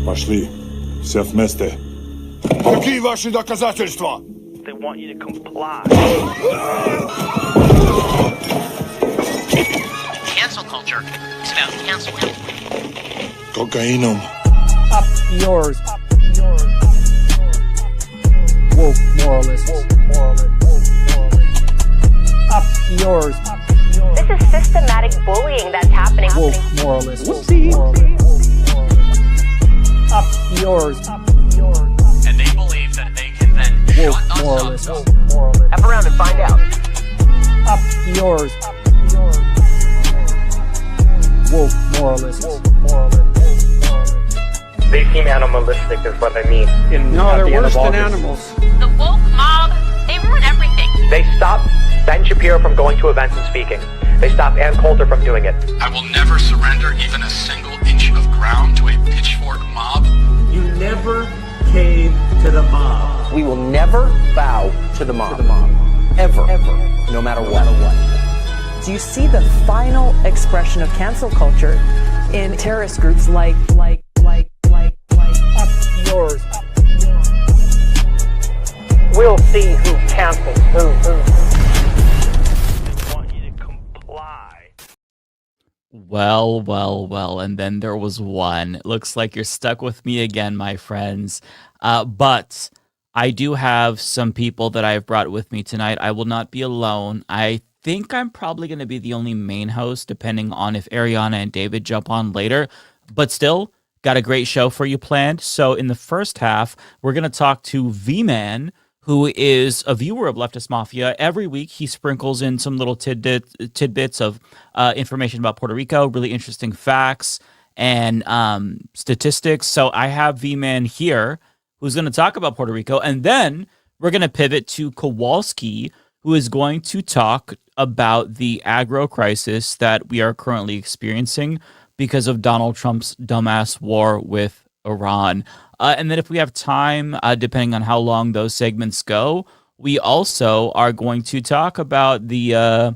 Пошли. Все вместе. Какие ваши доказательства? They want you to comply. Cancel culture. It's about canceling. Кокаином. Up yours. Woke moralists. Up yours. This is systematic bullying that's happening. Woke moralists. Up yours. And they believe that they can then Woke shut us moralists. up. F around and find out. Up yours. Woke moralists. They seem animalistic is what I mean. No, they're worse than animals. The woke mob, they ruin everything. They stopped Ben Shapiro from going to events and speaking. They stopped Ann Coulter from doing it. I will never surrender even a single inch of ground to a pitchfork mob. You never cave to the mob. We will never bow to the mob. Ever. No matter what. Do you see the final expression of cancel culture in terrorist groups like Up yours. We'll see who cancels who. They want you to comply. Well, and then there was one. It looks like you're stuck with me again, my friends. But I do have some people that I've brought with me tonight. I will not be alone. I think I'm probably going to be the only main host, depending on if Ariana and David jump on later. But still, got a great show for you planned. So in the first half, we're going to talk to VMann, who is a viewer of Leftist Mafia. Every week, he sprinkles in some little tidbits of information about Puerto Rico, really interesting facts and statistics. So I have VMann here, who's going to talk about Puerto Rico. And then we're going to pivot to Kowalski, who is going to talk about the aggro crisis that we are currently experiencing because of Donald Trump's dumbass war with Iran. And then if we have time, depending on how long those segments go, we also are going to talk about the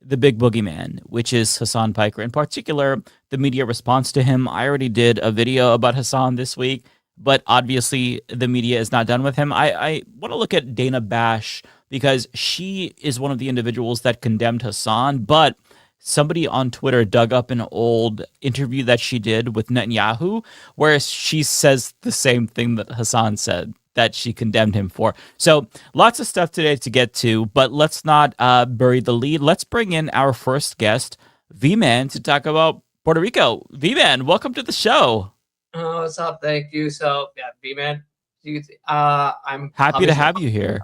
big boogeyman, which is Hassan Piker. In particular, the media response to him. I already did a video about Hassan this week, but obviously the media is not done with him. I want to look at Dana Bash because she is one of the individuals that condemned Hassan, but somebody on Twitter dug up an old interview that she did with Netanyahu, where she says the same thing that Hassan said, that she condemned him for. So lots of stuff today to get to, but let's not bury the lead. Let's bring in our first guest, VMann, to talk about Puerto Rico. VMann, welcome to the show. Oh, what's up? Thank you. So, yeah, VMann. I'm happy to have you here.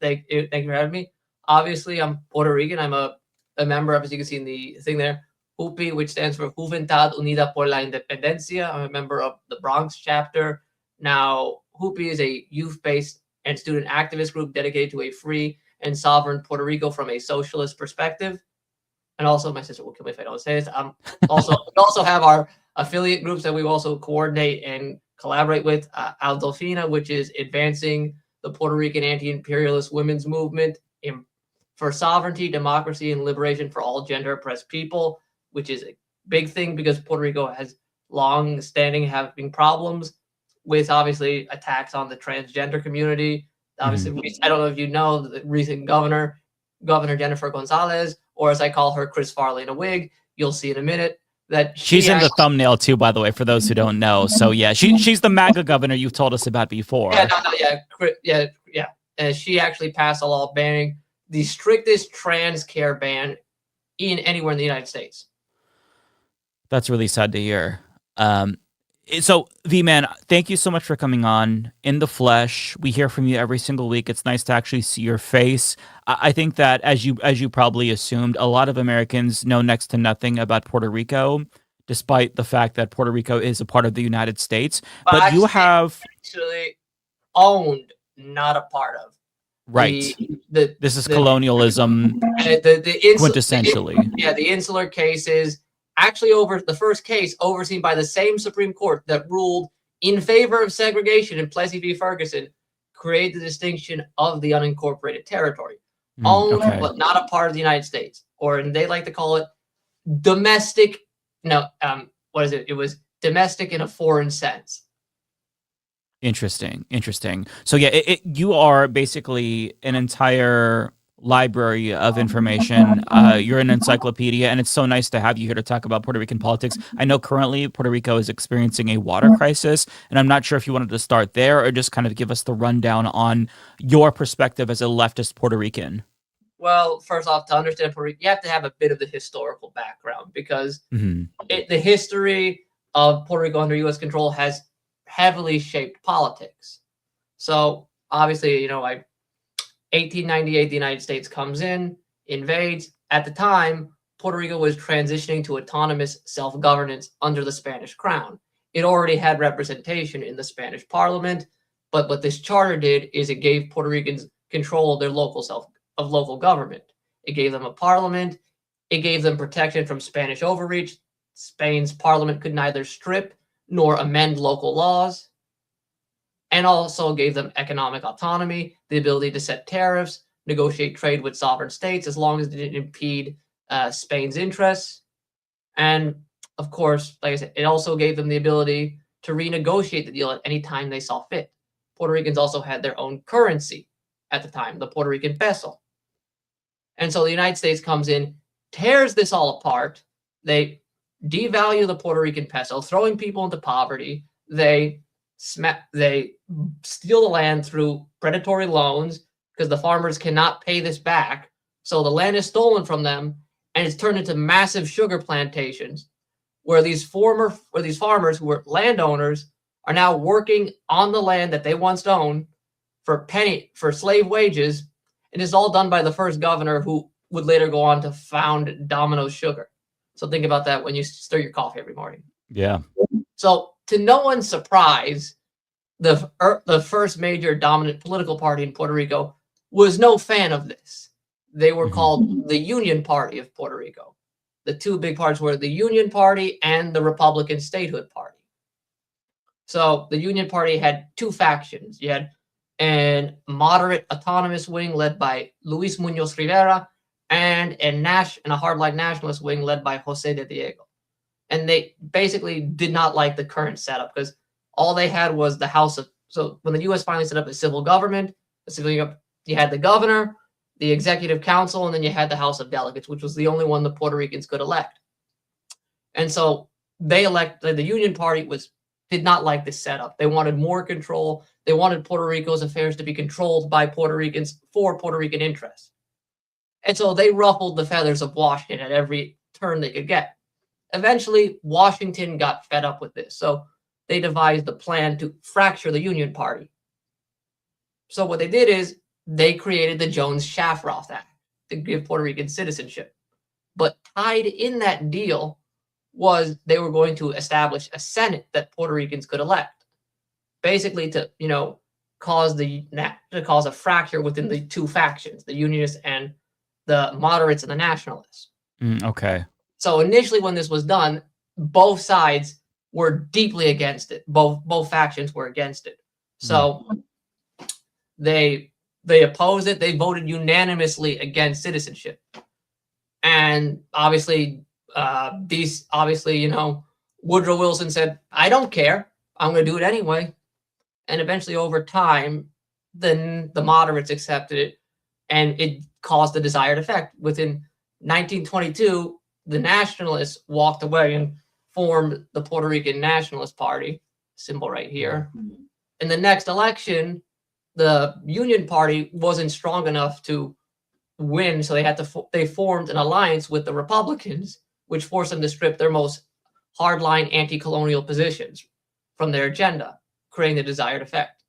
Thank you for having me. Obviously, I'm Puerto Rican. I'm a member of, as you can see in the thing there, JUPI, which stands for Juventud Unida por la Independencia. I'm a member of the Bronx chapter. Now, JUPI is a youth-based and student activist group dedicated to a free and sovereign Puerto Rico from a socialist perspective. And also, my sister will kill me if I don't say this. We also have our affiliate groups that we also coordinate and collaborate with. Aldolfina, which is advancing the Puerto Rican anti-imperialist women's movement for sovereignty, democracy, and liberation for all gender-oppressed people, which is a big thing because Puerto Rico has long-standing having problems with, obviously, attacks on the transgender community. Obviously, I don't know if you know, the recent Governor Jennifer Gonzalez, or as I call her, Chris Farley in a wig. You'll see in a minute that she's in the thumbnail too, by the way, for those who don't know. So yeah, she's the MAGA governor you've told us about before. Yeah. And she actually passed a law banning the strictest trans care ban in anywhere in the United States. That's really sad to hear. So VMann, thank you so much for coming on in the flesh. We hear from you every single week. It's nice to actually see your face. I think that as you probably assumed, a lot of Americans know next to nothing about Puerto Rico, despite the fact that Puerto Rico is a part of the United States. But you have actually owned, not a part of. Right. This is colonialism, quintessentially. The insular cases, actually the first case overseen by the same Supreme Court that ruled in favor of segregation in Plessy v. Ferguson, create the distinction of the unincorporated territory. Owned, but not a part of the United States. Or, and they like to call it domestic, what is it? It was domestic in a foreign sense. Interesting. So yeah, you are basically an entire library of information. You're an encyclopedia, and it's so nice to have you here to talk about Puerto Rican politics. I know currently Puerto Rico is experiencing a water crisis, and I'm not sure if you wanted to start there or just kind of give us the rundown on your perspective as a leftist Puerto Rican. Well, first off, to understand Puerto Rico, you have to have a bit of the historical background because the history of Puerto Rico under U.S. control has heavily shaped politics. So obviously, 1898, the United States comes in, invades. At the time, Puerto Rico was transitioning to autonomous self-governance under the Spanish crown. It already had representation in the Spanish parliament, but what this charter did is it gave Puerto Ricans control of their local government. It gave them a parliament. It gave them protection from Spanish overreach. Spain's parliament could neither strip nor amend local laws, and also gave them economic autonomy, the ability to set tariffs, negotiate trade with sovereign states as long as it didn't impede Spain's interests. And of course, like I said, it also gave them the ability to renegotiate the deal at any time they saw fit. Puerto Ricans also had their own currency at the time, the Puerto Rican peso. And so the United States comes in, tears this all apart. They devalue the Puerto Rican peso, throwing people into poverty. They steal the land through predatory loans because the farmers cannot pay this back. So the land is stolen from them, and it's turned into massive sugar plantations where these farmers who were landowners are now working on the land that they once owned for slave wages. And it's all done by the first governor who would later go on to found Domino's Sugar. So think about that when you stir your coffee every morning. Yeah. So to no one's surprise, the first major dominant political party in Puerto Rico was no fan of this. They were called the Union Party of Puerto Rico. The two big parties were the Union Party and the Republican Statehood Party. So the Union Party had two factions. You had a moderate autonomous wing led by Luis Muñoz Rivera and a hardline nationalist wing led by José de Diego. And they basically did not like the current setup because all they had was the House of... So when the U.S. finally set up a civil government, you had the governor, the executive council, and then you had the House of Delegates, which was the only one the Puerto Ricans could elect. And so the Union Party did not like this setup. They wanted more control. They wanted Puerto Rico's affairs to be controlled by Puerto Ricans for Puerto Rican interests. And so they ruffled the feathers of Washington at every turn they could get. Eventually, Washington got fed up with this. So they devised a plan to fracture the Union Party. So what they did is they created the Jones-Shafroth Act to give Puerto Rican citizenship. But tied in that deal was they were going to establish a Senate that Puerto Ricans could elect, basically to cause a fracture within the two factions, the Unionists and the moderates and the nationalists. Okay. So initially, when this was done, both sides were deeply against it. Both factions were against it. So they opposed it. They voted unanimously against citizenship, and obviously, Woodrow Wilson said, "I don't care. I'm going to do it anyway." And eventually, over time, then the moderates accepted it, and it caused the desired effect. Within 1922, the nationalists walked away and formed the Puerto Rican Nationalist Party, symbol right here. In the next election, the Union Party wasn't strong enough to win, so they formed an alliance with the Republicans, which forced them to strip their most hardline anti-colonial positions from their agenda, creating the desired effect.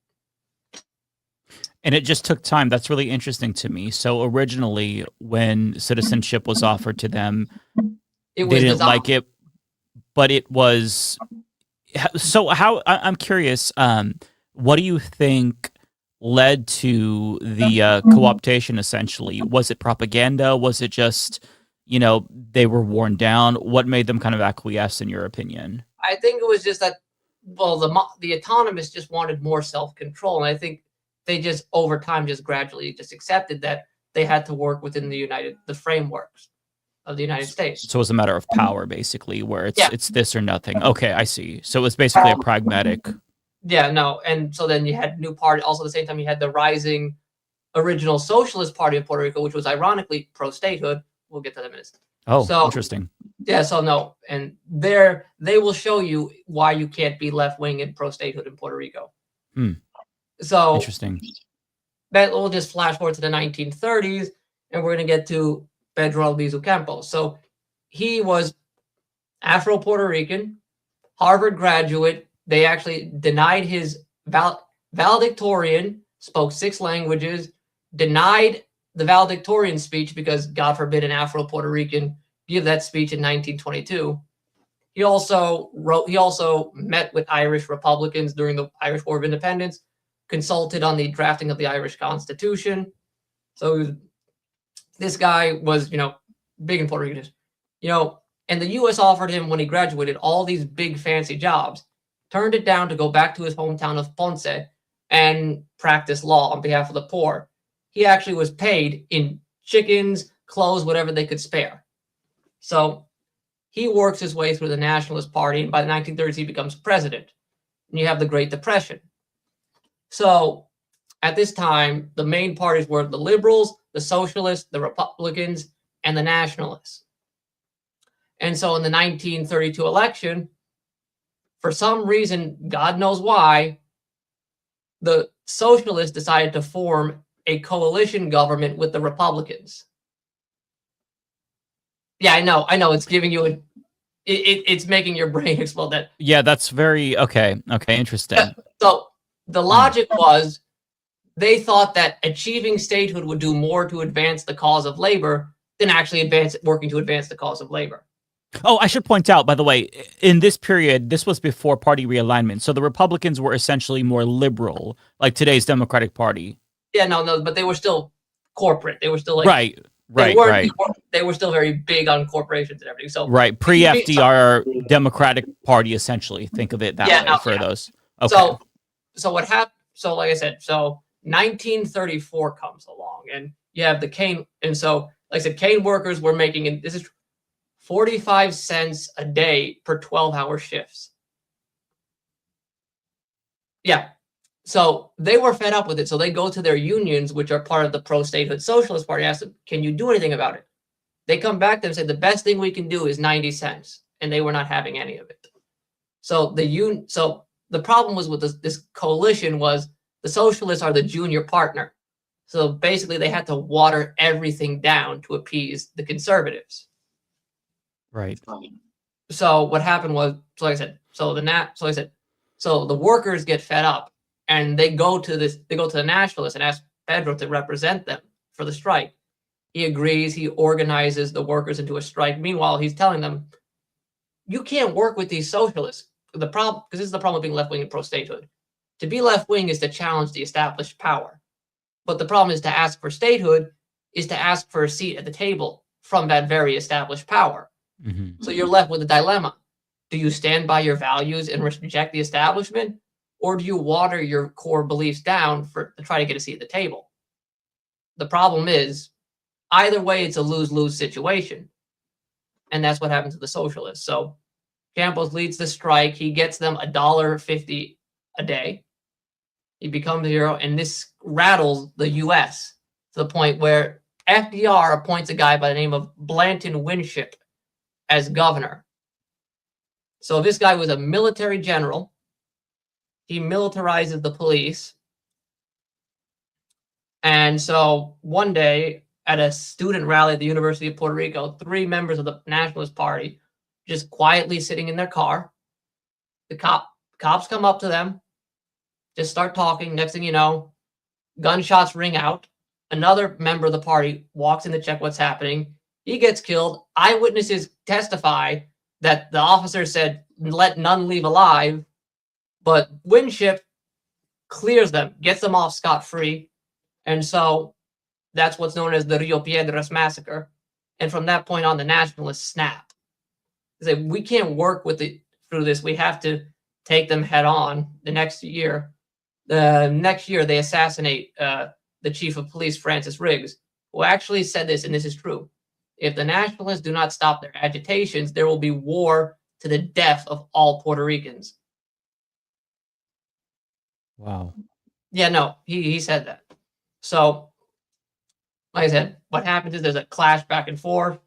And it just took time. That's really interesting to me. So originally, when citizenship was offered to them, they didn't like it, but it was... So I'm curious, what do you think led to the co-optation, essentially? Was it propaganda? Was it just, they were worn down? What made them kind of acquiesce, in your opinion? I think it was just that, the autonomists just wanted more self-control. And I think they just, over time, just gradually just accepted that they had to work within the frameworks. of the United States. So it's a matter of power, basically, where Yeah. it's this or nothing. Okay, I see. So it's basically a pragmatic. Yeah, no, and so then you had new party. Also, at the same time, you had the rising original Socialist Party of Puerto Rico, which was ironically pro-statehood. We'll get to that in a minute. Oh, So- interesting. Yeah, so no, and there they will show you why you can't be left-wing and pro-statehood in Puerto Rico. Hmm. So Interesting. that we'll just flash forward to the 1930s, and we're going to get to Pedro Albizu Campos. So he was Afro-Puerto Rican, Harvard graduate. They actually denied his valedictorian, spoke 6 languages, denied the valedictorian speech because, God forbid, an Afro-Puerto Rican give that speech in 1922. He also met with Irish Republicans during the Irish War of Independence, consulted on the drafting of the Irish Constitution. So this guy was, big in Puerto Rico. And the U.S. offered him, when he graduated, all these big fancy jobs, turned it down to go back to his hometown of Ponce and practice law on behalf of the poor. He actually was paid in chickens, clothes, whatever they could spare. So he works his way through the Nationalist Party, and by the 1930s, he becomes president. And you have the Great Depression. So at this time, the main parties were the Liberals, the Socialists, the Republicans, and the Nationalists. And so in the 1932 election, for some reason, God knows why, the Socialists decided to form a coalition government with the Republicans. Yeah, I know. It's giving you it's making your brain explode. That Yeah, that's very okay. Okay, interesting. So the logic was they thought that achieving statehood would do more to advance the cause of labor than actually working to advance the cause of labor. Oh, I should point out, by the way, in this period, this was before party realignment. So the Republicans were essentially more liberal, like today's Democratic Party. Yeah, no, but they were still corporate. They were still like Right. They were still very big on corporations and everything. So right, pre-FDR Democratic Party, essentially. Think of it that way for those. Okay. So what happened? So like I said, so 1934 comes along, and you have the cane, and so like I said, cane workers were making, and this is 45 cents a day per 12-hour shifts. Yeah. So they were fed up with it. So they go to their unions, which are part of the pro-statehood Socialist Party, ask them, can you do anything about it? They come back to them and say, the best thing we can do is 90 cents. And they were not having any of it. So the problem was with this coalition was the Socialists are the junior partner. So basically they had to water everything down to appease the conservatives. Right. So what happened was, so the workers get fed up. And they go to the Nationalists and ask Pedro to represent them for the strike. He agrees. He organizes the workers into a strike. Meanwhile, he's telling them, you can't work with these socialists. The problem, because this is the problem of being left-wing and pro-statehood. To be left-wing is to challenge the established power. But the problem is to ask for statehood is to ask for a seat at the table from that very established power. Mm-hmm. So you're left with a dilemma. Do you stand by your values and reject the establishment? Or do you water your core beliefs down to try to get a seat at the table? The problem is, either way, it's a lose-lose situation. And that's what happened to the socialists. So Campos leads the strike. He gets them $1.50 a day. He becomes a hero, and this rattles the U.S. to the point where FDR appoints a guy by the name of Blanton Winship as governor. So this guy was a military general. He militarizes the police. And so one day at a student rally at the University of Puerto Rico, 3 members of the Nationalist Party just quietly sitting in their car. The cops come up to them, just start talking. Next thing you know, gunshots ring out. Another member of the party walks in to check what's happening. He gets killed. Eyewitnesses testify that the officer said, "Let none leave alive." But Winship clears them, gets them off scot-free. And so that's what's known as the Rio Piedras massacre. And from that point on, the Nationalists snap. They say, we can't work through this. We have to take them head on. The next year, they assassinate the chief of police, Francis Riggs, who actually said this, and this is true. If the nationalists do not stop their agitations, there will be war to the death of all Puerto Ricans. Wow. Yeah, no, he said that. So, like I said, what happens is there's a clash back and forth.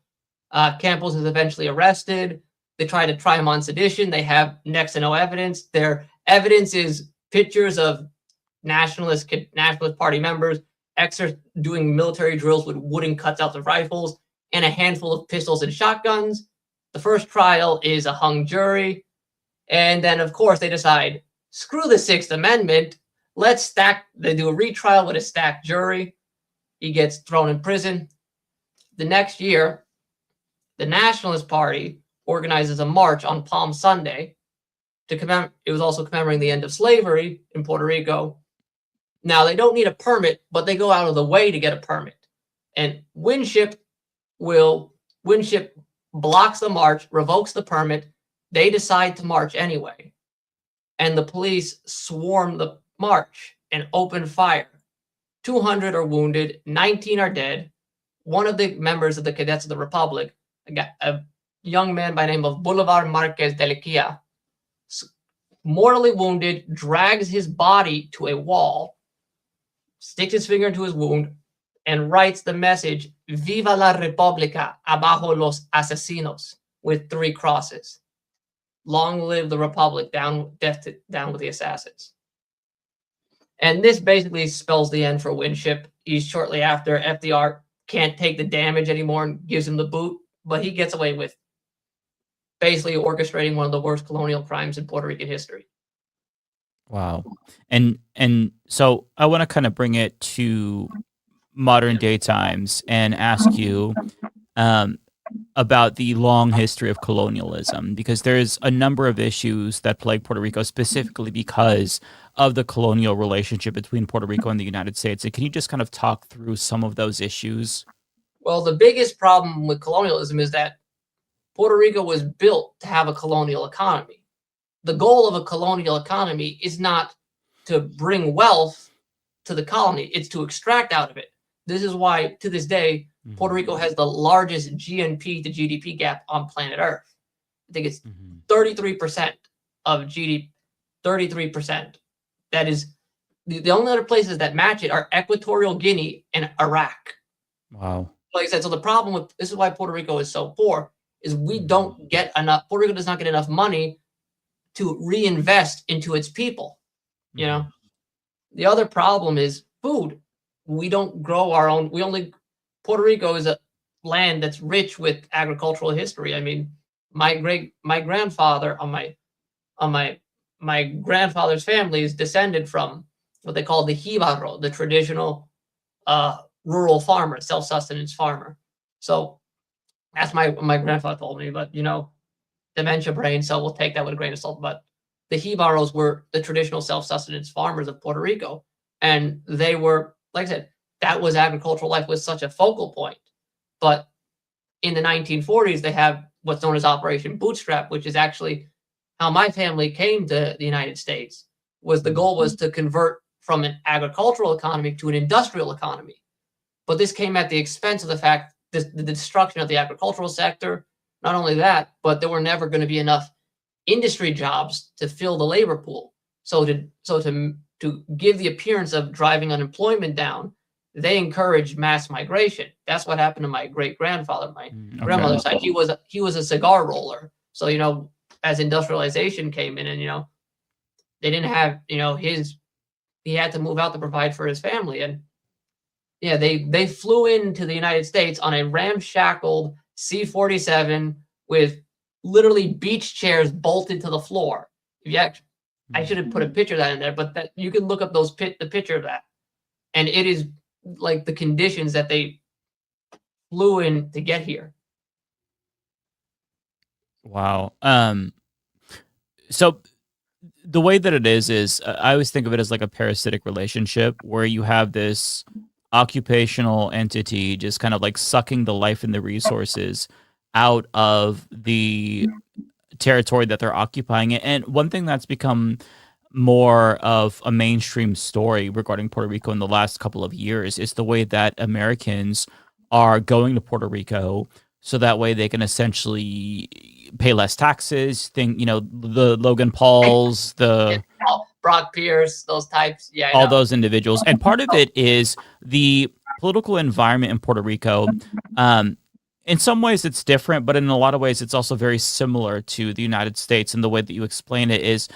Campos is eventually arrested. They try to try him on sedition. They have next to no evidence. Their evidence is pictures of nationalist party members doing military drills with wooden cutouts of rifles and a handful of pistols and shotguns. The first trial is a hung jury. And then, of course, they decide, screw the Sixth Amendment. They do a retrial with a stacked jury. He gets thrown in prison. The next year, the Nationalist Party organizes a march on Palm Sunday to commemorate. It was also commemorating the end of slavery in Puerto Rico. Now, they don't need a permit, but they go out of the way to get a permit. And Winship blocks the march, revokes the permit. They decide to march anyway. And the police swarm the march and open fire. 200 are wounded, 19 are dead. One of the members of the Cadets of the Republic, a young man by the name of Bolivar Marquez de Lequia, mortally wounded, drags his body to a wall, sticks his finger into his wound, and writes the message, Viva la República, abajo los asesinos, with 3 crosses. Long live the Republic, down with the assassins. And this basically spells the end for Winship. He's shortly after FDR can't take the damage anymore and gives him the boot, but he gets away with basically orchestrating one of the worst colonial crimes in Puerto Rican history. Wow. And so I want to kind of bring it to modern day times and ask you about the long history of colonialism, because there's a number of issues that plague Puerto Rico specifically because of the colonial relationship between Puerto Rico and the United States. And can you just kind of talk through some of those issues? Well, the biggest problem with colonialism is that Puerto Rico was built to have a colonial economy. The goal of a colonial economy is not to bring wealth to the colony, it's to extract out of it. This is why, to this day, Puerto Rico has the largest GNP to GDP gap on planet Earth. I think it's 33% of GDP, 33%. That is, the only other places that match it are Equatorial Guinea and Iraq. Wow. Like I said, so the problem with, this is why Puerto Rico is so poor, is we don't get enough, Puerto Rico does not get enough money to reinvest into its people. You know, the other problem is food. We don't grow our own. Puerto Rico is a land that's rich with agricultural history. I mean, my grandfather on my grandfather's family is descended from what they call the Jíbaro, the traditional rural farmer, self-sustenance farmer. So that's my grandfather told me, but dementia brain, so we'll take that with a grain of salt. But the Jíbaros were the traditional self-sustenance farmers of Puerto Rico. And they were, like I said, that was agricultural life was such a focal point. But in the 1940s, they have what's known as Operation Bootstrap, which is actually how my family came to the United States. The goal was to convert from an agricultural economy to an industrial economy. But this came at the expense of the fact that the destruction of the agricultural sector. Not only that, but there were never going to be enough industry jobs to fill the labor pool. So to give the appearance of driving unemployment down, they encouraged mass migration. That's what happened to my great grandfather, my grandmother's side. He was a cigar roller. So as industrialization came in, and they didn't have he had to move out to provide for his family, and yeah, they flew into the United States on a ramshackled C-47 with literally beach chairs bolted to the floor. I should have put a picture of that in there, but that you can look up the picture of that, and it is like the conditions that they flew in to get here. Wow. So the way that it is I always think of it as like a parasitic relationship where you have this occupational entity just kind of like sucking the life and the resources out of the territory that they're occupying. And one thing that's become more of a mainstream story regarding Puerto Rico in the last couple of years is the way that Americans are going to Puerto Rico so that way they can essentially pay less taxes. The Logan Pauls, the Brock Pierce, those types. Yeah, all those individuals. And part of it is the political environment in Puerto Rico. In some ways it's different, but in a lot of ways it's also very similar to the United States. And the way that you explain it is,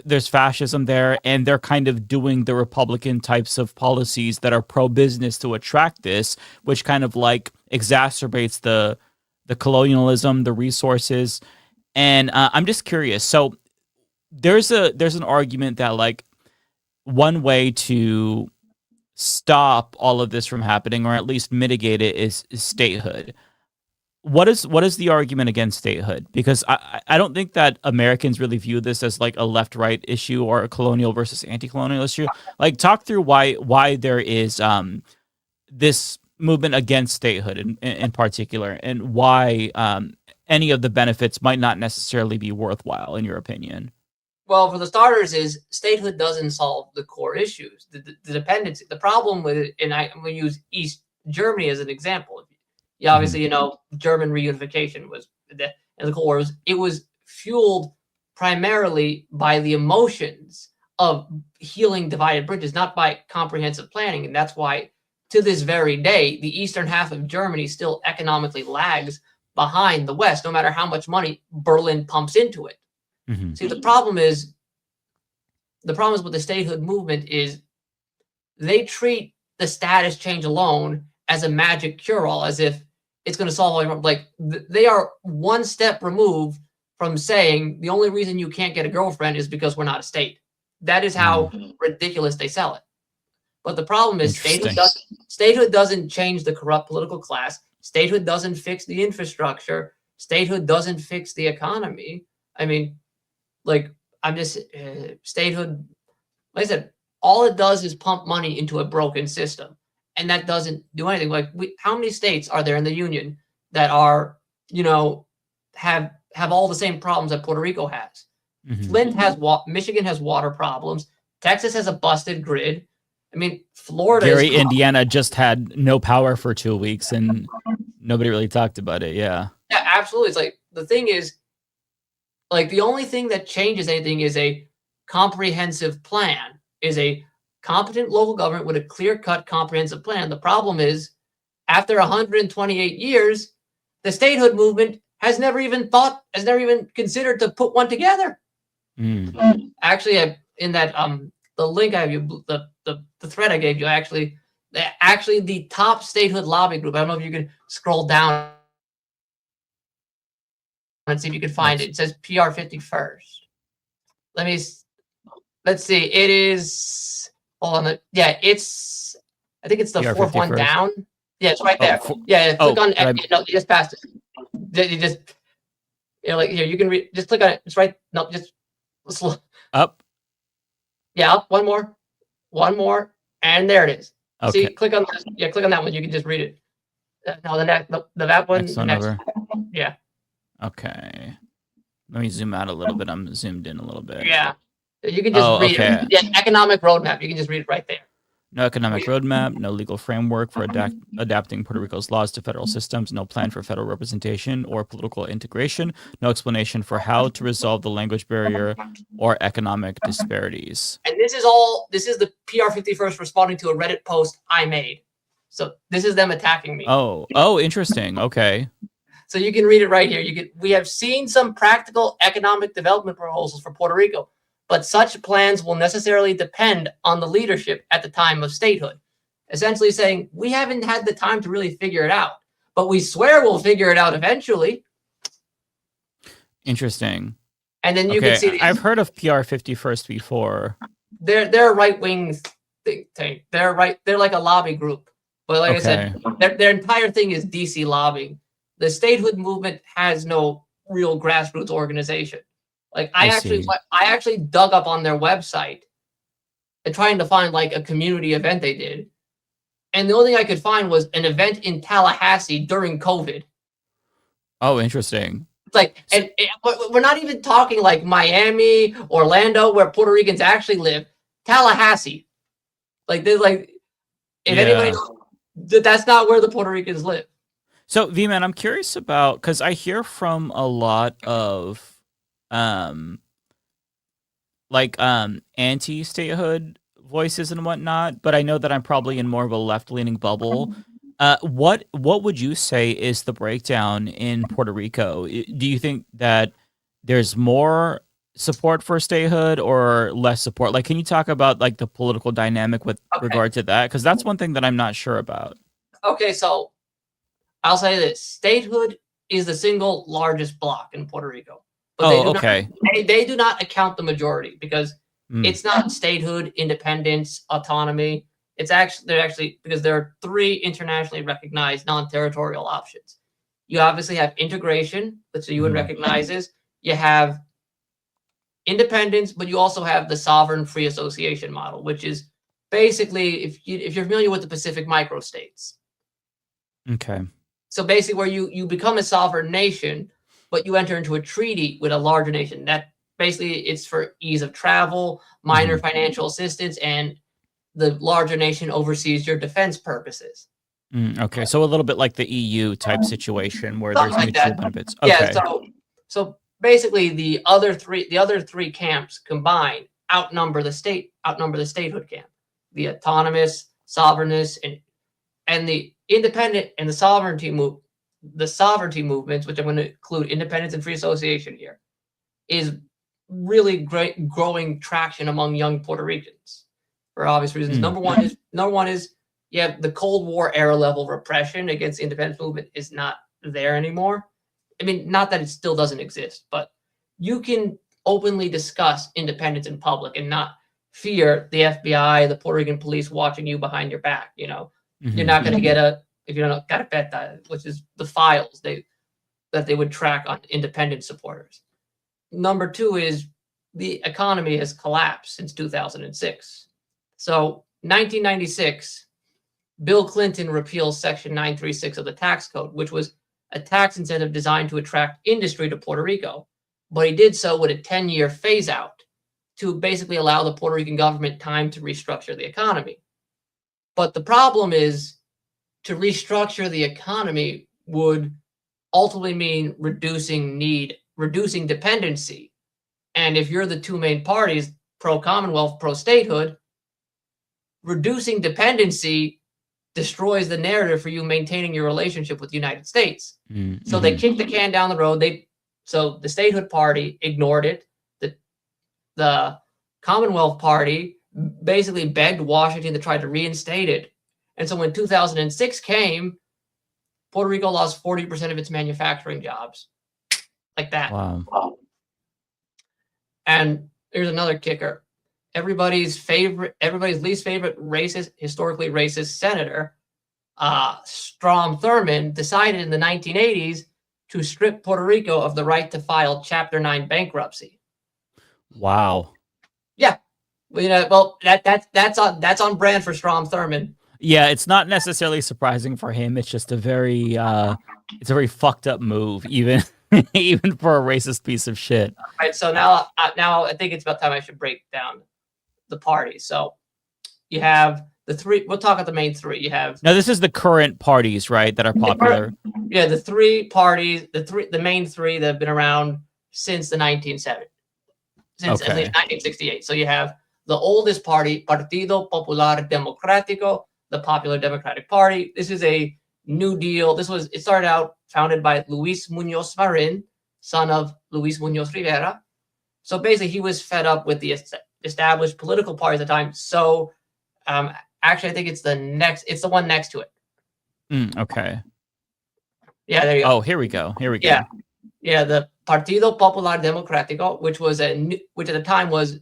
there's fascism there, and they're kind of doing the Republican types of policies that are pro-business to attract this, which kind of like exacerbates the colonialism, the resources. And I'm just curious. So there's an argument that like one way to stop all of this from happening, or at least mitigate it, is statehood. What is the argument against statehood? Because I don't think that Americans really view this as like a left-right issue or a colonial versus anti-colonial issue. Like, talk through why there is this movement against statehood in particular, and why any of the benefits might not necessarily be worthwhile in your opinion. Well, for the starters, is statehood doesn't solve the core issues. The dependency, the problem with it, and I'm going to use East Germany as an example. Yeah, obviously, German reunification was the Cold War. It was fueled primarily by the emotions of healing divided bridges, not by comprehensive planning. And that's why, to this very day, the eastern half of Germany still economically lags behind the West, no matter how much money Berlin pumps into it. Mm-hmm. See, the problem is with the statehood movement is they treat the status change alone as a magic cure-all, as if it's going to solve all your problems. Like, they are one step removed from saying the only reason you can't get a girlfriend is because we're not a state. That is how ridiculous they sell it. But the problem is statehood doesn't change the corrupt political class. Statehood doesn't fix the infrastructure. Statehood doesn't fix the economy. I mean, statehood, like I said, all it does is pump money into a broken system. And that doesn't do anything. Like, how many states are there in the Union that are, have all the same problems that Puerto Rico has? Mm-hmm. Flint has Michigan has water problems. Texas has a busted grid. I mean, Florida. Indiana just had no power for 2 weeks, and nobody really talked about it. Yeah. Yeah, absolutely. It's like, the thing is, like, the only thing that changes anything is a comprehensive plan, is a competent local government with a clear-cut, comprehensive plan. The problem is, after 128 years, the statehood movement has never even considered to put one together. Mm. Actually, in that the link I have you, the thread I gave you, actually the top statehood lobby group. I don't know if you can scroll down and see if you can find it. It says PR 51st. Let's see. It is. Hold on. Yeah, I think it's the PR fourth 51st. One down. Yeah, it's right there. Click on. No, you just passed it. You just. Like here, you can read. Just click on it. It's right. No, just slow. Up. Yeah, up. One more, and there it is. Okay. See, click on. Yeah, click on that one. You can just read it. No, that one. Next one over. Yeah. Okay. Let me zoom out a little bit. I'm zoomed in a little bit. Yeah. You can just read it. Yeah, economic roadmap. You can just read it right there. No economic roadmap, no legal framework for adapting Puerto Rico's laws to federal systems, no plan for federal representation or political integration, no explanation for how to resolve the language barrier or economic disparities. And this is the PR 51st responding to a Reddit post I made. So this is them attacking me. Oh, interesting. Okay. So you can read it right here. We have seen some practical economic development proposals for Puerto Rico, but such plans will necessarily depend on the leadership at the time of statehood. Essentially saying, we haven't had the time to really figure it out, but we swear we'll figure it out eventually. Interesting. And then you can see... I've heard of PR 51st before. They're a right-wing think tank. They're like a lobby group. But like I said, their entire thing is DC lobbying. The statehood movement has no real grassroots organization. Like I actually dug up on their website and trying to find like a community event they did. And the only thing I could find was an event in Tallahassee during COVID. Oh, interesting. Like, and we're not even talking like Miami, Orlando, where Puerto Ricans actually live. Tallahassee. Like, there's like, if anybody knows, that's not where the Puerto Ricans live. So, VMann, I'm curious about, because I hear from a lot of um anti-statehood voices and whatnot, but I know that I'm probably in more of a left-leaning bubble. What would you say is the breakdown in Puerto Rico? Do you think that there's more support for statehood or less support? Like, can you talk about like the political dynamic with regard to that? Because that's one thing that I'm not sure about. Okay, so I'll say this: statehood is the single largest bloc in Puerto Rico, but they do not account the majority because it's not statehood, independence, autonomy. It's actually because there are three internationally recognized non-territorial options. You obviously have integration, which the UN recognizes. You have independence, but you also have the sovereign free association model, which is basically if you're familiar with the Pacific microstates. Okay. So basically, where you become a sovereign nation, but you enter into a treaty with a larger nation. That basically it's for ease of travel, minor financial assistance, and the larger nation oversees your defense purposes. Okay, so a little bit like the EU type situation where Something there's like mutual that. benefits. Okay. Yeah. So basically, the other three camps combined outnumber the statehood camp, the autonomous, sovereignist, and the independent and the sovereignty movements, which I'm going to include independence and free association here, is really great growing traction among young Puerto Ricans for obvious reasons. Number one is the Cold War era level repression against the independence movement is not there anymore. I mean, not that it still doesn't exist, but you can openly discuss independence in public and not fear the FBI, the Puerto Rican police watching you behind your back. You know, you're not going to get if you don't got a carpeta, which is the files that they would track on independent supporters. Number two is the economy has collapsed since 2006. So 1996, Bill Clinton repeals Section 936 of the tax code, which was a tax incentive designed to attract industry to Puerto Rico. But he did so with a 10-year phase out to basically allow the Puerto Rican government time to restructure the economy. But the problem is to restructure the economy would ultimately mean reducing dependency. And if you're the two main parties, pro-Commonwealth, pro-statehood, reducing dependency destroys the narrative for you maintaining your relationship with the United States. So they kicked the can down the road. So the statehood party ignored it. The Commonwealth Party basically begged Washington to try to reinstate it. And so when 2006 came, Puerto Rico lost 40% of its manufacturing jobs. Like that. Wow. And here's another kicker. Everybody's least favorite historically racist senator, Strom Thurmond, decided in the 1980s to strip Puerto Rico of the right to file Chapter 9 bankruptcy. Wow. Yeah. Well, that's on brand for Strom Thurmond. Yeah, it's not necessarily surprising for him. It's just a very fucked up move, even even for a racist piece of shit. All right, so now I think it's about time I should break down the parties. So you have the three. We'll talk about the main three. You have now. This is the current parties, right, that are popular. Yeah, the three parties, the main three that have been around since the 1970s, since at least 1968. So you have the oldest party, Partido Popular Democrático, the Popular Democratic Party. This is a New Deal. It started out founded by Luis Muñoz Marin, son of Luis Muñoz Rivera. So basically, he was fed up with the established political party at the time. So actually, I think it's the one next to it. Okay. Yeah, there you go. Oh, here we go. Yeah, the Partido Popular Democrático, which at the time Luis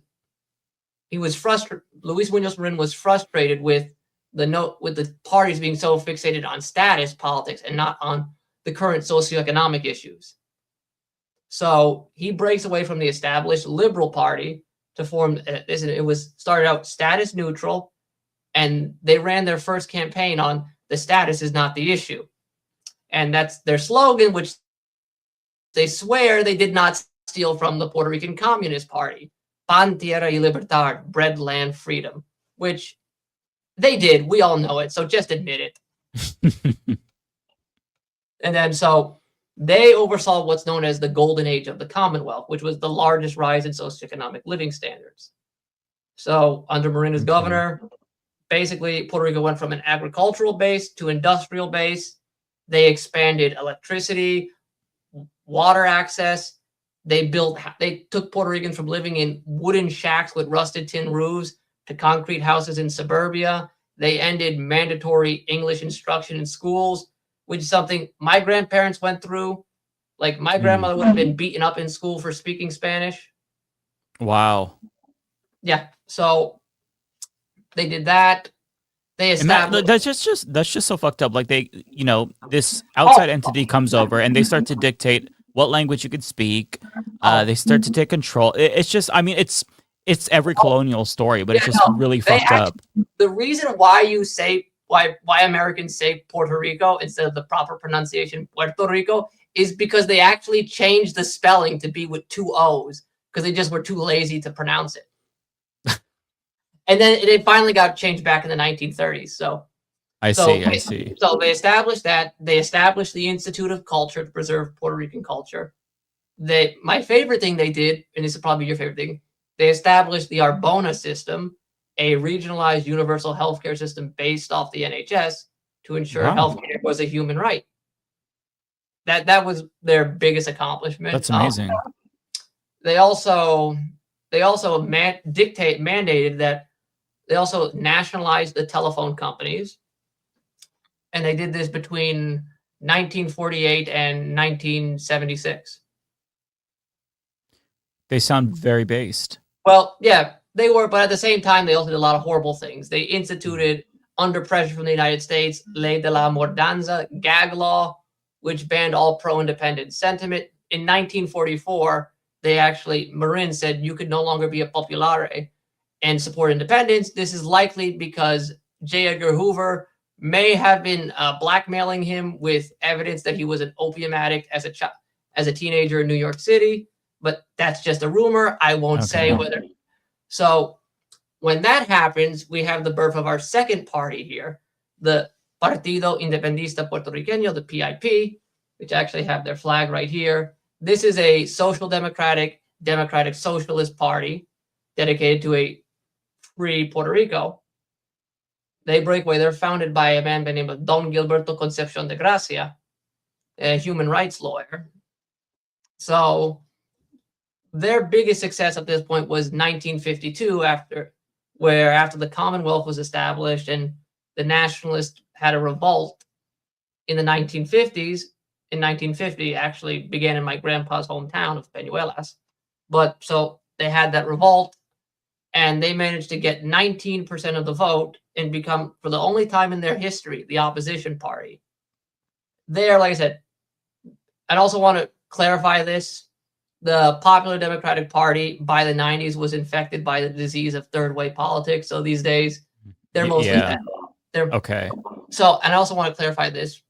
Muñoz Marin was frustrated with the parties being so fixated on status politics and not on the current socioeconomic issues. So he breaks away from the established Liberal Party to form it was started out status neutral, and they ran their first campaign on the status is not the issue. And that's their slogan, which they swear they did not steal from the Puerto Rican Communist Party. Pan, tierra y libertad, bread, land, freedom, which they did. We all know it. So just admit it. And then so they oversaw what's known as the golden age of the Commonwealth, which was the largest rise in socioeconomic living standards. So under Marin as governor, basically Puerto Rico went from an agricultural base to industrial base. They expanded electricity, water access. They took Puerto Ricans from living in wooden shacks with rusted tin roofs to concrete houses in suburbia. They ended mandatory English instruction in schools, which is something my grandparents went through. Like my grandmother would have been beaten up in school for speaking Spanish. Wow. Yeah. So they did that. They established. That's just so fucked up. Like this outside entity comes over and they start to dictate what language you could speak. They start to take control. It's just, I mean, it's every colonial story, but it's just really fucked up. The reason why you say why Americans say Puerto Rico instead of the proper pronunciation Puerto Rico is because they actually changed the spelling to be with 2 O's because they just were too lazy to pronounce it. And then it finally got changed back in the 1930s. So I see. So they established that. They established the Institute of Culture to preserve Puerto Rican culture. My favorite thing they did, and this is probably your favorite thing, they established the Arbona system, a regionalized universal healthcare system based off the NHS to ensure healthcare was a human right. That was their biggest accomplishment. That's amazing. They also mandated that they also nationalized the telephone companies, and they did this between 1948 and 1976. They sound very based. Well, yeah, they were, but at the same time, they also did a lot of horrible things. They instituted, under pressure from the United States, Ley de la Mordanza, gag law, which banned all pro-independence sentiment. In 1944, Marin said you could no longer be a populare and support independence. This is likely because J. Edgar Hoover may have been blackmailing him with evidence that he was an opium addict as a teenager in New York City, but that's just a rumor. I won't say whether. So when that happens, we have the birth of our second party here, the Partido Independentista Puertorriqueño, the PIP, which actually have their flag right here. This is a social democratic socialist party dedicated to a free Puerto Rico. They break away. They're founded by a man by the name of Don Gilberto Concepcion de Gracia, a human rights lawyer. So their biggest success at this point was 1952, after the Commonwealth was established and the nationalists had a revolt in the 1950s. In 1950, actually began in my grandpa's hometown of Peñuelas. But so they had that revolt, and they managed to get 19% of the vote and become, for the only time in their history, the opposition party. There, like I said, I'd also want to clarify this. The Popular Democratic Party by the 90s was infected by the disease of third way politics. So these days, they're mostly they're okay. So, and I also want to clarify this.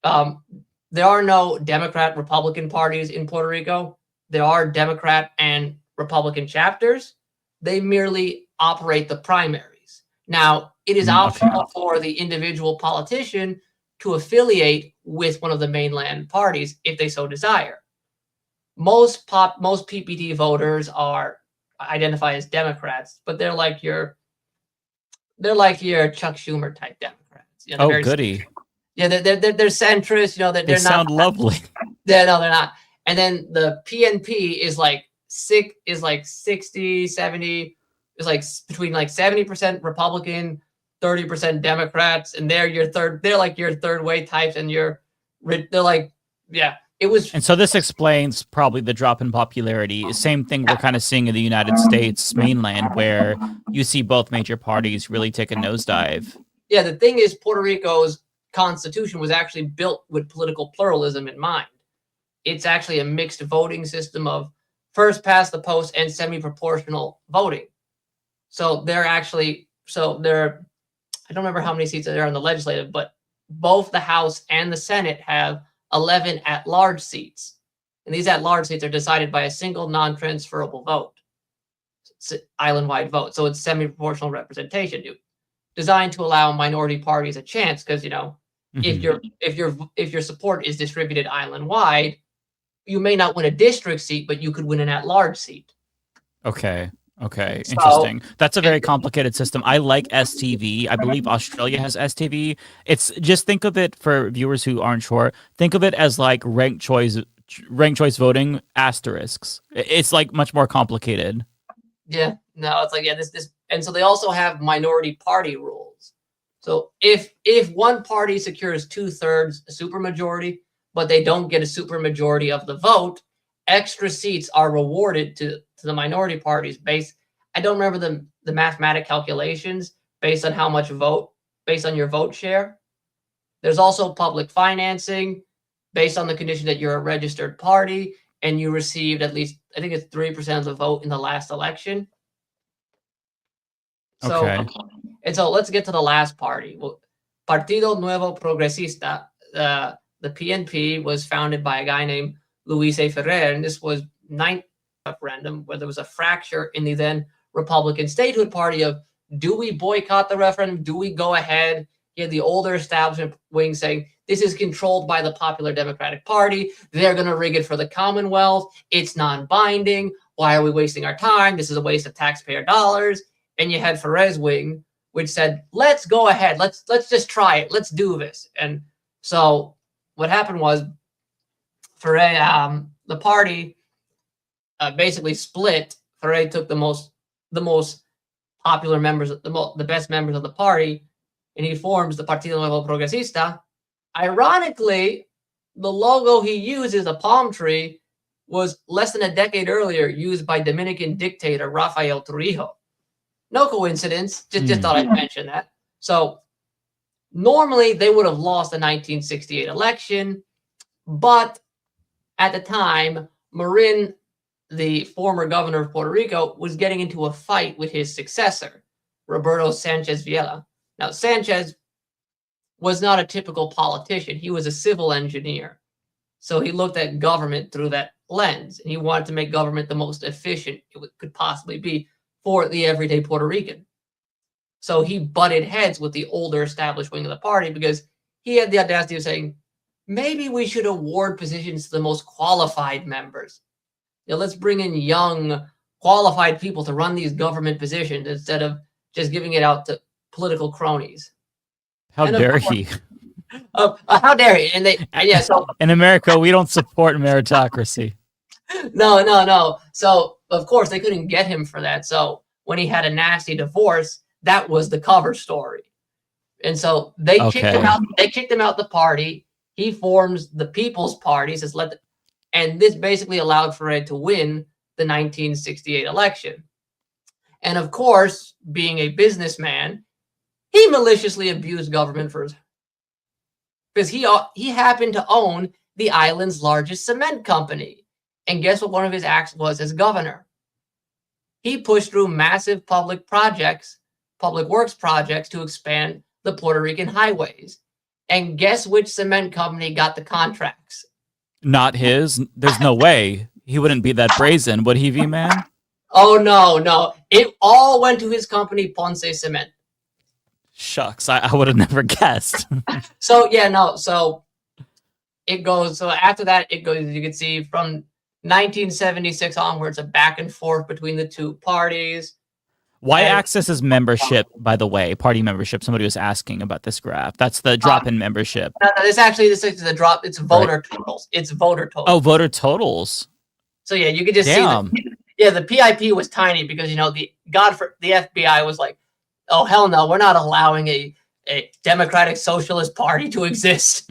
There are no Democrat Republican parties in Puerto Rico. There are Democrat and Republican chapters. They merely operate the primaries. Now, it is optional for the individual politician to affiliate with one of the mainland parties if they so desire. Most PPD voters identify as Democrats, but they're like your Chuck Schumer type Democrats. You know, goody. Yeah, they're centrist. You know, they're they not. Sound lovely. Yeah, no, they're not. And then the PNP is like 60, 70. It's like between like 70% Republican, 30% Democrats, and they're like your third way types, and they're like, yeah. It was, and so this explains probably the drop in popularity. Same thing we're kind of seeing in the United States mainland, where you see both major parties really take a nosedive. Yeah, the thing is, Puerto Rico's constitution was actually built with political pluralism in mind. It's actually a mixed voting system of first past the post and semi-proportional voting. So I don't remember how many seats there are in the legislative, but both the House and the Senate have 11 at-large seats. And these at-large seats are decided by a single non-transferable vote. It's an island-wide vote. So it's semi-proportional representation, designed to allow minority parties a chance because, you know, if your support is distributed island wide, you may not win a district seat, but you could win an at-large seat. Okay. Okay. So- Interesting. That's a very complicated system. I like STV. I believe Australia has STV. It's just, think of it, for viewers who aren't sure, think of it as like ranked choice voting asterisks. It's like much more complicated. Yeah, no, it's like, yeah, this, and so they also have minority party rules. So if one party secures 2/3 supermajority, but they don't get a supermajority of the vote, extra seats are rewarded to the minority parties based, I don't remember the mathematic calculations, based on how much vote, based on your vote share. There's also public financing based on the condition that you're a registered party and you received at least, I think it's 3% of the vote in the last election. So, Okay. and so let's get to the last party. Well, Partido Nuevo Progresista, the PNP, was founded by a guy named Luis A. Ferrer, and this was ninth referendum where there was a fracture in the then Republican statehood party of, do we boycott the referendum? Do we go ahead? You had the older establishment wing saying, this is controlled by the Popular Democratic Party. They're going to rig it for the Commonwealth. It's non-binding. Why are we wasting our time? This is a waste of taxpayer dollars. And you had Ferrer's wing, which said, let's go ahead. Let's just try it. Let's do this. And so what happened was Ferrer, the party basically split. Ferrer took the most popular members, the best members of the party, and he forms the Partido Nuevo Progresista. Ironically, the logo he uses, a palm tree, was less than a decade earlier used by Dominican dictator Rafael Trujillo. No coincidence. Just thought I'd mention that. So normally they would have lost the 1968 election, but at the time, Marin, the former governor of Puerto Rico, was getting into a fight with his successor, Roberto Sanchez Villela. Now, Sanchez was not a typical politician. He was a civil engineer. So he looked at government through that lens, and he wanted to make government the most efficient it could possibly be for the everyday Puerto Rican. So he butted heads with the older established wing of the party because he had the audacity of saying, maybe we should award positions to the most qualified members. You know, let's bring in young, qualified people to run these government positions instead of just giving it out to political cronies. How dare he? How dare he? And yeah, so in America, we don't support meritocracy. No. So of course they couldn't get him for that. So when he had a nasty divorce, that was the cover story. And so they kicked him out. They kicked him out the party. He forms the People's Party. Says and this basically allowed Ferrer to win the 1968 election. And of course, being a businessman, he maliciously abused government because he happened to own the island's largest cement company. And guess what one of his acts was as governor? He pushed through massive public works projects to expand the Puerto Rican highways. And guess which cement company got the contracts? Not his. There's no way. He wouldn't be that brazen, would he, VMann? Oh, no. It all went to his company, Ponce Cement. Shucks, I would have never guessed. So it goes, so after that, it goes, you can see from 1976 onwards, a back and forth between the two parties. Y-axis is membership, by the way, party membership. Somebody was asking about this graph. That's the drop-in membership. No, this is the drop. It's voter totals. It's voter totals. Oh, voter totals. So yeah, you could just see. The PIP was tiny because the FBI was like, oh hell no, we're not allowing a democratic socialist party to exist.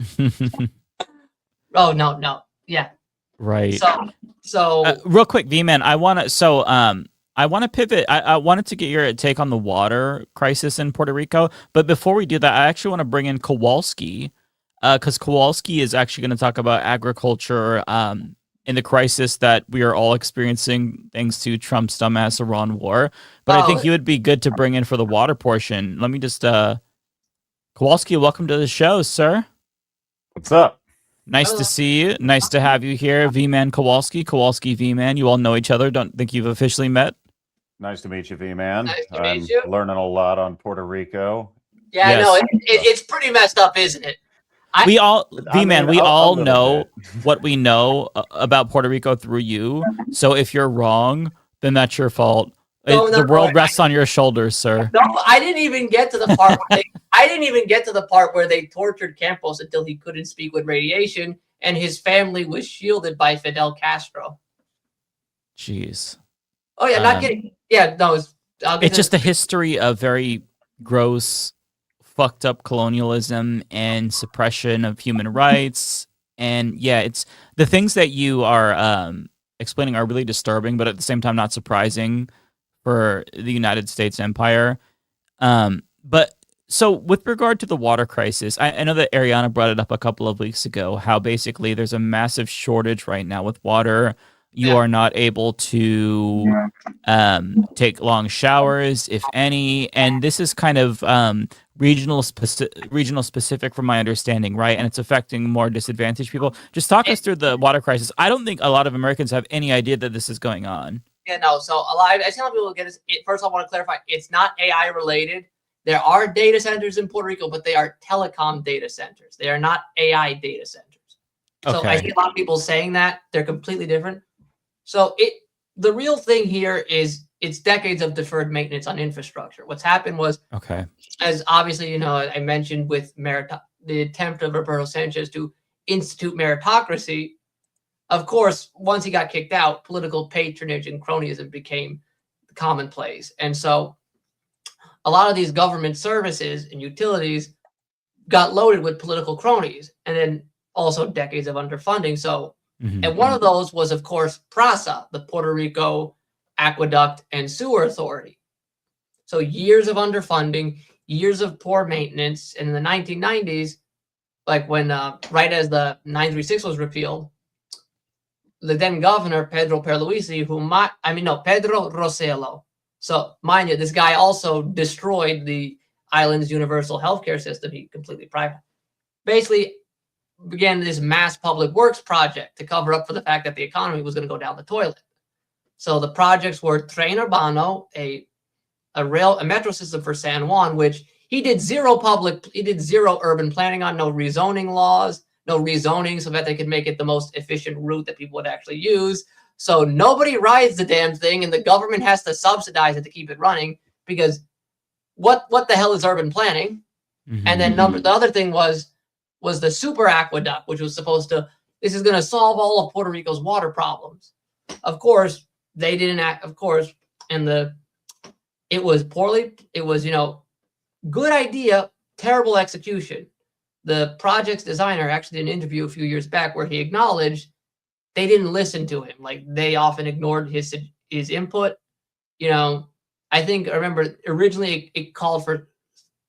Oh no, yeah. Right. So real quick, VMann, I want to pivot. I wanted to get your take on the water crisis in Puerto Rico. But before we do that, I actually want to bring in Kowalski, because Kowalski is actually going to talk about agriculture in the crisis that we are all experiencing thanks to Trump's dumbass Iran war. But I think he would be good to bring in for the water portion. Let me just, Kowalski, welcome to the show, sir. What's up? Nice to see you. Nice to have you here. VMann Kowalski, Kowalski VMann. You all know each other. Don't think you've officially met. Nice to meet you, VMann. Nice to meet you. Learning a lot on Puerto Rico. Yeah, yes. I know. It's pretty messed up, isn't it? We all, I VMann, mean, we a all little know bit. what we know about Puerto Rico through you. So if you're wrong, then that's your fault. The world rests on your shoulders, sir. No, I didn't even get to the part. I didn't even get to the part where they tortured Campos until he couldn't speak with radiation, and his family was shielded by Fidel Castro. Jeez. Oh yeah, not kidding. Yeah, no, it's just a history of very gross, fucked up colonialism and suppression of human rights. And yeah, it's the things that you are explaining are really disturbing, but at the same time not surprising for the United States empire. But so with regard to the water crisis, I know that Ariana brought it up a couple of weeks ago, how basically there's a massive shortage right now with water. You are not able to take long showers, if any, and this is kind of regional specific from my understanding, right? And it's affecting more disadvantaged people. Just talk us through the water crisis. I don't think a lot of Americans have any idea that this is going on. Yeah, no. So I see a lot of people get this. First, I want to clarify: it's not AI related. There are data centers in Puerto Rico, but they are telecom data centers. They are not AI data centers. So I see a lot of people saying that they're completely different. So the real thing here is it's decades of deferred maintenance on infrastructure. What's happened was, as obviously, I mentioned with the attempt of Roberto Sanchez to institute meritocracy. Of course, once he got kicked out, political patronage and cronyism became commonplace. And so a lot of these government services and utilities got loaded with political cronies, and then also decades of underfunding. So, and one of those was, of course, PRASA, the Puerto Rico Aqueduct and Sewer Authority. So years of underfunding, years of poor maintenance. And in the 1990s, like when, right as the 936 was repealed, the then governor, Pedro Pierluisi, Pedro Rosello. So mind you, this guy also destroyed the island's universal healthcare system. He completely private. Basically began this mass public works project to cover up for the fact that the economy was going to go down the toilet. So the projects were Tren Urbano, a metro system for San Juan, which he did zero urban planning on, no rezoning laws, no rezoning so that they could make it the most efficient route that people would actually use. So nobody rides the damn thing, and the government has to subsidize it to keep it running, because what the hell is urban planning? And then the other thing was the super aqueduct, which was this is going to solve all of Puerto Rico's water problems. Of course, they didn't act, of course, and it was good idea, terrible execution. The project's designer actually did an interview a few years back where he acknowledged they didn't listen to him. Like, they often ignored his input. I remember originally it called for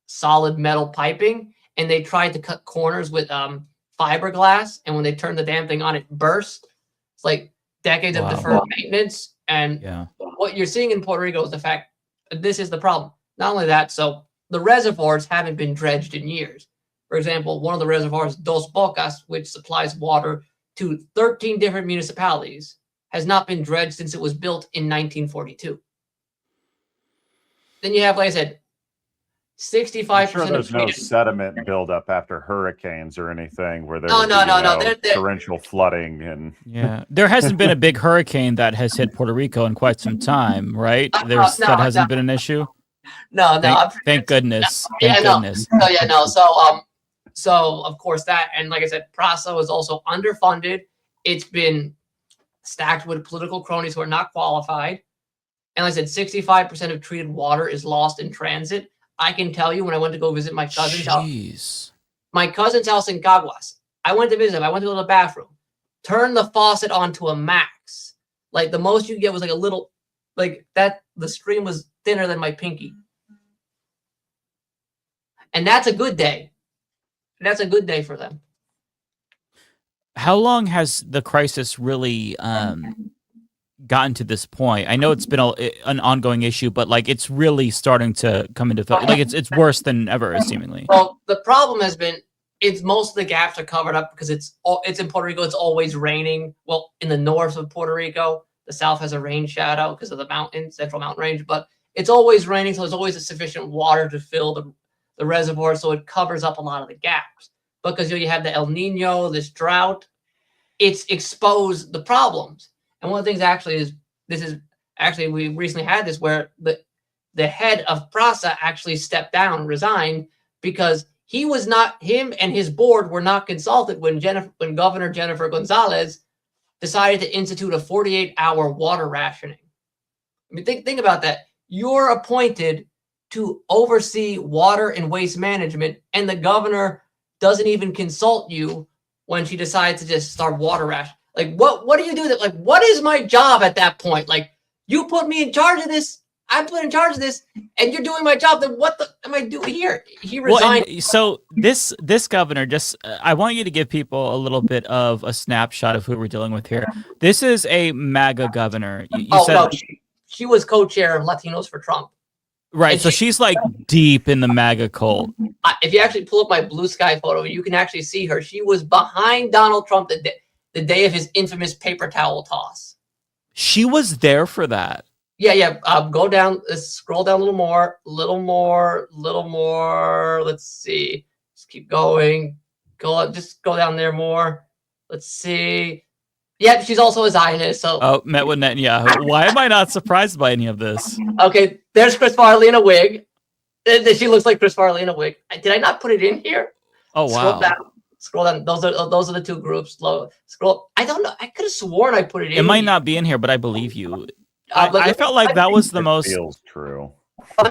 solid metal piping, and they tried to cut corners with fiberglass, and when they turned the damn thing on, it burst. It's like decades of deferred maintenance. And what you're seeing in Puerto Rico is the fact that this is the problem. Not only that, so the reservoirs haven't been dredged in years. For example, one of the reservoirs, Dos Bocas, which supplies water to 13 different municipalities, has not been dredged since it was built in 1942. Then you have, like I said, 65%. I'm sure there's no sediment buildup after hurricanes or anything where there's torrential flooding and there hasn't been a big hurricane that has hit Puerto Rico in quite some time, right? That hasn't been an issue. Thank goodness. Thank goodness. So of course that, and like I said, PRASA was also underfunded. It's been stacked with political cronies who are not qualified. And like I said, 65% of treated water is lost in transit. I can tell you, when I went to go visit my cousin's house, in Caguas, I went to visit him. I went to go to the bathroom, turn the faucet on to a max. Like, the most you get was like a little, like that. The stream was thinner than my pinky. And that's a good day. That's a good day for them. How long has the crisis really gotten to this point? I know it's been an ongoing issue, but like, it's really starting to come into effect. Like, it's worse than ever, seemingly. Well, the problem has been, most of the gaps are covered up because it's in Puerto Rico. It's always raining. Well, in the north of Puerto Rico, the south has a rain shadow because of the central mountain range, but it's always raining. So there's always sufficient water to fill the reservoir. So it covers up a lot of the gaps. because you have the El Nino, this drought. It's exposed the problems. And one of the things actually we recently had this where the head of PRASA actually stepped down, resigned, because him and his board were not consulted when Governor Jennifer Gonzalez decided to institute a 48-hour water rationing. I mean, think about that. You're appointed to oversee water and waste management, and the governor doesn't even consult you when she decides to just start water ration. Like, what do you do? That, like, what is my job at that point? Like, you put me in charge of this. I'm put in charge of this, and you're doing my job. Then what am I doing here? He resigned. Well, so this governor, just I want you to give people a little bit of a snapshot of who we're dealing with here. This is a MAGA governor. You said, no, she was co-chair of Latinos for Trump. Right, so she's like deep in the MAGA cult. If you actually pull up my Blue Sky photo, you can actually see her. She was behind Donald Trump the day of his infamous paper towel toss. She was there for that. Yeah. Go down, scroll down a little more. Let's see. Just keep going. Just go down there more. Let's see. Yeah, she's also a Zionist. So met with Netanyahu. Why am I not surprised by any of this? Okay, there's Chris Farley in a wig. She looks like Chris Farley in a wig. Did I not put it in here? Oh wow. Scroll down. Those are the two groups. Scroll. I don't know. I could have sworn I put it in. It might not be in here, but I believe you. I felt like that was the most. Feels true.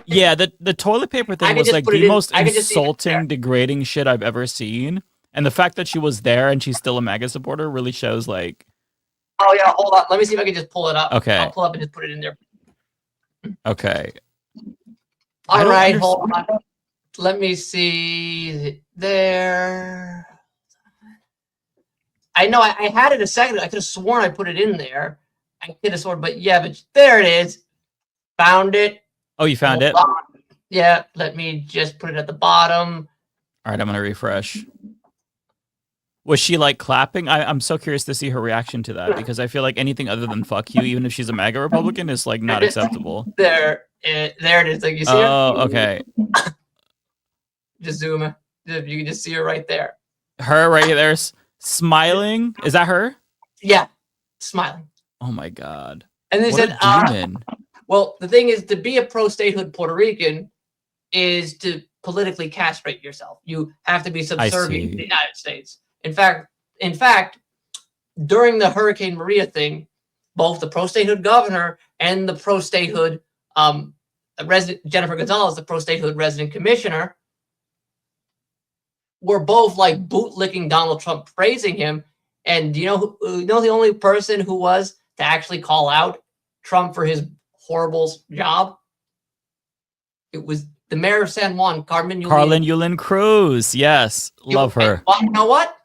Yeah, the toilet paper thing was like the most insulting, degrading shit I've ever seen. And the fact that she was there and she's still a MAGA supporter really shows like. Oh yeah, hold on. Let me see if I can just pull it up. Okay. I'll pull up and just put it in there. Okay. All right, hold on. Let me see there. I know I had it a second. I could have sworn I put it in there. I could have sworn, but there it is. Found it. Oh, you found it? Yeah. Let me just put it at the bottom. All right, I'm gonna refresh. Was she like clapping? I'm so curious to see her reaction to that because I feel like anything other than "fuck you," even if she's a MAGA Republican, is like not acceptable. There it is. Like you see. Oh, okay. Just zoom in. You can just see her right there. Her right there, smiling. Is that her? Yeah, smiling. Oh my god. And they said, well, the thing is, to be a pro-statehood Puerto Rican is to politically castrate yourself. You have to be subservient to the United States. In fact, during the Hurricane Maria thing, both the pro-statehood governor and the pro-statehood resident Jennifer Gonzalez, the pro-statehood resident commissioner, were both like bootlicking Donald Trump, praising him. And you know the only person who was to actually call out Trump for his horrible job? It was the mayor of San Juan, Carmen Yulín Cruz. Yes, love her. You know what?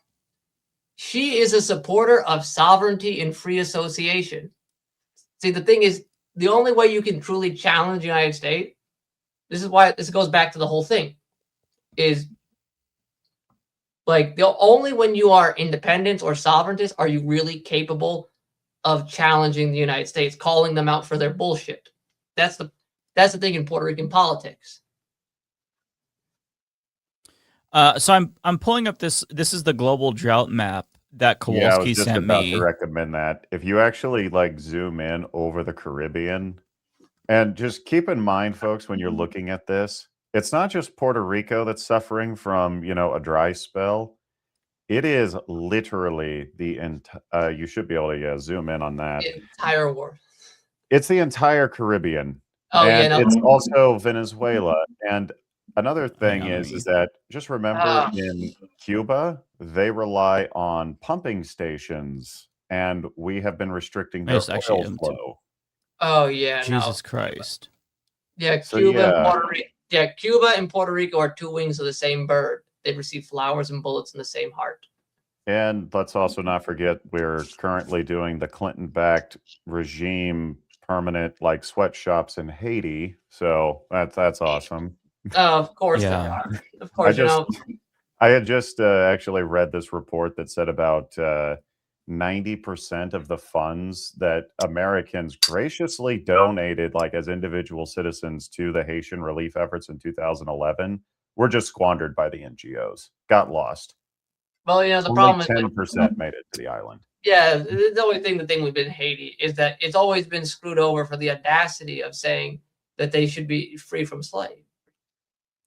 She is a supporter of sovereignty and free association. See, the thing is, the only way you can truly challenge the United States, this is why this goes back to the whole thing, is like only when you are independent or sovereigntist are you really capable of challenging the United States, calling them out for their bullshit. That's the thing in Puerto Rican politics. So I'm pulling up this. This is the global drought map that Kowalski sent me. I was just about to recommend that. If you actually like zoom in over the Caribbean, and just keep in mind, folks, when you're looking at this, it's not just Puerto Rico that's suffering from a dry spell. It is literally the entire. You should be able to zoom in on that. The entire war. It's the entire Caribbean. Oh, and it's also Venezuela. And another thing is that just remember in Cuba, they rely on pumping stations, and we have been restricting their oil flow. Oh yeah, Jesus Christ. Yeah, Cuba and Puerto Rico. Yeah, Cuba and Puerto Rico are two wings of the same bird. They receive flowers and bullets in the same heart. And let's also not forget we're currently doing the Clinton-backed regime permanent like sweatshops in Haiti. So that's awesome. Of course they are. Of course, I had just actually read this report that said about 90% of the funds that Americans graciously donated, like as individual citizens, to the Haitian relief efforts in 2011 were just squandered by the NGOs. Got lost. Well, you know, the Only problem is 10% made it to the island. yeah, the only thing with Haiti is that it's always been screwed over for the audacity of saying that they should be free from slaves.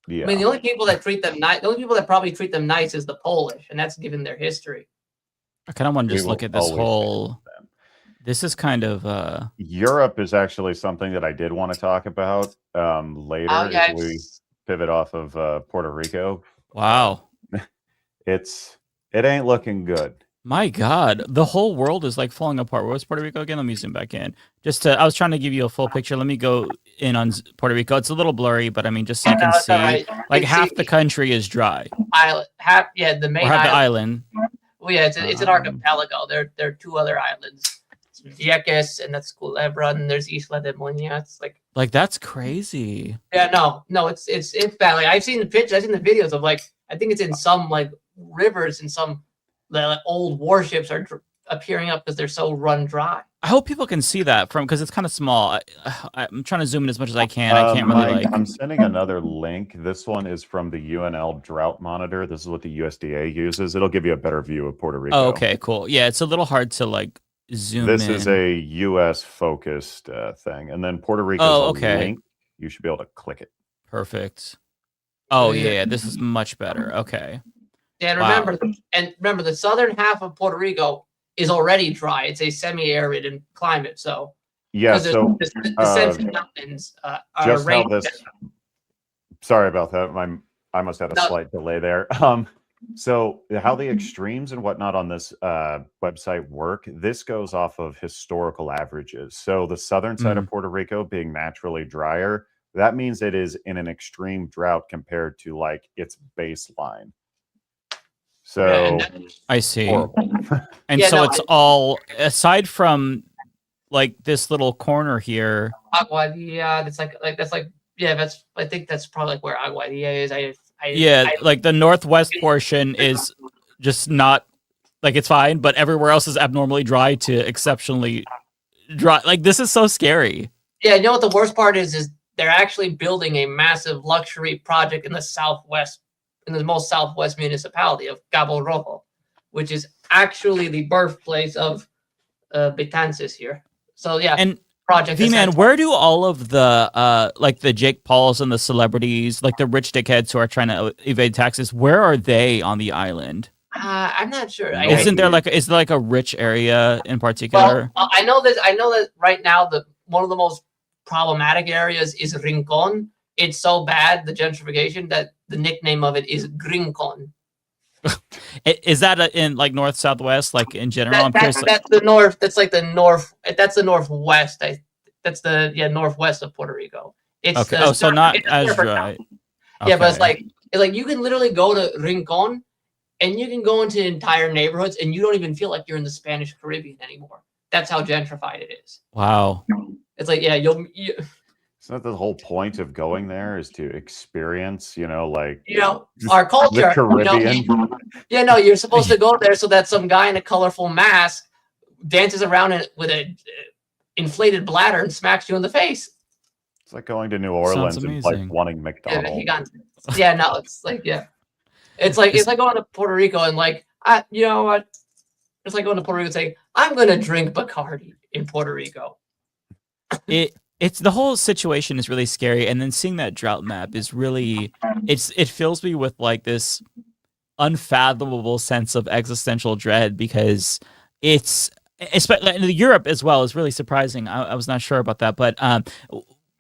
Yeah. I mean, the only people that treat them nice, the only people that probably treat them nice is the Polish, and that's given their history. I kind of want to just look at this always whole. This is kind of Europe is actually something that I did want to talk about later yeah, if we pivot off of Puerto Rico. Wow. It ain't looking good. My God, the whole world is like falling apart. Where was Puerto Rico again? Let me zoom back in. I was trying to give you a full picture. Let me go in on Puerto Rico. It's a little blurry, but I mean, just so you can see, like half the country is dry. The main or half the island. Well, yeah, it's an archipelago. There are two other islands. Vieques, and that's Culebra, and there's Isla de Moña. It's like that's crazy. Yeah, no, it's bad. Like I've seen the pictures, I've seen the videos of I think it's in some rivers and some old warships are appearing up because they're so run dry. I hope people can see that because it's kind of small. I'm trying to zoom in as much as I can. I can't really I'm sending another link. This one is from the UNL Drought Monitor. This is what the USDA uses. It'll give you a better view of Puerto Rico. Oh, okay, cool. Yeah, it's a little hard to zoom this in. Is a U.S. focused thing, and then Puerto Rico's link. You should be able to click it. Perfect. Oh yeah, this is much better. Okay. Yeah, and remember, the southern half of Puerto Rico is already dry. It's a semi-arid climate, so yeah. So the Central Mountains are just how this. Sorry about that. I must have a slight delay there. So how the extremes and whatnot on this website work, this goes off of historical averages. So the southern side of Puerto Rico being naturally drier, that means it is in an extreme drought compared to its baseline. So I see. And so it's all aside from this little corner here. Aguadilla, I think that's probably where Aguadilla is. The northwest portion is just not it's fine, but everywhere else is abnormally dry to exceptionally dry. This is so scary. Yeah, you know what the worst part is they're actually building a massive luxury project in the southwest, in the most southwest municipality of Cabo Rojo, which is actually the birthplace of Betances here. So yeah, and project VMann, where do all of the the Jake Pauls and the celebrities, the rich dickheads who are trying to evade taxes, where are they on the island? I'm not sure. Is there a rich area in particular? Well, I know that right now one of the most problematic areas is Rincon. It's so bad, the gentrification, that the nickname of it is Grincon. Is that in north southwest, in general? That's the north. That's the north. That's the northwest. That's the northwest of Puerto Rico. It's okay. So not as dry. Yeah, but it's you can literally go to Rincon, and you can go into entire neighborhoods, and you don't even feel like you're in the Spanish Caribbean anymore. That's how gentrified it is. Wow. It's you Isn't that the whole point of going there is to experience, our culture, the Caribbean? You're supposed to go there so that some guy in a colorful mask dances around with an inflated bladder and smacks you in the face. It's like going to New Orleans and wanting McDonald's. It's it's like going to Puerto Rico and you know what? It's like going to Puerto Rico and saying, I'm going to drink Bacardi in Puerto Rico. It's the whole situation is really scary, and then seeing that drought map is really it fills me with this unfathomable sense of existential dread, because it's especially in Europe as well is really surprising. I was not sure about that, but I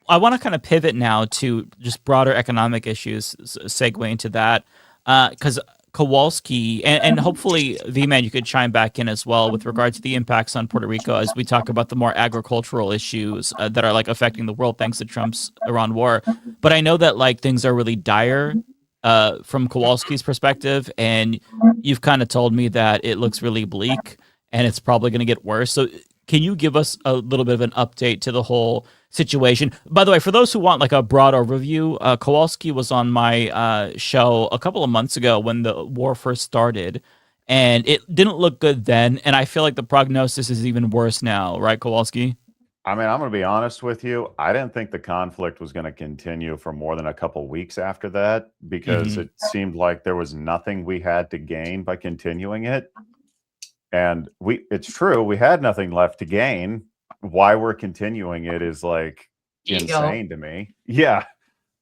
want to kind of pivot now to just broader economic issues, segue into that, because Kowalski, and hopefully VMann, you could chime back in as well with regard to the impacts on Puerto Rico as we talk about the more agricultural issues that are affecting the world thanks to Trump's Iran war. But I know that things are really dire from Kowalski's perspective, and you've kind of told me that it looks really bleak and it's probably going to get worse. So can you give us a little bit of an update to the whole situation? By the way, for those who want a broad overview, Kowalski was on my show a couple of months ago when the war first started, and it didn't look good then, and I feel like the prognosis is even worse now, right, Kowalski? I mean, I'm going to be honest with you. I didn't think the conflict was going to continue for more than a couple weeks after that because it seemed like there was nothing we had to gain by continuing it. And it's true, we had nothing left to gain. Why we're continuing it is like insane to me. Yeah.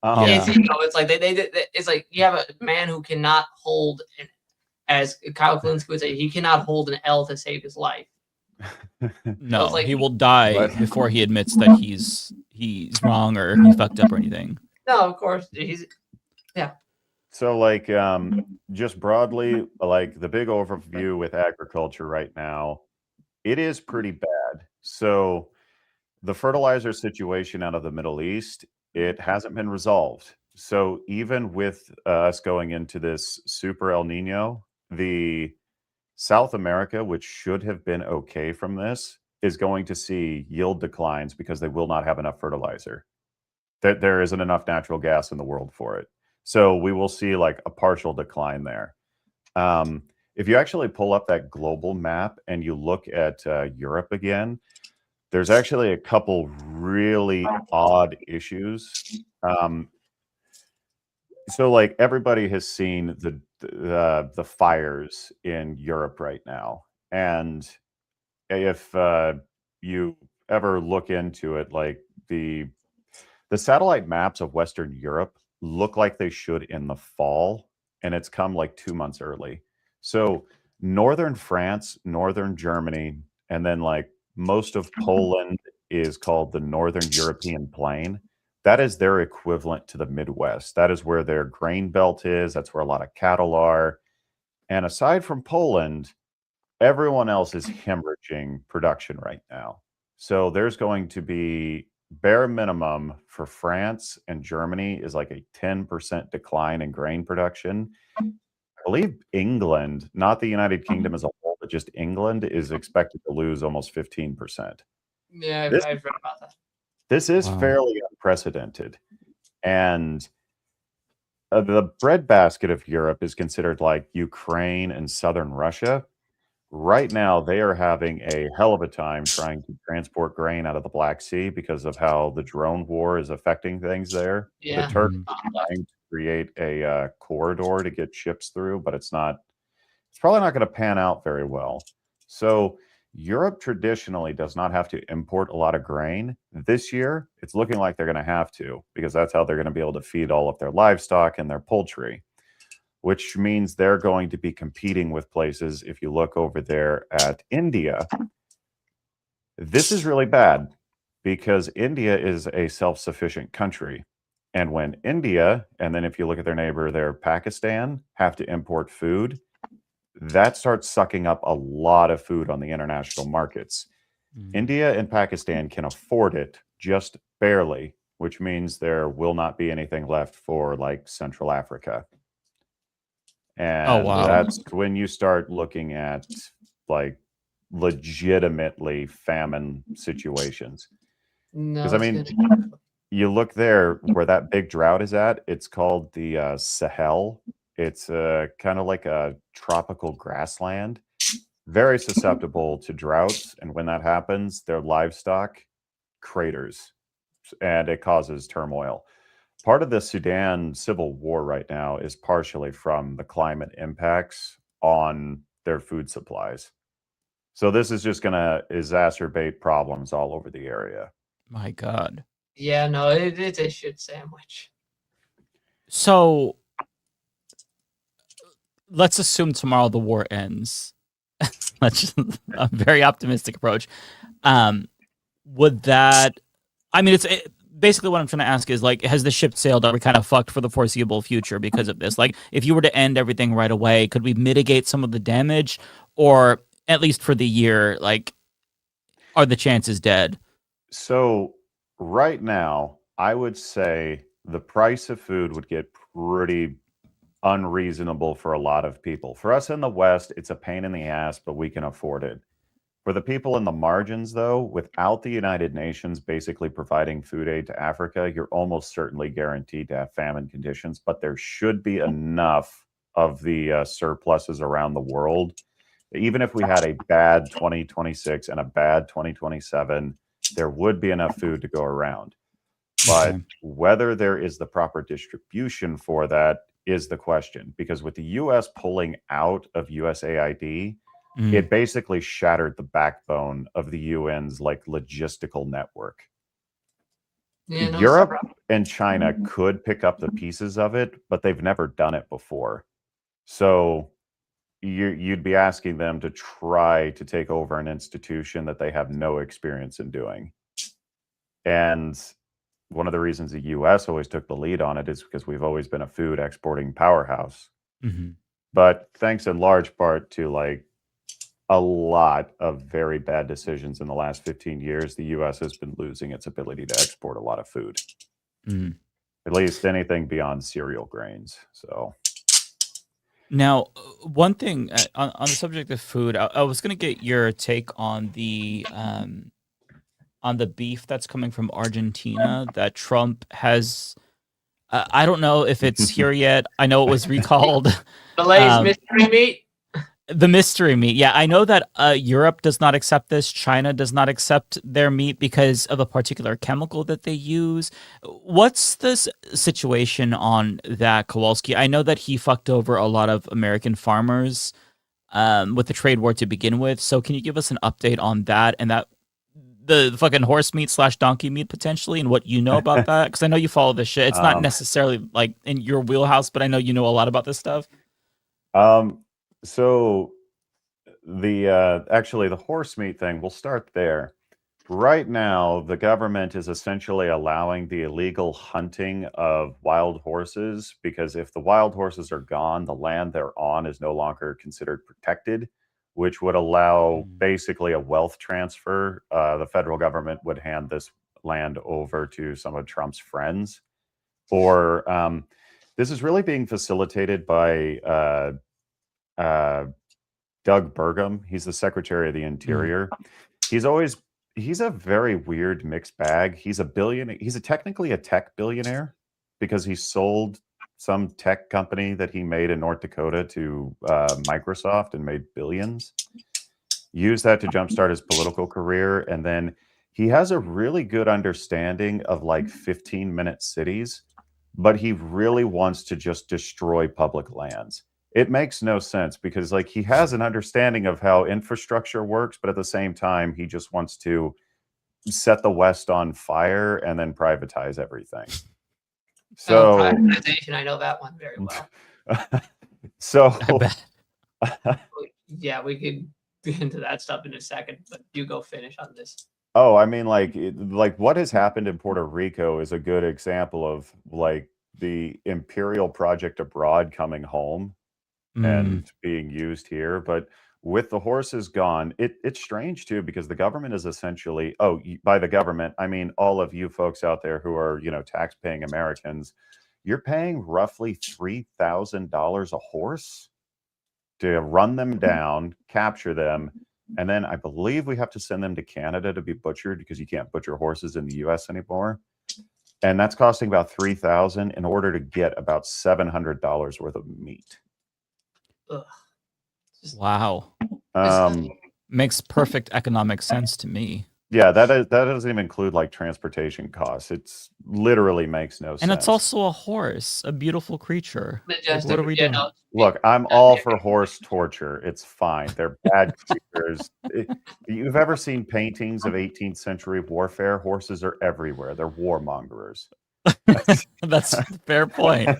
It's ego. It's like it's like you have a man who cannot hold, as Kyle Kowalski would say, he cannot hold an L to save his life. No, he will die before he admits that he's wrong or he fucked up or anything. No, of course yeah. So like just broadly, like the big overview with agriculture right now, it is pretty bad. So the fertilizer situation out of the Middle East, it hasn't been resolved. So even with us going into this super El Nino, the South America, which should have been okay from this, is going to see yield declines because they will not have enough fertilizer. There isn't enough natural gas in the world for it. So we will see like a partial decline there. If you actually pull up that global map and you look at Europe again, there's actually a couple really odd issues. So like everybody has seen the fires in Europe right now. And if you ever look into it, like the satellite maps of Western Europe look like they should in the fall, and it's come like 2 months early. So northern France, northern Germany, and then like most of Poland is called the Northern European Plain. That is their equivalent to the Midwest. That is where their grain belt is. That's where a lot of cattle are. And aside from Poland, everyone else is hemorrhaging production right now. So there's going to be bare minimum for France and Germany is like a 10% decline in grain production. I believe England, not the United Kingdom as a whole, but just England is expected to lose almost 15%. Yeah, I've read about that. This is fairly unprecedented. And the breadbasket of Europe is considered like Ukraine and southern Russia. Right now, they are having a hell of a time trying to transport grain out of the Black Sea because of how the drone war is affecting things there. Yeah. The Turks are trying to create a corridor to get ships through, but it's probably not going to pan out very well. So Europe traditionally does not have to import a lot of grain. This year, it's looking like they're going to have to because that's how they're going to be able to feed all of their livestock and their poultry, which means they're going to be competing with places. If you look over there at India, this is really bad because India is a self-sufficient country. And when India, and then if you look at their neighbor there, Pakistan, have to import food, that starts sucking up a lot of food on the international markets. India and Pakistan can afford it just barely, which means there will not be anything left for like Central Africa. And that's when you start looking at like legitimately famine situations. Because I mean, you look there where that big drought is at, it's called the Sahel. It's kind of like a tropical grassland, very susceptible to droughts. And when that happens, their livestock craters and it causes turmoil. Part of the Sudan civil war right now is partially from the climate impacts on their food supplies. So this is just going to exacerbate problems all over the area. My God. Yeah, no, it's a shit sandwich. So let's assume tomorrow the war ends. That's just a very optimistic approach. Would that, I mean, basically what I'm trying to ask is like, has the ship sailed? Are we kind of fucked for the foreseeable future because of this? Like, if you were to end everything right away, could we mitigate some of the damage, or at least for the year, like, are the chances dead? So right now, I would say the price of food would get pretty unreasonable for a lot of people. For us in the West, it's a pain in the ass, but we can afford it. For the people in the margins, though, without the United Nations basically providing food aid to Africa, you're almost certainly guaranteed to have famine conditions, but there should be enough of the surpluses around the world. Even if we had a bad 2026 and a bad 2027, there would be enough food to go around. But whether there is the proper distribution for that is the question, because with the U.S. pulling out of USAID, it basically shattered the backbone of the UN's like logistical network. Yeah, no, Europe and China could pick up the pieces of it, but they've never done it before. So you'd be asking them to try to take over an institution that they have no experience in doing. And one of the reasons the U.S. always took the lead on it is because we've always been a food exporting powerhouse. But thanks in large part to like a lot of very bad decisions in the last 15 years, the U.S. has been losing its ability to export a lot of food. At least anything beyond cereal grains. So now, one thing on the subject of food, I was going to get your take on the beef that's coming from Argentina that Trump has. I don't know if it's here yet. I know it was recalled. Malay's mystery meat. The mystery meat. Yeah, I know that Europe does not accept this. China does not accept their meat because of a particular chemical that they use. What's the situation on that, Kowalski? I know that he fucked over a lot of American farmers with the trade war to begin with. So can you give us an update on that and that the fucking horse meat / donkey meat potentially and what you know about that? Because I know you follow this shit. It's not necessarily like in your wheelhouse, but I know you know a lot about this stuff. So the actually the horse meat thing, we'll start there. Right now, the government is essentially allowing the illegal hunting of wild horses because if the wild horses are gone, the land they're on is no longer considered protected, which would allow basically a wealth transfer. The federal government would hand this land over to some of Trump's friends. Or this is really being facilitated by Doug Burgum. He's the Secretary of the Interior. He's a very weird mixed bag. He's a billionaire. He's technically a tech billionaire because he sold some tech company that he made in North Dakota to Microsoft and made billions. Used that to jumpstart his political career. And then he has a really good understanding of like 15-minute cities, but he really wants to just destroy public lands. It makes no sense because like he has an understanding of how infrastructure works, but at the same time, he just wants to set the West on fire and then privatize everything. So privatization, I know that one very well. So yeah, we could get into that stuff in a second, but you go finish on this. Oh, I mean, like what has happened in Puerto Rico is a good example of like the imperial project abroad coming home and being used here. But with the horses gone, it's strange too, because the government is essentially, by the government, I mean, all of you folks out there who are, tax-paying Americans, you're paying roughly $3,000 a horse to run them down, capture them, and then I believe we have to send them to Canada to be butchered because you can't butcher horses in the US anymore. And that's costing about $3,000 in order to get about $700 worth of meat. Ugh. Wow. Makes perfect economic sense to me. Yeah, that doesn't even include like transportation costs. It's literally makes no sense. And it's also a horse, a beautiful creature. Like, what are we doing? Look, I'm all for horse torture. It's fine. They're bad creatures. You've ever seen paintings of 18th century warfare? Horses are everywhere. They're warmongers. That's a fair point.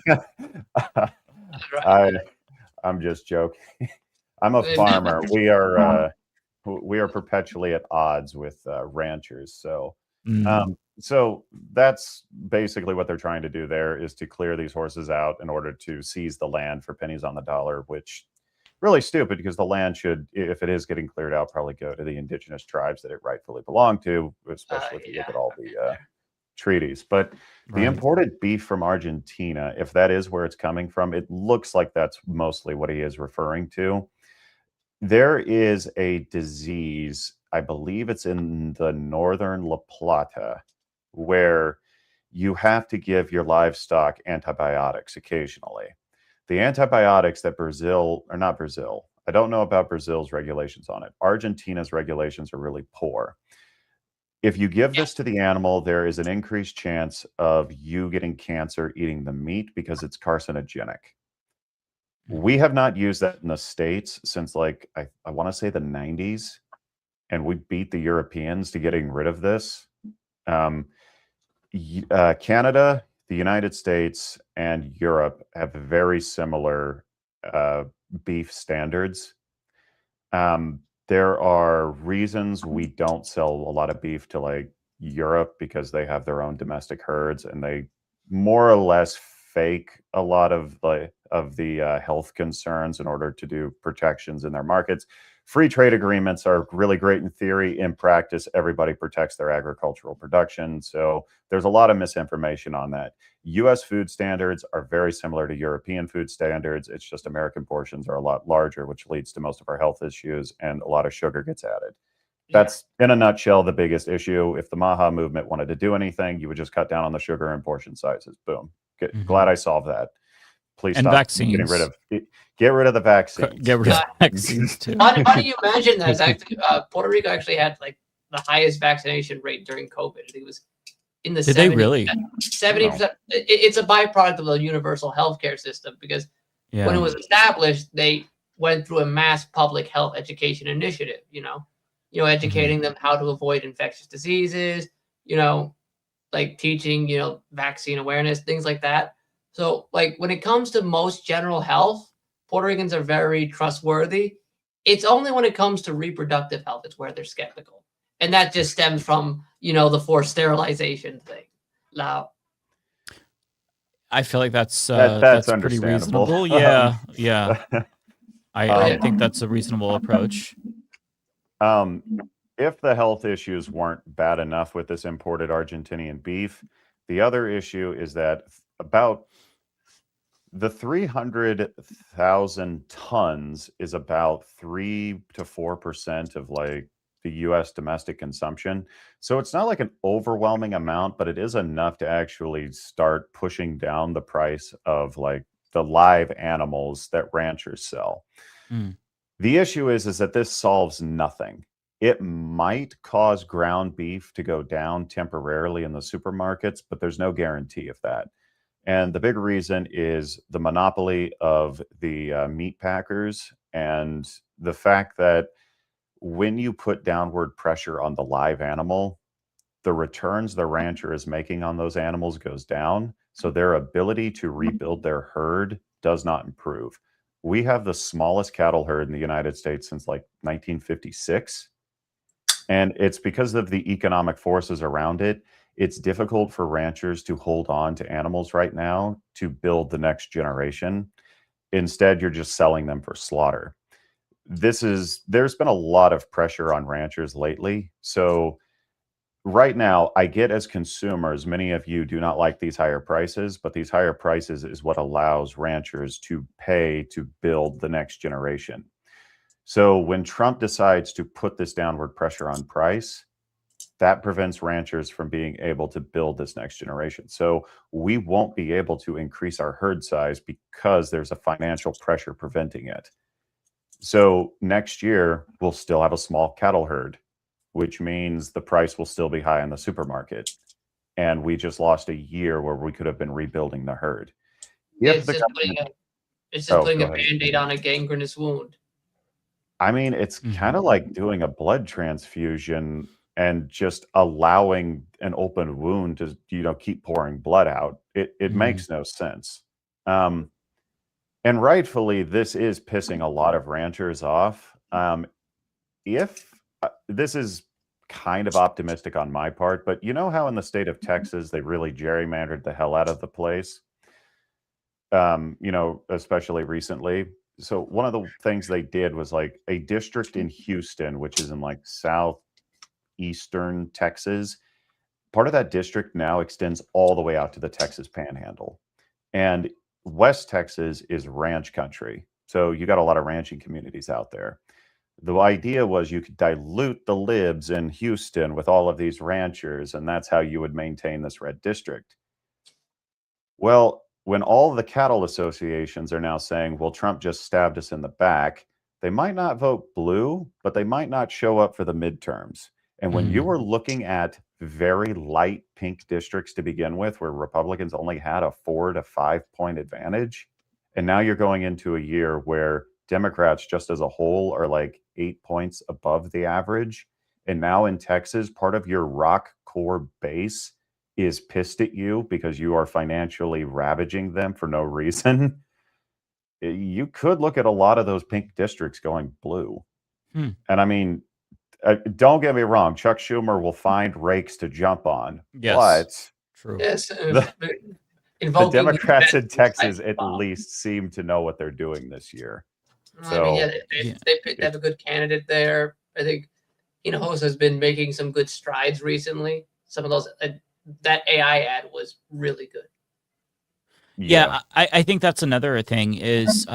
I'm just joking. I'm a farmer. We are perpetually at odds with ranchers. So, so that's basically what they're trying to do there, is to clear these horses out in order to seize the land for pennies on the dollar, which really stupid because the land should, if it is getting cleared out, probably go to the indigenous tribes that it rightfully belonged to, especially if you look at all the treaties. But the imported beef from Argentina, if that is where it's coming from, it looks like that's mostly what he is referring to. There is a disease, I believe it's in the northern La Plata, where you have to give your livestock antibiotics occasionally. The antibiotics that I don't know about Brazil's regulations on it. Argentina's regulations are really poor. If you give this to the animal, there is an increased chance of you getting cancer eating the meat because it's carcinogenic. We have not used that in the States since like I want to say the 90s, and we beat the Europeans to getting rid of this. Canada, the United States, and Europe have very similar beef standards. There are reasons we don't sell a lot of beef to like Europe because they have their own domestic herds and they more or less fake a lot of the health concerns in order to do protections in their markets. Free trade agreements are really great in theory. In practice, everybody protects their agricultural production. So there's a lot of misinformation on that. US food standards are very similar to European food standards. It's just American portions are a lot larger, which leads to most of our health issues, and a lot of sugar gets added. That's, in a nutshell, the biggest issue. If the Maha movement wanted to do anything, you would just cut down on the sugar and portion sizes. Boom. Glad I solved that. Please And stop vaccines. getting rid of the vaccines. Get rid of vaccines too. How do you imagine that? It's actually, Puerto Rico actually had like the highest vaccination rate during COVID. I think it was in the 70%. They really? 70%. It's a byproduct of the universal healthcare system because when it was established, they went through a mass public health education initiative. Educating them how to avoid infectious diseases. Like teaching, vaccine awareness, things like that. So, like, when it comes to most general health, Puerto Ricans are very trustworthy. It's only when it comes to reproductive health, it's where they're skeptical. And that just stems from, the forced sterilization thing. Now, I feel like that's pretty understandable. reasonable. Yeah. I think that's a reasonable approach. If the health issues weren't bad enough with this imported Argentinian beef, the other issue is that about the 300,000 tons is about 3 to 4% of like the US domestic consumption. So it's not like an overwhelming amount, but it is enough to actually start pushing down the price of like the live animals that ranchers sell. The issue is that this solves nothing. It might cause ground beef to go down temporarily in the supermarkets, but there's no guarantee of that. And the big reason is the monopoly of the meat packers and the fact that when you put downward pressure on the live animal, the returns the rancher is making on those animals goes down. So their ability to rebuild their herd does not improve. We have the smallest cattle herd in the United States since like 1956. And it's because of the economic forces around it. It's difficult for ranchers to hold on to animals right now to build the next generation. Instead, you're just selling them for slaughter. There's been a lot of pressure on ranchers lately. So right now, I get as consumers, many of you do not like these higher prices, but these higher prices is what allows ranchers to pay to build the next generation. So when Trump decides to put this downward pressure on price, that prevents ranchers from being able to build this next generation. So we won't be able to increase our herd size because there's a financial pressure preventing it. So next year, we'll still have a small cattle herd, which means the price will still be high in the supermarket. And we just lost a year where we could have been rebuilding the herd. It's just putting a Band-Aid on a gangrenous wound. I mean, it's kind of like doing a blood transfusion and just allowing an open wound to, keep pouring blood out. It makes no sense. And rightfully, this is pissing a lot of ranchers off. If this is kind of optimistic on my part, but you know how in the state of Texas, they really gerrymandered the hell out of the place, especially recently. So one of the things they did was like a district in Houston, which is in like southeastern Texas. Part of that district now extends all the way out to the Texas Panhandle. And West Texas is ranch country. So you got a lot of ranching communities out there. The idea was you could dilute the libs in Houston with all of these ranchers, and that's how you would maintain this red district. Well, when all the cattle associations are now saying, well, Trump just stabbed us in the back, they might not vote blue, but they might not show up for the midterms. And when you were looking at very light pink districts to begin with, where Republicans only had a 4 to 5 point advantage, and now you're going into a year where Democrats just as a whole are like 8 points above the average. And now in Texas, part of your rock core base is pissed at you because you are financially ravaging them for no reason. You could look at a lot of those pink districts going blue. And I mean, don't get me wrong, Chuck Schumer will find rakes to jump on. Yes, but true. Yes, the Democrats in Texas at least seem to know what they're doing this year. I mean, they have a good candidate there. I think Hinojosa has been making some good strides recently. Some of those, that AI ad was really good. Yeah, I think that's another thing is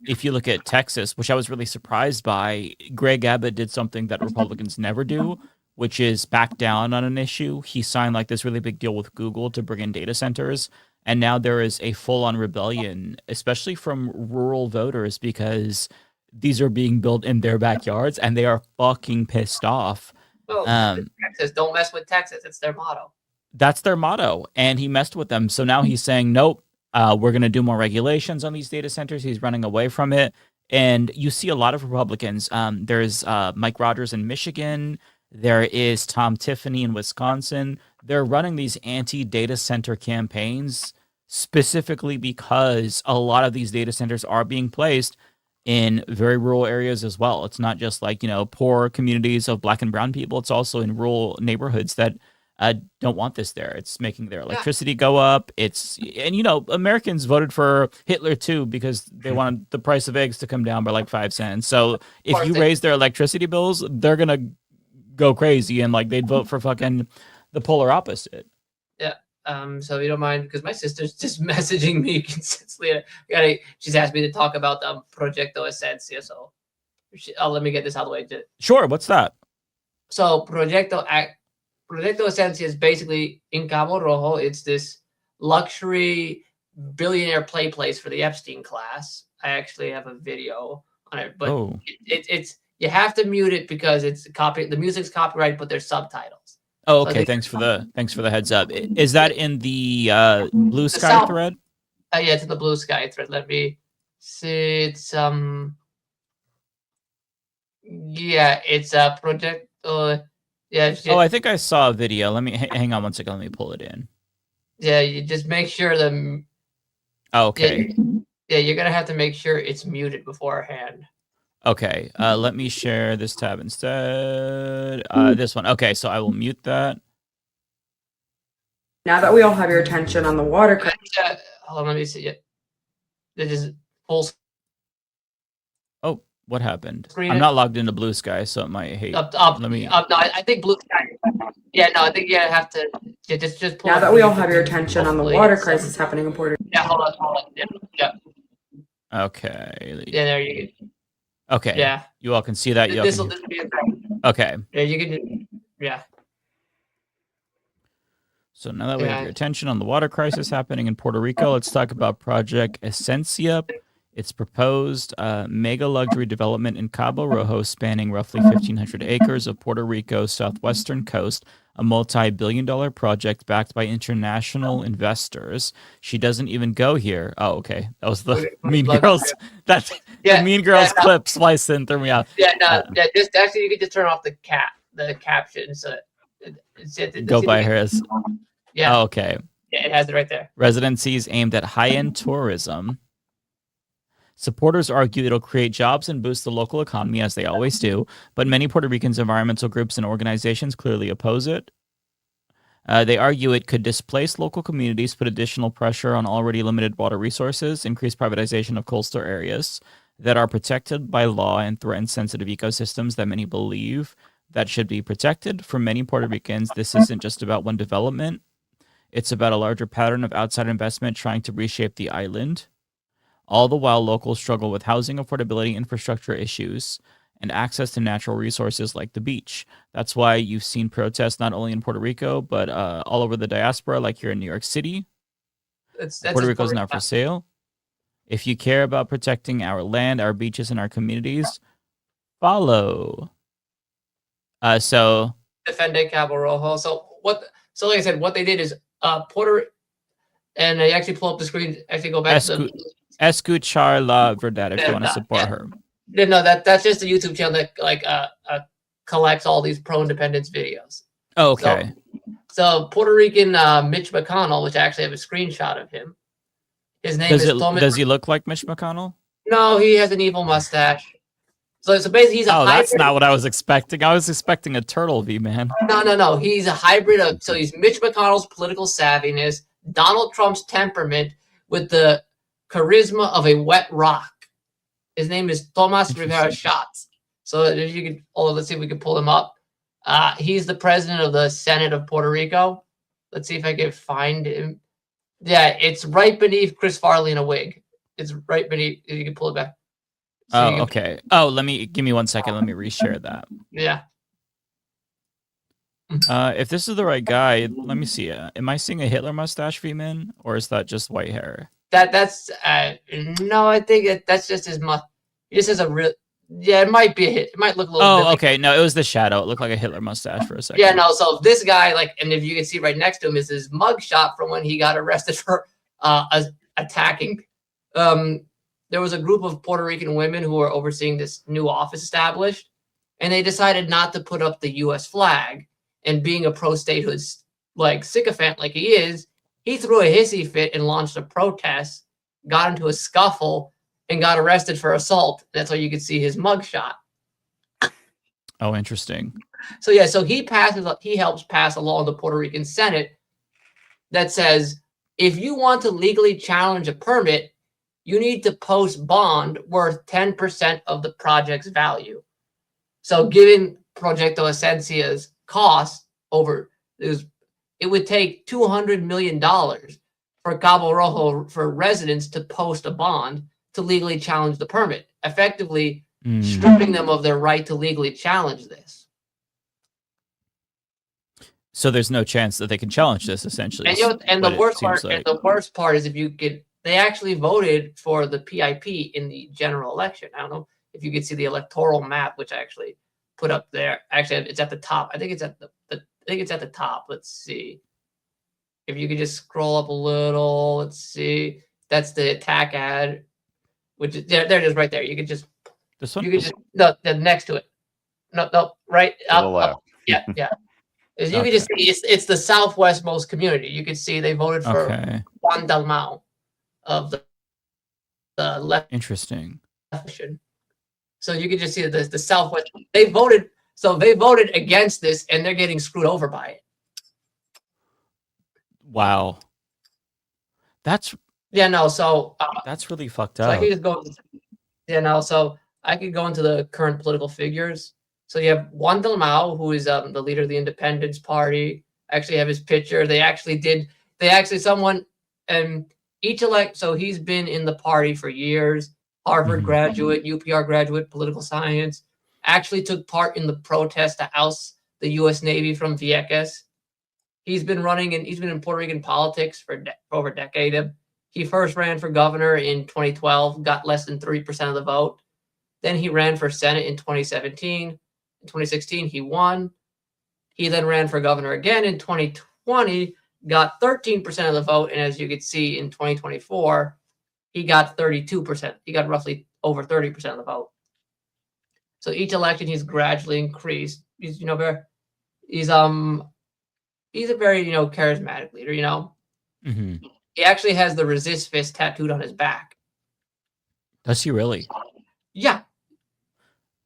if you look at Texas, which I was really surprised by, Greg Abbott did something that Republicans never do, which is back down on an issue. He signed like this really big deal with Google to bring in data centers. And now there is a full-on rebellion, especially from rural voters, because these are being built in their backyards and they are fucking pissed off. Well, Texas, don't mess with Texas. It's their motto. That's their motto. And he messed with them. So now he's saying, nope. We're going to do more regulations on these data centers. He's running away from it. And you see a lot of Republicans. There's Mike Rogers in Michigan. There is Tom Tiffany in Wisconsin. They're running these anti-data center campaigns specifically because a lot of these data centers are being placed in very rural areas as well. It's not just like, poor communities of Black and brown people. It's also in rural neighborhoods that don't want this there. It's making their electricity go up. And Americans voted for Hitler too because they wanted the price of eggs to come down by like 5 cents. So if you raise their electricity bills, they're gonna go crazy and like they'd vote for fucking the polar opposite. Yeah. So if you don't mind, because my sister's just messaging me consistently. She's asked me to talk about Proyecto Esencia. So let me get this out of the way. Sure. What's that? So Proyecto Esencia is basically in Cabo Rojo. It's this luxury billionaire play place for the Epstein class. I actually have a video on it, but it's you have to mute it because it's the music's copyrighted, but there's subtitles. Oh, okay. Thanks for the heads up. Is that in the Blue Sky thread? Yeah, it's in the Blue Sky thread. Let me see. It's it's a project. Yeah. I think I saw a video. Let me hang on one second. Let me pull it in. Yeah, you just make sure the. Okay. Yeah, you're gonna have to make sure it's muted beforehand. Okay. Let me share this tab instead. This one. Okay, so I will mute that. Now that we all have your attention on the water crisis. Hold on, let me see it. This is full. Oh. What happened? Screen I'm not logged into Blue Sky, so it might hate. No, I think Blue Sky. Yeah, no, I think you have to just pull. Now that we all have your attention on the water crisis happening in Puerto Rico. Yeah, hold on. Yeah. Okay. Yeah, there you go. Okay. Yeah. You all can see that. This will be okay. Yeah, you can. Yeah. So now that we have your attention on the water crisis happening in Puerto Rico, let's talk about Project Esencia. It's proposed mega luxury development in Cabo Rojo spanning roughly 1,500 acres of Puerto Rico's southwestern coast, a multi-billion-dollar project backed by international investors. She doesn't even go here. Oh, okay. That was the Mean Girls. That's the Mean Girls clip spliced in, threw me off. Yeah, no, just actually you can just turn off the caption. So go by her as. Yeah. Oh, okay. Yeah, it has it right there. Residencies aimed at high-end tourism. Supporters argue it'll create jobs and boost the local economy, as they always do, but many Puerto Ricans' environmental groups and organizations clearly oppose it. They argue it could displace local communities, put additional pressure on already limited water resources, increase privatization of coastal areas that are protected by law, and threaten sensitive ecosystems that many believe that should be protected. For many Puerto Ricans, this isn't just about one development. It's about a larger pattern of outside investment trying to reshape the island. All the while, locals struggle with housing affordability, infrastructure issues, and access to natural resources like the beach. That's why you've seen protests not only in Puerto Rico, but all over the diaspora, like here in New York City. Puerto Rico is not for sale. If you care about protecting our land, our beaches, and our communities, follow. So Defende Cabo Rojo. So like I said, what they did is Puerto, and I actually pull up the screen. Actually, go back to the Escuchar la verdad if you want to support her. No, that's just a YouTube channel that like collects all these pro-independence videos. Oh, okay. So Puerto Rican Mitch McConnell, which I actually have a screenshot of him. His name is Thomas. Does he look like Mitch McConnell? No, he has an evil mustache. So basically, he's a hybrid. That's not what I was expecting. I was expecting a turtle VMann. No. He's a hybrid of. So he's Mitch McConnell's political savviness, Donald Trump's temperament, with the charisma of a wet rock. His name is Tomas Rivera Schatz. So if you could, let's see if we can pull him up. He's the president of the Senate of Puerto Rico. Let's see if I can find him. Yeah, it's right beneath Chris Farley in a wig. It's right beneath. You can pull it back. So okay. Oh, give me 1 second. Let me reshare that. Yeah. If this is the right guy, let me see. Am I seeing a Hitler mustache, VMann, or is that just white hair? That's no. I think that's just his mustache. He just has a real. Yeah, it might be a hit. It might look a little. Oh, okay. No, it was the shadow. It looked like a Hitler mustache for a second. Yeah, no. So this guy, and if you can see right next to him is his mugshot from when he got arrested for attacking. There was a group of Puerto Rican women who were overseeing this new office established, and they decided not to put up the U.S. flag. And being a pro-statehood sycophant like he is, he threw a hissy fit and launched a protest, got into a scuffle, and got arrested for assault. That's why you could see his mugshot. Oh, interesting. So yeah, he helps pass a law in the Puerto Rican Senate that says if you want to legally challenge a permit, you need to post bond worth 10% of the project's value. So given Proyecto Esencia's cost it would take $200 million for Cabo Rojo for residents to post a bond to legally challenge the permit, effectively stripping them of their right to legally challenge this. So there's no chance that they can challenge this, essentially. And the worst part is they actually voted for the PIP in the general election. I don't know if you could see the electoral map, which I actually put up there. Actually, it's at the top. I think it's at the top. Let's see. If you could just scroll up a little, let's see. That's the attack ad, which is there it is right there. You could just this one. You could just the next to it. No, right up. Yeah. As you can just see, it's the southwestmost community. You can see they voted for Juan Dalmau of the left. Interesting. So you can just see the Southwest. They voted against this, and they're getting screwed over by it. Wow. That's really fucked up. So I can just go. So I could go into the current political figures. So you have Juan Dalmau, who is the leader of the Independence Party. I actually have his picture. So he's been in the party for years. Harvard graduate, UPR graduate, political science, actually took part in the protest to oust the U.S. Navy from Vieques. He's been in Puerto Rican politics for over a decade. He first ran for governor in 2012, got less than 3% of the vote. Then he ran for Senate in 2017. In 2016, he won. He then ran for governor again in 2020, got 13% of the vote. And as you can see in 2024, he got 32%. He got roughly over 30% of the vote. So each election, he's gradually increased. He's a very charismatic leader. He actually has the resist fist tattooed on his back. Does he really? Yeah.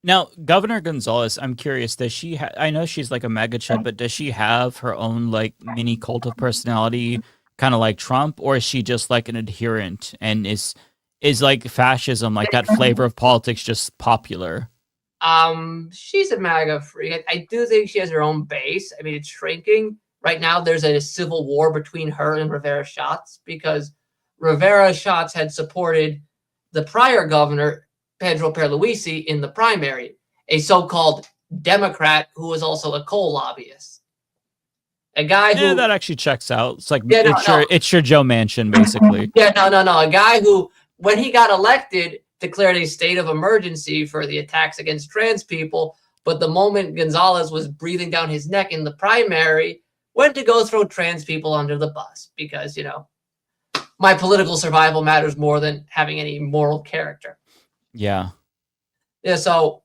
Now, Governor Gonzalez, I'm curious, does she I know she's like a mega chub, but does she have her own like mini cult of personality, kind of like Trump, or is she just like an adherent and is like fascism, like that flavor of politics, just popular? She's a MAGA freak. I do think she has her own base. I mean, it's shrinking. Right now, there's a civil war between her and Rivera Schatz because Rivera Schatz had supported the prior governor, Pedro Pierluisi, in the primary, a so-called Democrat who was also a coal lobbyist. A guy who that actually checks out. It's like it's your Joe Manchin, basically. No. A guy who, when he got elected, declared a state of emergency for the attacks against trans people, But the moment Gonzalez was breathing down his neck in the primary, went to go throw trans people under the bus because, my political survival matters more than having any moral character. Yeah. So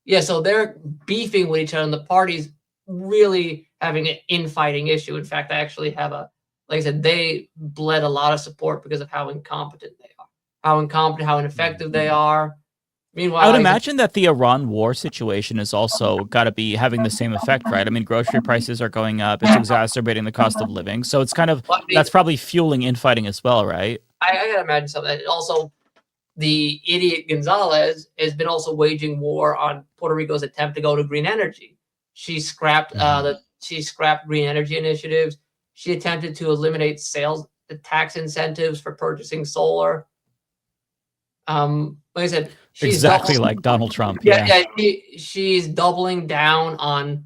they're beefing with each other, and the party's really having an infighting issue. In fact, I actually have like I said, they bled a lot of support because of how incompetent they are, how ineffective they are. Meanwhile, I would imagine that the Iran war situation is also got to be having the same effect, right? I mean, grocery prices are going up. It's exacerbating the cost of living. So it's kind of, that's probably fueling infighting as well, right? I gotta imagine something. Also, the idiot Gonzalez has been also waging war on Puerto Rico's attempt to go to green energy. She scrapped green energy initiatives. She attempted to eliminate sales tax incentives for purchasing solar. Like I said, she's exactly like Donald Trump. She's doubling down on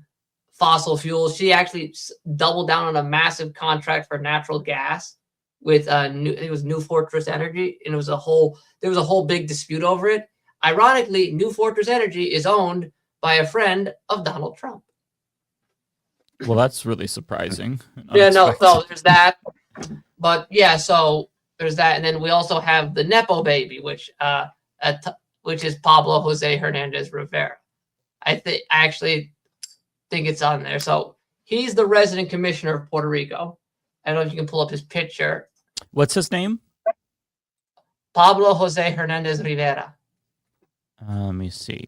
fossil fuels. She actually doubled down on a massive contract for natural gas with it was New Fortress Energy, and there was a whole big dispute over it. Ironically, New Fortress Energy is owned by a friend of Donald Trump. Well, that's really surprising. So there's that. But so there's that, and then we also have the Nepo baby, which is Pablo Jose Hernandez Rivera. I actually think it's on there. So he's the resident commissioner of Puerto Rico. I don't know if you can pull up his picture. What's his name? Pablo Jose Hernandez Rivera. Let me see.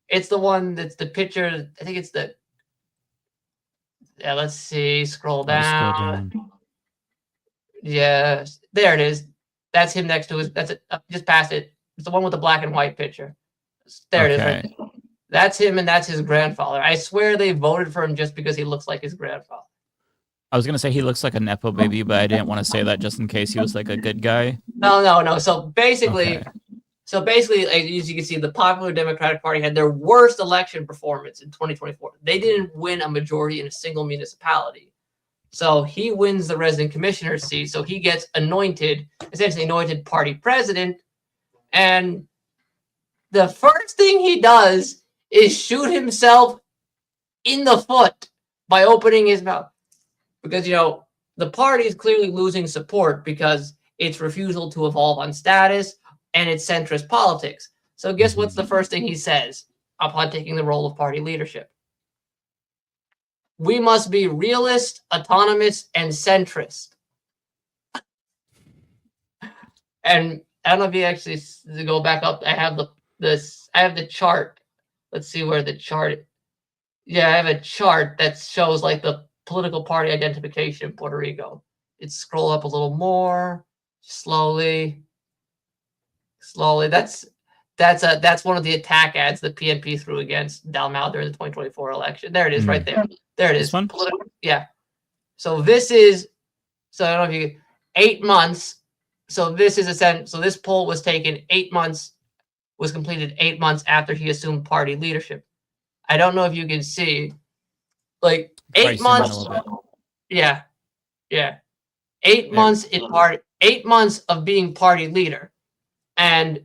It's the one that's the picture. I think it's the. Yeah, let's see. Scroll down. Yes, there it is. That's him next to his. That's it. Just past it. It's the one with the black and white picture. There it is. Right there. That's him, and that's his grandfather. I swear they voted for him just because he looks like his grandfather. I was gonna say he looks like a Nepo baby, but I didn't want to say that just in case he was like a good guy. No. So basically, as you can see, the Popular Democratic Party had their worst election performance in 2024. They didn't win a majority in a single municipality. So he wins the resident commissioner seat. So he gets essentially anointed party president. And the first thing he does is shoot himself in the foot by opening his mouth. Because, the party is clearly losing support because its refusal to evolve on status and its centrist politics. So guess what's the first thing he says upon taking the role of party leadership? We must be realist, autonomous, and centrist. And I don't know if you actually go back up. I have the chart. Let's see where the chart. Yeah, I have a chart that shows like the political party identification in Puerto Rico. Scroll up a little more slowly. That's one of the attack ads the PNP threw against Dalmau during the 2024 election. There it is, right there. There it is. So this is. So I don't know if you 8 months. So this is so this poll was taken 8 months. Was completed 8 months after he assumed party leadership. I don't know if you can see. Like 8 months. Yeah. 8 months in party. 8 months of being party leader, and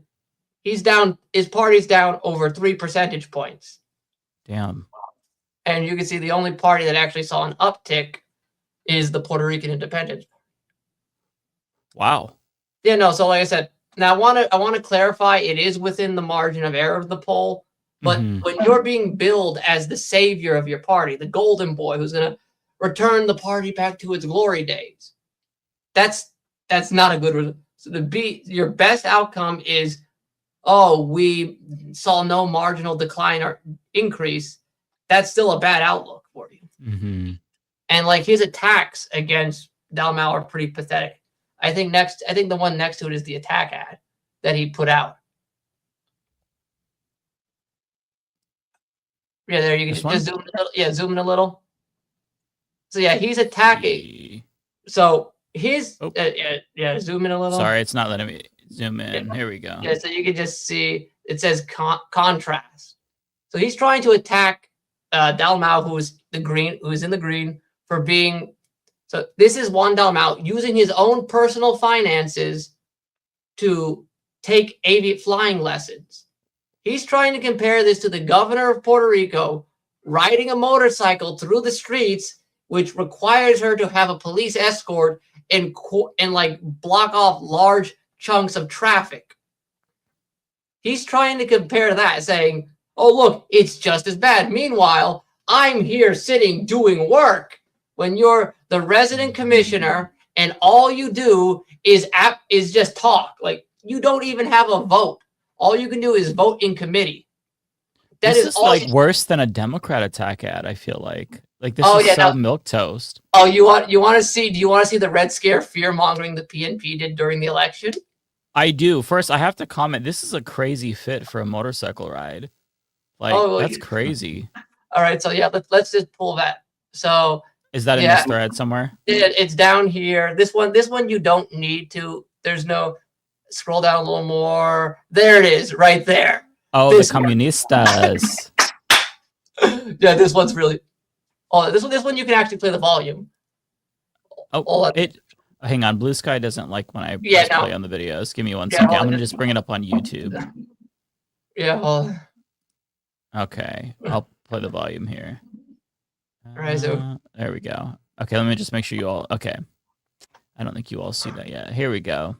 he's down. His party's down over 3 percentage points. Damn. And you can see the only party that actually saw an uptick is the Puerto Rican Independence Party. Wow. Yeah. No. So like I said, now I want to clarify. It is within the margin of error of the poll. But when you're being billed as the savior of your party, the golden boy who's going to return the party back to its glory days, that's not a good result. So your best outcome is, we saw no marginal decline or increase. That's still a bad outlook for you. Mm-hmm. And like his attacks against Dalmau are pretty pathetic. I think the one next to it is the attack ad that he put out. Yeah, there you can just zoom in a little. Yeah, zoom in a little. So yeah, he's attacking. So his zoom in a little. Sorry, it's not letting me zoom in. Here we go. Yeah, so you can just see it says contrast. So he's trying to attack Dalmau, who's in the green for being. So this is Juan Dalmau using his own personal finances to take flying lessons. He's trying to compare this to the governor of Puerto Rico riding a motorcycle through the streets, which requires her to have a police escort and like block off large chunks of traffic. He's trying to compare that, saying, oh, look, it's just as bad. Meanwhile, I'm here sitting doing work when you're the resident commissioner and all you do is just talk. Like, you don't even have a vote. All you can do is vote in committee. This is like worse than a Democrat attack ad, I feel like. Like, this is so milquetoast. Oh, do you want to see the Red Scare fear mongering the PNP did during the election? I do. First, I have to comment, this is a crazy fit for a motorcycle ride. Like, that's crazy. All right, so yeah, let's just pull that. So is that in this thread somewhere? It's down here. This one you don't need to. There's no scroll down a little more. There it is, right there. Oh, the comunistas. Yeah, this one's really. Oh, this one you can actually play the volume. Oh, hang on. Blue Sky doesn't like when I press play on the videos. Give me one second. I'm gonna just bring it up on YouTube. Yeah. Okay, I'll play the volume here. All right, so there we go. Okay, let me just make sure you all. Okay, I don't think you all see that yet. Here we go.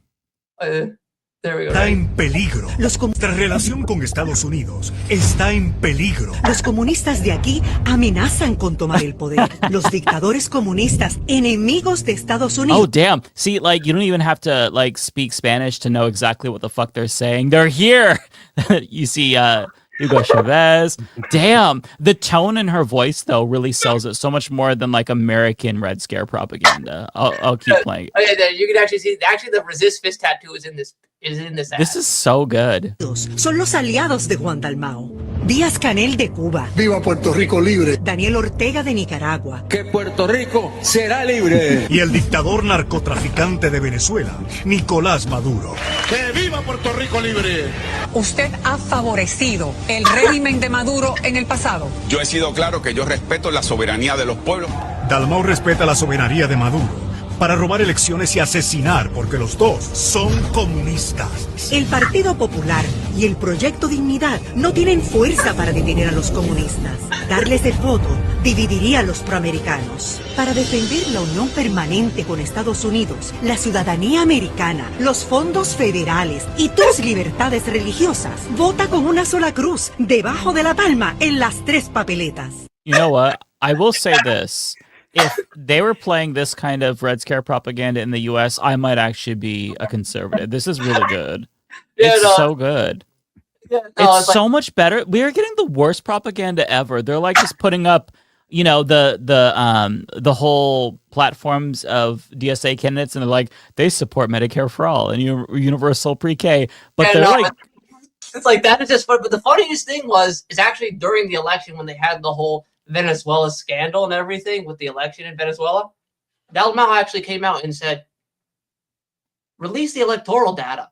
There we go. Está en peligro. Nuestra relación con Estados Unidos está en peligro. Los comunistas de aquí amenazan con tomar el poder. Los dictadores comunistas, enemigos de Estados Unidos. Oh, damn. See, like, you don't even have to, like, speak Spanish to know exactly what the fuck they're saying. They're here. You see, Hugo Chavez. Damn. The tone in her voice, though, really sells it so much more than, like, American Red Scare propaganda. I'll keep playing. Okay, then you can actually see, the resist fist tattoo is in this ad. This is so good. Son los aliados de Juan Dalmao. Díaz Canel de Cuba. Viva Puerto Rico libre. Daniel Ortega de Nicaragua. Que Puerto Rico será libre. Y el dictador narcotraficante de Venezuela, Nicolás Maduro. ¡Que viva Puerto Rico libre! ¿Usted ha favorecido el régimen de Maduro en el pasado? Yo he sido claro que yo respeto la soberanía de los pueblos. Dalmau respeta la soberanía de Maduro para robar elecciones y asesinar, porque los dos son comunistas. El Partido Popular y el Proyecto Dignidad no tienen fuerza para detener a los comunistas. Darles el voto dividiría a los proamericanos. Para defender la unión permanente con Estados Unidos, la ciudadanía americana, los fondos federales y tus libertades religiosas, vota con una sola cruz, debajo de la palma, en las 3 papeletas. You know what? I will say this. If they were playing this kind of Red Scare propaganda in the U.S., I might actually be a conservative. This is really good. It's so good. Yeah, it's so much better. We are getting the worst propaganda ever. They're like just putting up, you know, the whole platforms of DSA candidates, and they're like, they support Medicare for all and universal pre-K, but they're like, it's like that is just fun. But the funniest thing is actually during the election when they had the whole Venezuela scandal and everything with the election in Venezuela, Dalmau actually came out and said, release the electoral data.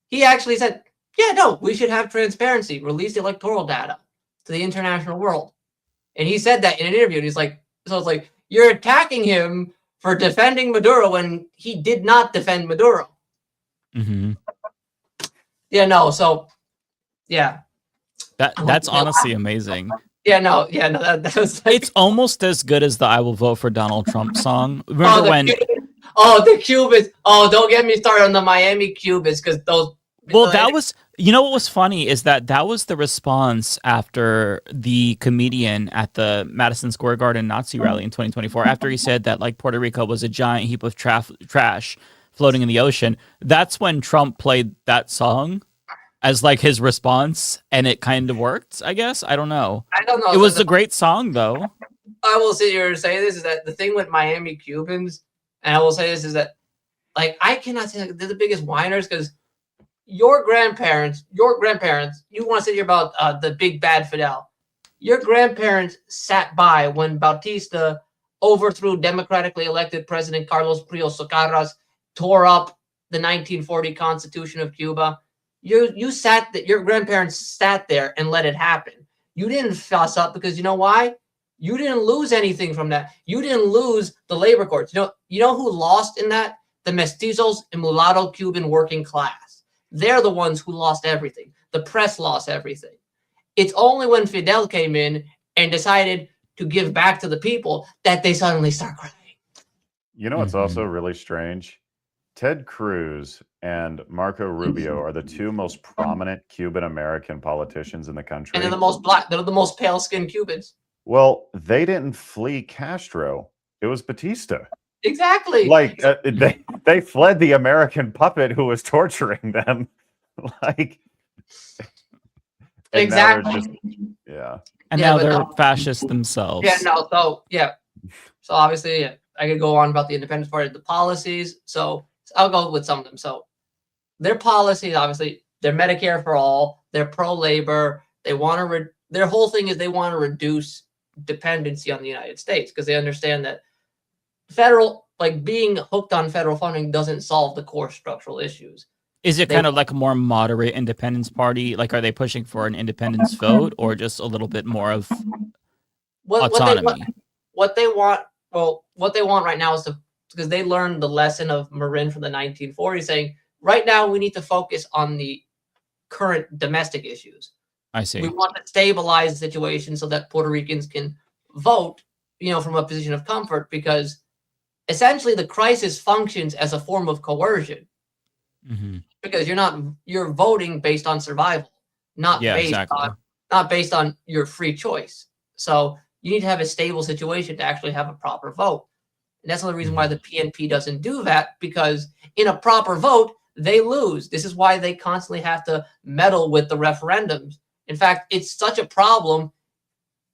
He actually said, yeah, no, we should have transparency. Release the electoral data to the international world. And he said that in an interview. And he's like, so it's like, you're attacking him for defending Maduro when he did not defend Maduro. Mm-hmm. Yeah, no, so, yeah. That's honestly amazing. Yeah, no, that was like... It's almost as good as the I Will Vote for Donald Trump song. Remember when... the Cubans. Oh, don't get me started on the Miami Cubans, because those... Well, that was... You know what was funny is that was the response after the comedian at the Madison Square Garden Nazi rally in 2024, after he said that, like, Puerto Rico was a giant heap of trash floating in the ocean. That's when Trump played that song as like his response, and it kind of worked, I guess. I don't know. It was a great song, though. I will sit here and say this is that the thing with Miami Cubans, and I will say this is that, like, I cannot say like, they're the biggest whiners because your grandparents, you want to sit here about the big bad Fidel. Your grandparents sat by when Bautista overthrew democratically elected President Carlos Prios Socarras, tore up the 1940 Constitution of Cuba. You sat that your grandparents sat there and let it happen. You didn't fuss up because you know why? You didn't lose anything from that. You didn't lose the labor courts. You know who lost in that? The mestizos and mulatto Cuban working class. They're the ones who lost everything. the press lost everything. It's only when Fidel came in and decided to give back to the people that they suddenly start crying. You know what's also really strange? Ted Cruz and Marco Rubio are the two most prominent Cuban American politicians in the country. And they're the most black. They're the most pale-skinned Cubans. Well, they didn't flee Castro. It was Batista. Exactly. Like they fled the American puppet who was torturing them. Like exactly. Yeah. And now they're fascists themselves. Yeah. No. So obviously, I could go on about the Independence Party, the policies. So I'll go with some of them. So their policies, obviously, they're Medicare for all. They're pro-labor. They want to. Their whole thing is they want to reduce dependency on the United States because they understand that being hooked on federal funding doesn't solve the core structural issues. Is it kind of like a more moderate independence party? Like, are they pushing for an independence vote or just a little bit more of autonomy? What they want right now is because they learned the lesson of Marin from the 1940s, saying right now we need to focus on the current domestic issues. I see. We want to stabilize the situation so that Puerto Ricans can vote, from a position of comfort, because essentially the crisis functions as a form of coercion. Mm-hmm. Because you're voting based on survival, not based on your free choice. So you need to have a stable situation to actually have a proper vote. And that's the reason why the PNP doesn't do that, because in a proper vote, they lose. This is why they constantly have to meddle with the referendums. In fact, it's such a problem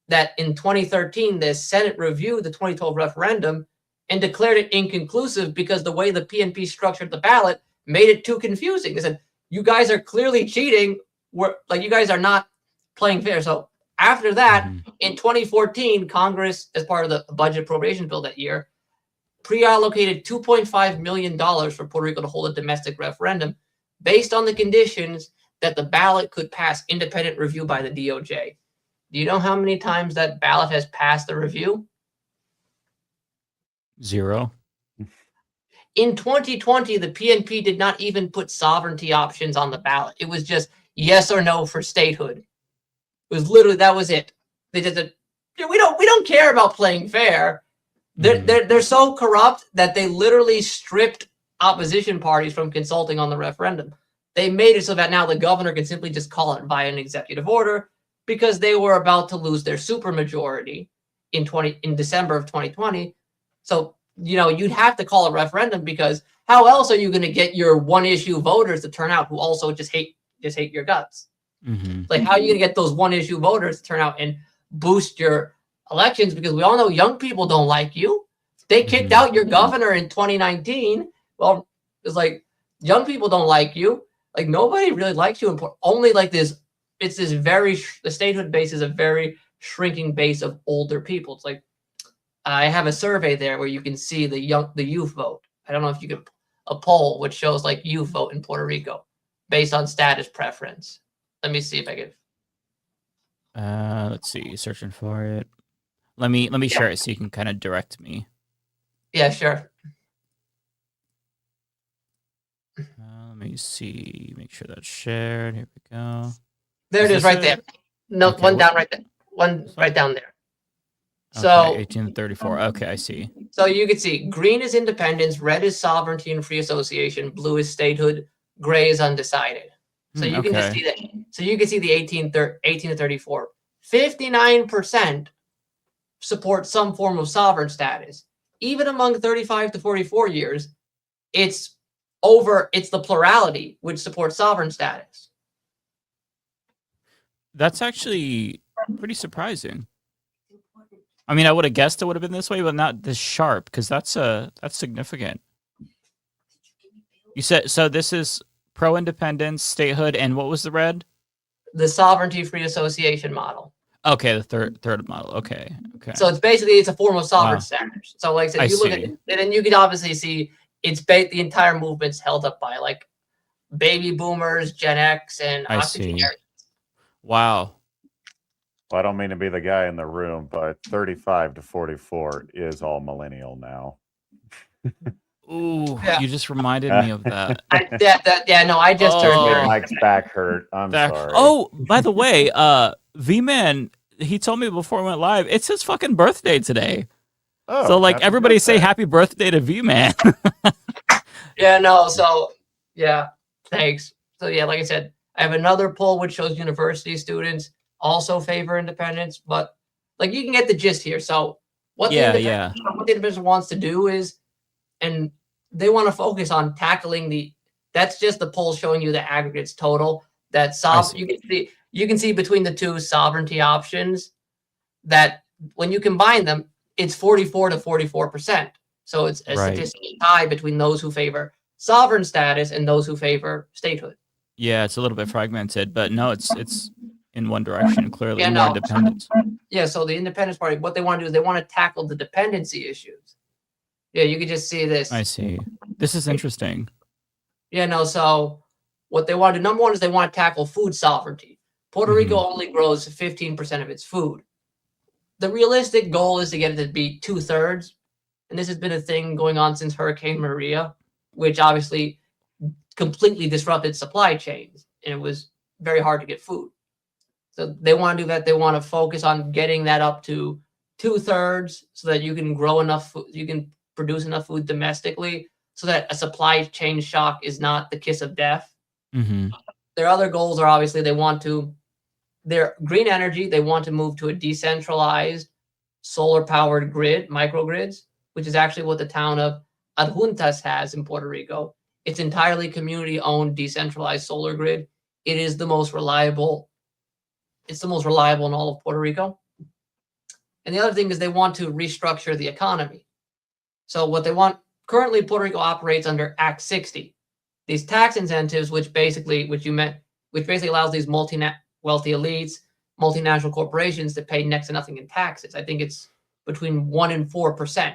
that in 2013, the Senate reviewed the 2012 referendum and declared it inconclusive because the way the PNP structured the ballot made it too confusing. They said, you guys are clearly cheating. You guys are not playing fair. So after that, in 2014, Congress, as part of the budget appropriation bill that year, pre-allocated $2.5 million for Puerto Rico to hold a domestic referendum based on the conditions that the ballot could pass independent review by the DOJ. Do you know how many times that ballot has passed the review? 0. In 2020, the PNP did not even put sovereignty options on the ballot. It was just yes or no for statehood. It was literally, that was it. They just said, we don't care about playing fair. They're so corrupt that they literally stripped opposition parties from consulting on the referendum. They made it so that now the governor can simply just call it by an executive order because they were about to lose their supermajority in December of 2020. So you'd have to call a referendum, because how else are you going to get your one-issue voters to turn out who also just hate your guts? Mm-hmm. Like, how are you going to get those one-issue voters to turn out and boost your elections? Because we all know young people don't like you. They kicked out your governor in 2019. Well, it's like, young people don't like you. Like, nobody really likes you. Only like this, it's this the statehood base is a very shrinking base of older people. It's like, I have a survey there where you can see the youth vote. I don't know if you can, a poll which shows like youth vote in Puerto Rico based on status preference. Let me see if I can. Let's see, searching for it. Let me share it so you can kind of direct me. Yeah, sure. Let me see, make sure that's shared. Here we go. There it is, right there. No, okay, one down right there. One right down there. So okay, 18 to 34. Okay, I see. So you can see green is independence, red is sovereignty and free association, blue is statehood, gray is undecided. So you can just see that. So you can see the 18 to 34. 59% support some form of sovereign status. Even among 35 to 44 years, it's the plurality which supports sovereign status. That's actually pretty surprising. I mean, I would have guessed it would have been this way, but not this sharp, because that's significant. You said, so this is pro-independence, statehood, and what was the red? The sovereignty free association model. Okay, the third model. Okay. So it's a form of sovereign status. So like I said, look at it, and then you can obviously see the entire movement's held up by like baby boomers, Gen X, and octogenarians. Wow. Well, I don't mean to be the guy in the room, but 35 to 44 is all millennial now. Ooh, Yeah. you just reminded me of that. I just turned Made very. Mike's back hurt. I'm sorry. Oh, by the way, VMann, he told me before we went live, it's his fucking birthday today. Oh, So like happy everybody say birthday. happy birthday to VMann. Yeah, no, so yeah, thanks. So yeah, like I said, I have another poll which shows university students also favor independence, but like you can get the gist here. So what the independence wants to do is, and they want to focus on tackling that's just the poll showing you the aggregates total. That you can see between the two sovereignty options that when you combine them, it's 44 to 44%. So it's a statistical tie between those who favor sovereign status and those who favor statehood. Yeah, it's a little bit fragmented, but no, it's in one direction, clearly more independence. Yeah, so the Independence Party, what they want to do is they want to tackle the dependency issues. Yeah, you can just see this. I see. This is interesting. Yeah, no, so what they want to do, number one, is they want to tackle food sovereignty. Puerto Rico only grows 15% of its food. The realistic goal is to get it to be 2/3. And this has been a thing going on since Hurricane Maria, which obviously completely disrupted supply chains. And it was very hard to get food. So they want to do that. They want to focus on getting that up to 2/3 so that you can grow enough food, you can produce enough food domestically so that a supply chain shock is not the kiss of death. Their other goals are obviously their green energy. They want to move to a decentralized solar powered grid, microgrids, which is actually what the town of Adjuntas has in Puerto Rico. It's entirely community owned, decentralized solar grid. It is the most reliable. It's the most reliable in all of Puerto Rico. And the other thing is they want to restructure the economy. So what they want, currently Puerto Rico operates under Act 60. These tax incentives, which basically allows these wealthy elites, multinational corporations to pay next to nothing in taxes. I think it's between 1% and 4%.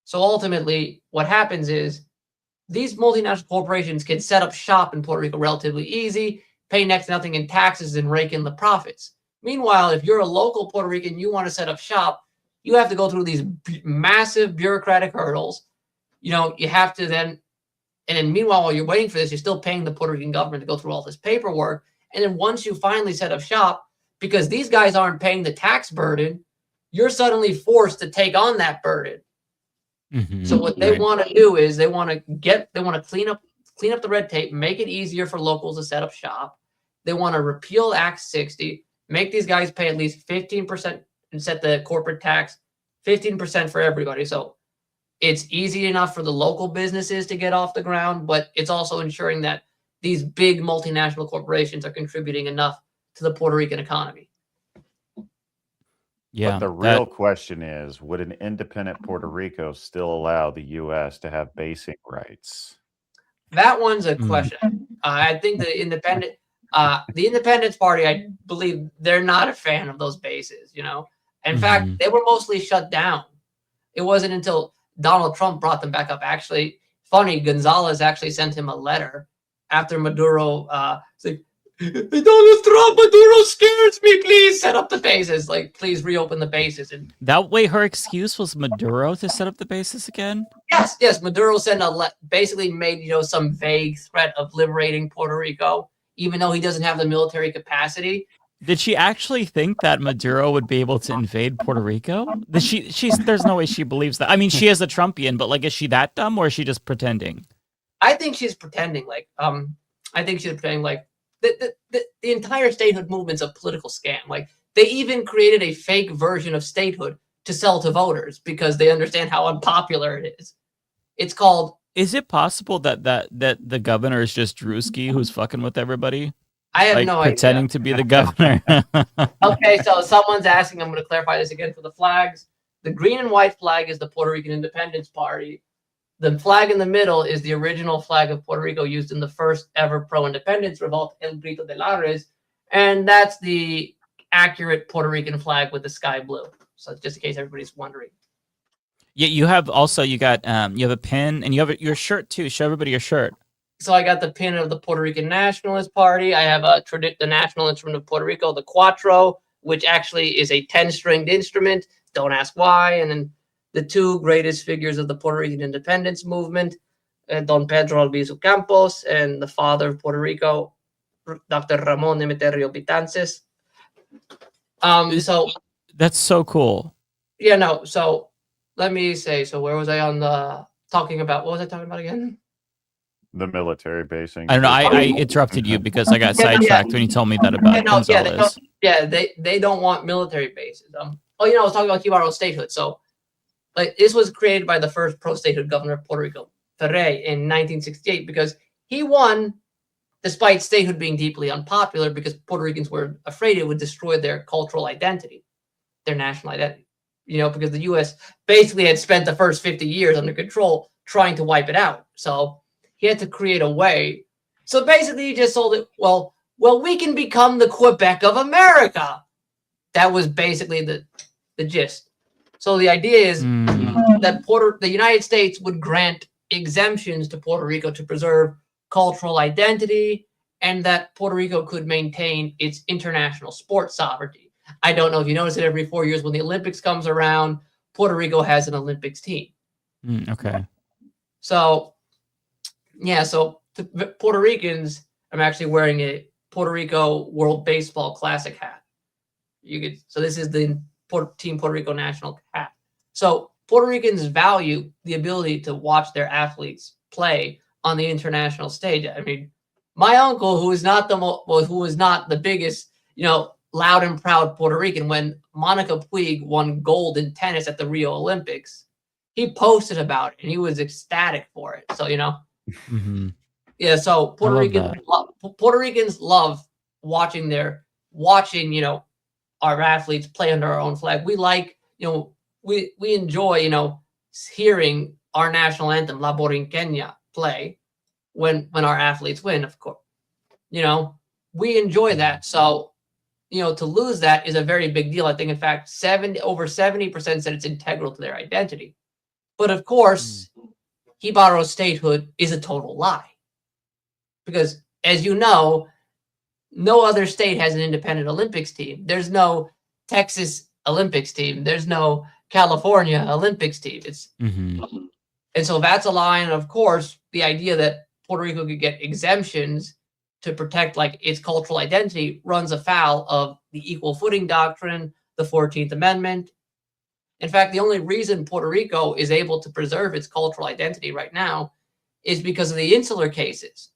So ultimately, what happens is these multinational corporations can set up shop in Puerto Rico relatively easy, pay next to nothing in taxes, and rake in the profits. Meanwhile, if you're a local Puerto Rican, you want to set up shop, you have to go through these massive bureaucratic hurdles. You have to then, and then meanwhile, while you're waiting for this, you're still paying the Puerto Rican government to go through all this paperwork. And then once you finally set up shop, because these guys aren't paying the tax burden, you're suddenly forced to take on that burden. So what they want to do is they want to clean up the red tape, make it easier for locals to set up shop. They want to repeal Act 60, make these guys pay at least 15% and set the corporate tax 15% for everybody. So it's easy enough for the local businesses to get off the ground, but it's also ensuring that these big multinational corporations are contributing enough to the Puerto Rican economy. Yeah, but the real question is, would an independent Puerto Rico still allow the U.S. to have basic rights? That one's a question. I think the Independence Party, I believe they're not a fan of those bases, In fact, they were mostly shut down. It wasn't until Donald Trump brought them back up. Actually, funny, Gonzalez actually sent him a letter after Maduro said, Donald Trump, Maduro scares me. Please set up the bases. Please reopen the bases. And that way, her excuse was Maduro to set up the bases again. Yes. Maduro sent basically made some vague threat of liberating Puerto Rico, even though he doesn't have the military capacity. Did she actually think that Maduro would be able to invade Puerto Rico? There's no way she believes that. I mean, she is a Trumpian, but is she that dumb, or is she just pretending? I think she's pretending. The entire statehood movement's a political scam. They even created a fake version of statehood to sell to voters because they understand how unpopular it is. It's called. Is it possible that the governor is just Drewski who's fucking with everybody? I have no idea. Pretending to be the governor. Okay, so someone's asking. I'm going to clarify this again for the flags. The green and white flag is the Puerto Rican Independence Party. The flag in the middle is the original flag of Puerto Rico used in the first ever pro-independence revolt, El Grito de Lares, and that's the accurate Puerto Rican flag with the sky blue. So just in case everybody's wondering. Yeah, you have you have a pin, and you have your shirt too. Show everybody your shirt. So I got the pin of the Puerto Rican Nationalist Party. I have the national instrument of Puerto Rico, the cuatro, which actually is a 10-stringed instrument. Don't ask why. And then the two greatest figures of the Puerto Rican independence movement, Don Pedro Albizu Campos and the father of Puerto Rico, Dr. Ramon Emeterio Betances. So that's so cool. Yeah, no. So let me say. So where was I on the talking about? What was I talking about again? The military basing. I don't know. I interrupted you because I got sidetracked when you told me that about Gonzalez. They don't want military bases. I was talking about Cubano statehood. So, like, this was created by the first pro-statehood governor of Puerto Rico, Ferrey, in 1968, because he won, despite statehood being deeply unpopular, because Puerto Ricans were afraid it would destroy their cultural identity, their national identity. Because the U.S. basically had spent the first 50 years under control trying to wipe it out. So he had to create a way. So basically, he just sold it. Well, we can become the Quebec of America. That was basically the gist. So the idea is that the United States would grant exemptions to Puerto Rico to preserve cultural identity, and that Puerto Rico could maintain its international sports sovereignty. I don't know if you notice it, every 4 years when the Olympics comes around, Puerto Rico has an Olympics team. Okay. So, so Puerto Ricans, I'm actually wearing a Puerto Rico World Baseball Classic hat. So this is the Team Puerto Rico national hat. So Puerto Ricans value the ability to watch their athletes play on the international stage. I mean, my uncle, who is not the biggest, loud and proud Puerto Rican, when Monica Puig won gold in tennis at the Rio Olympics, he posted about it and he was ecstatic for it. So, so Puerto Ricans love watching our athletes play under our own flag. We like, we enjoy, hearing our national anthem, La Borinqueña, play when our athletes win, of course. We enjoy that. So, to lose that is a very big deal. I think, in fact, over 70% said it's integral to their identity. But of course, Jibaro's statehood is a total lie. Because, as you know, no other state has an independent Olympics team. There's no Texas Olympics team. There's no California Olympics team. And so that's a lie. And of course, the idea that Puerto Rico could get exemptions to protect its cultural identity runs afoul of the equal footing doctrine, the 14th Amendment. In fact, the only reason Puerto Rico is able to preserve its cultural identity right now is because of the insular cases.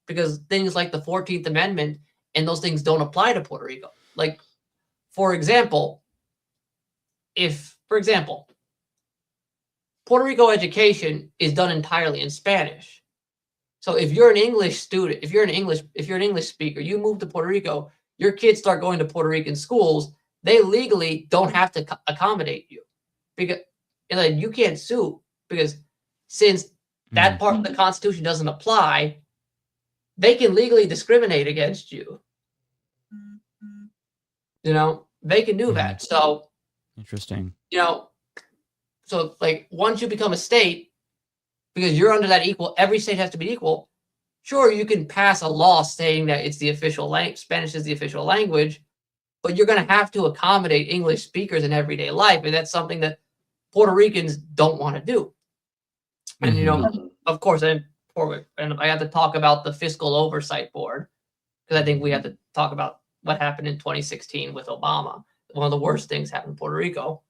Because things like the 14th Amendment and those things don't apply to Puerto Rico. Like, for example, Puerto Rico education is done entirely in Spanish. So if you're an English student, if you're an English speaker, you move to Puerto Rico, your kids start going to Puerto Rican schools, they legally don't have to accommodate you. Because you can't sue, because since that part of the Constitution doesn't apply, they can legally discriminate against you. They can do that. So interesting. So once you become a state, because you're under that equal, every state has to be equal. Sure, you can pass a law saying that it's the official Spanish is the official language, but you're going to have to accommodate English speakers in everyday life, and that's something that Puerto Ricans don't want to do. And of course, and I have to talk about the Fiscal Oversight Board, because I think we have to talk about what happened in 2016 with Obama. One of the worst things happened in Puerto Rico,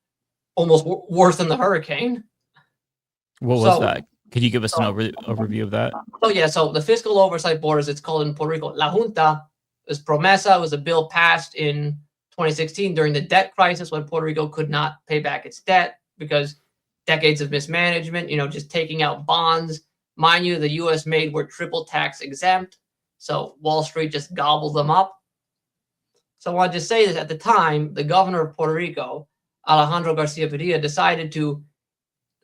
almost worse than the hurricane. What was that? Could you give us an overview of that? So the Fiscal Oversight Board, as it's called in Puerto Rico, La Junta, is Promesa. It was a bill passed in 2016 during the debt crisis when Puerto Rico could not pay back its debt because decades of mismanagement, just taking out bonds. Mind you, the U.S. made were triple tax exempt, so Wall Street just gobbled them up. So I wanted to say that at the time, the governor of Puerto Rico, Alejandro Garcia Padilla, decided to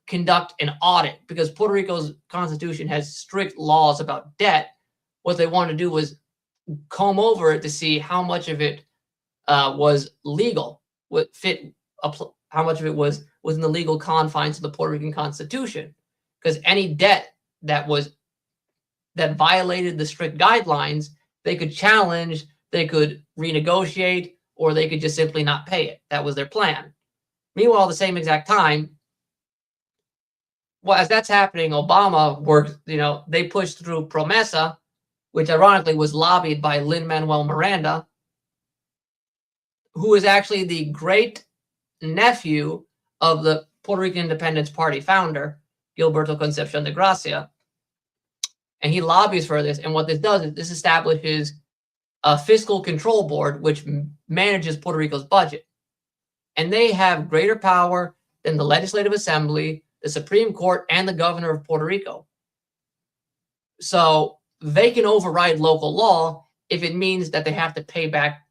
conduct an audit because Puerto Rico's constitution has strict laws about debt. What they wanted to do was comb over it to see how much of it was legal, how much of it was within the legal confines of the Puerto Rican Constitution. Because any debt that violated the strict guidelines, they could challenge, they could renegotiate, or they could just simply not pay it. That was their plan. Meanwhile, at the same exact time, well, as that's happening, Obama worked, they pushed through Promesa, which ironically was lobbied by Lin-Manuel Miranda, who is actually the great nephew of the Puerto Rican Independence Party founder, Gilberto Concepcion de Gracia. And he lobbies for this. And what this does is this establishes a fiscal control board, which manages Puerto Rico's budget. And they have greater power than the Legislative Assembly, the Supreme Court, and the governor of Puerto Rico. So they can override local law if it means that they have to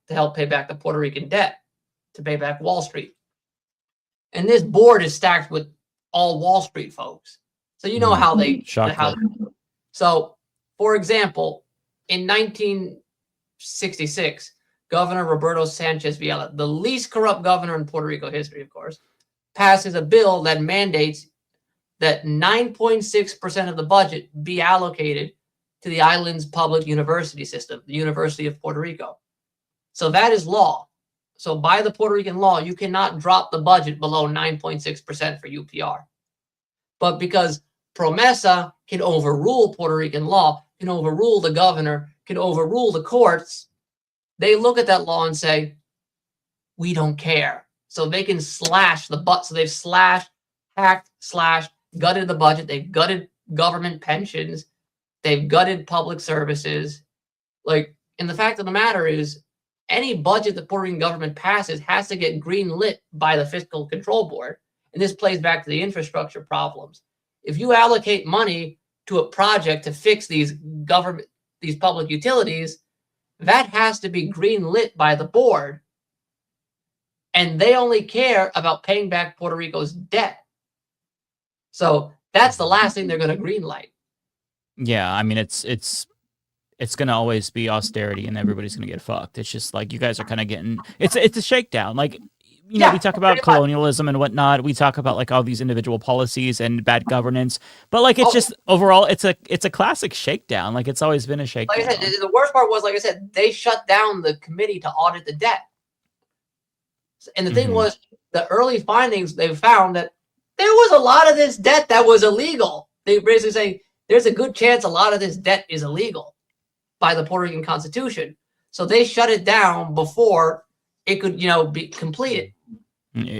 help pay back the Puerto Rican debt, to pay back Wall Street. And this board is stacked with all Wall Street folks. So you know how they... So, for example, in 1966, Governor Roberto Sanchez Villela, the least corrupt governor in Puerto Rico history, of course, passes a bill that mandates that 9.6% of the budget be allocated to the island's public university system, the University of Puerto Rico. So that is law. So by the Puerto Rican law, you cannot drop the budget below 9.6% for UPR. But because Promesa can overrule Puerto Rican law, can overrule the governor, can overrule the courts, they look at that law and say, we don't care. So they can slash the budget. So they've hacked, gutted the budget. They've gutted government pensions. They've gutted public services. And the fact of the matter is, any budget the Puerto Rican government passes has to get green lit by the Fiscal Control Board. And this plays back to the infrastructure problems. If you allocate money to a project to fix these public utilities, that has to be green lit by the board. And they only care about paying back Puerto Rico's debt. So that's the last thing they're going to green light. Yeah, I mean, it's going to always be austerity and everybody's going to get fucked. It's just like you guys are kind of getting... It's a shakedown. We talk about colonialism and whatnot. We talk about all these individual policies and bad governance, but it's just overall, it's a classic shakedown. It's always been a shakedown. Like I said, the worst part was, like I said, they shut down the committee to audit the debt. And the thing was, the early findings, they found that there was a lot of this debt that was illegal. They basically say there's a good chance a lot of this debt is illegal by the Puerto Rican Constitution. So they shut it down before it could, be completed.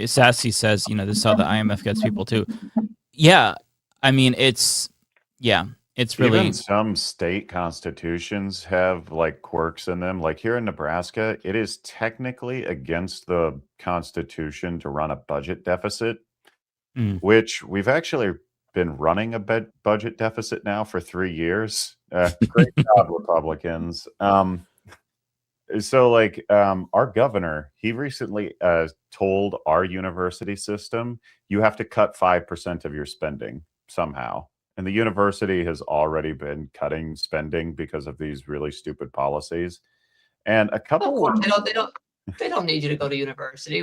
Sassy says, this is how the IMF gets people too. Yeah, I mean, it's really... Even some state constitutions have quirks in them. Here in Nebraska, it is technically against the Constitution to run a budget deficit, which we've actually been running a budget deficit now for 3 years. Great job, Republicans. So our governor, he recently told our university system, you have to cut 5% of your spending somehow. And the university has already been cutting spending because of these really stupid policies. And a couple of they don't need you to go to university.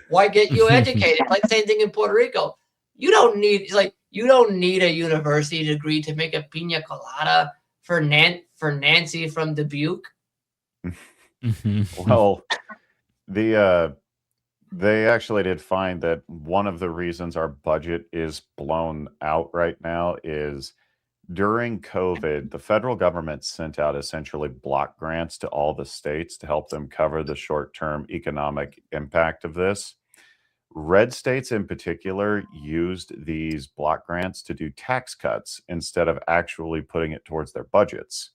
Why get you educated? Same thing in Puerto Rico. You don't need a university degree to make a pina colada for Nancy from Dubuque. Well, they actually did find that one of the reasons our budget is blown out right now is during COVID, the federal government sent out essentially block grants to all the states to help them cover the short-term economic impact of this. Red states in particular used these block grants to do tax cuts instead of actually putting it towards their budgets.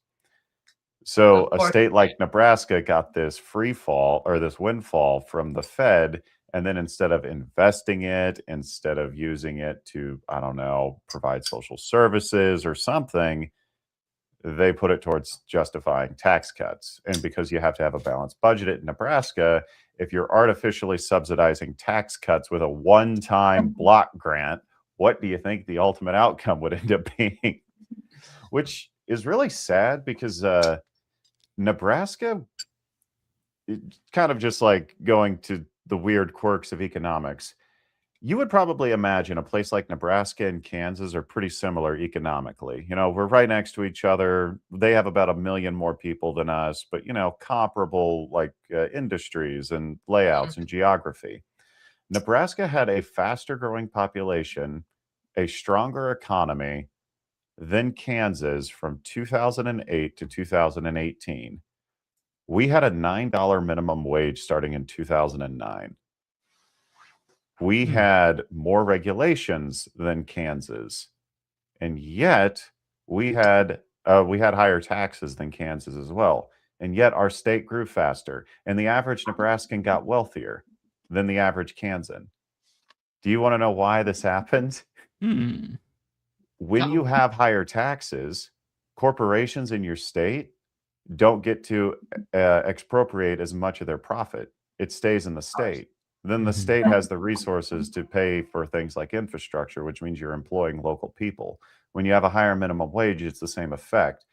So a state like Nebraska got this this windfall from the Fed, and then instead of investing it, instead of using it to, I don't know, provide social services or something, they put it towards justifying tax cuts. And because you have to have a balanced budget in Nebraska, if you're artificially subsidizing tax cuts with a one-time block grant, what do you think the ultimate outcome would end up being? Which is really sad because Nebraska, kind of just going to the weird quirks of economics. You would probably imagine a place like Nebraska and Kansas are pretty similar economically. We're right next to each other. They have about 1 million more people than us, but, comparable industries and layouts and geography. Nebraska had a faster growing population, a stronger economy than Kansas from 2008 to 2018. We had a $9 minimum wage starting in 2009. We had more regulations than Kansas, and yet we had higher taxes than Kansas as well. And yet our state grew faster, and the average Nebraskan got wealthier than the average Kansan. Do you want to know why this happened? When you have higher taxes, corporations in your state don't get to expropriate as much of their profit. It stays in the state. Then the state has the resources to pay for things like infrastructure, which means you're employing local people. When you have a higher minimum wage, it's the same effect.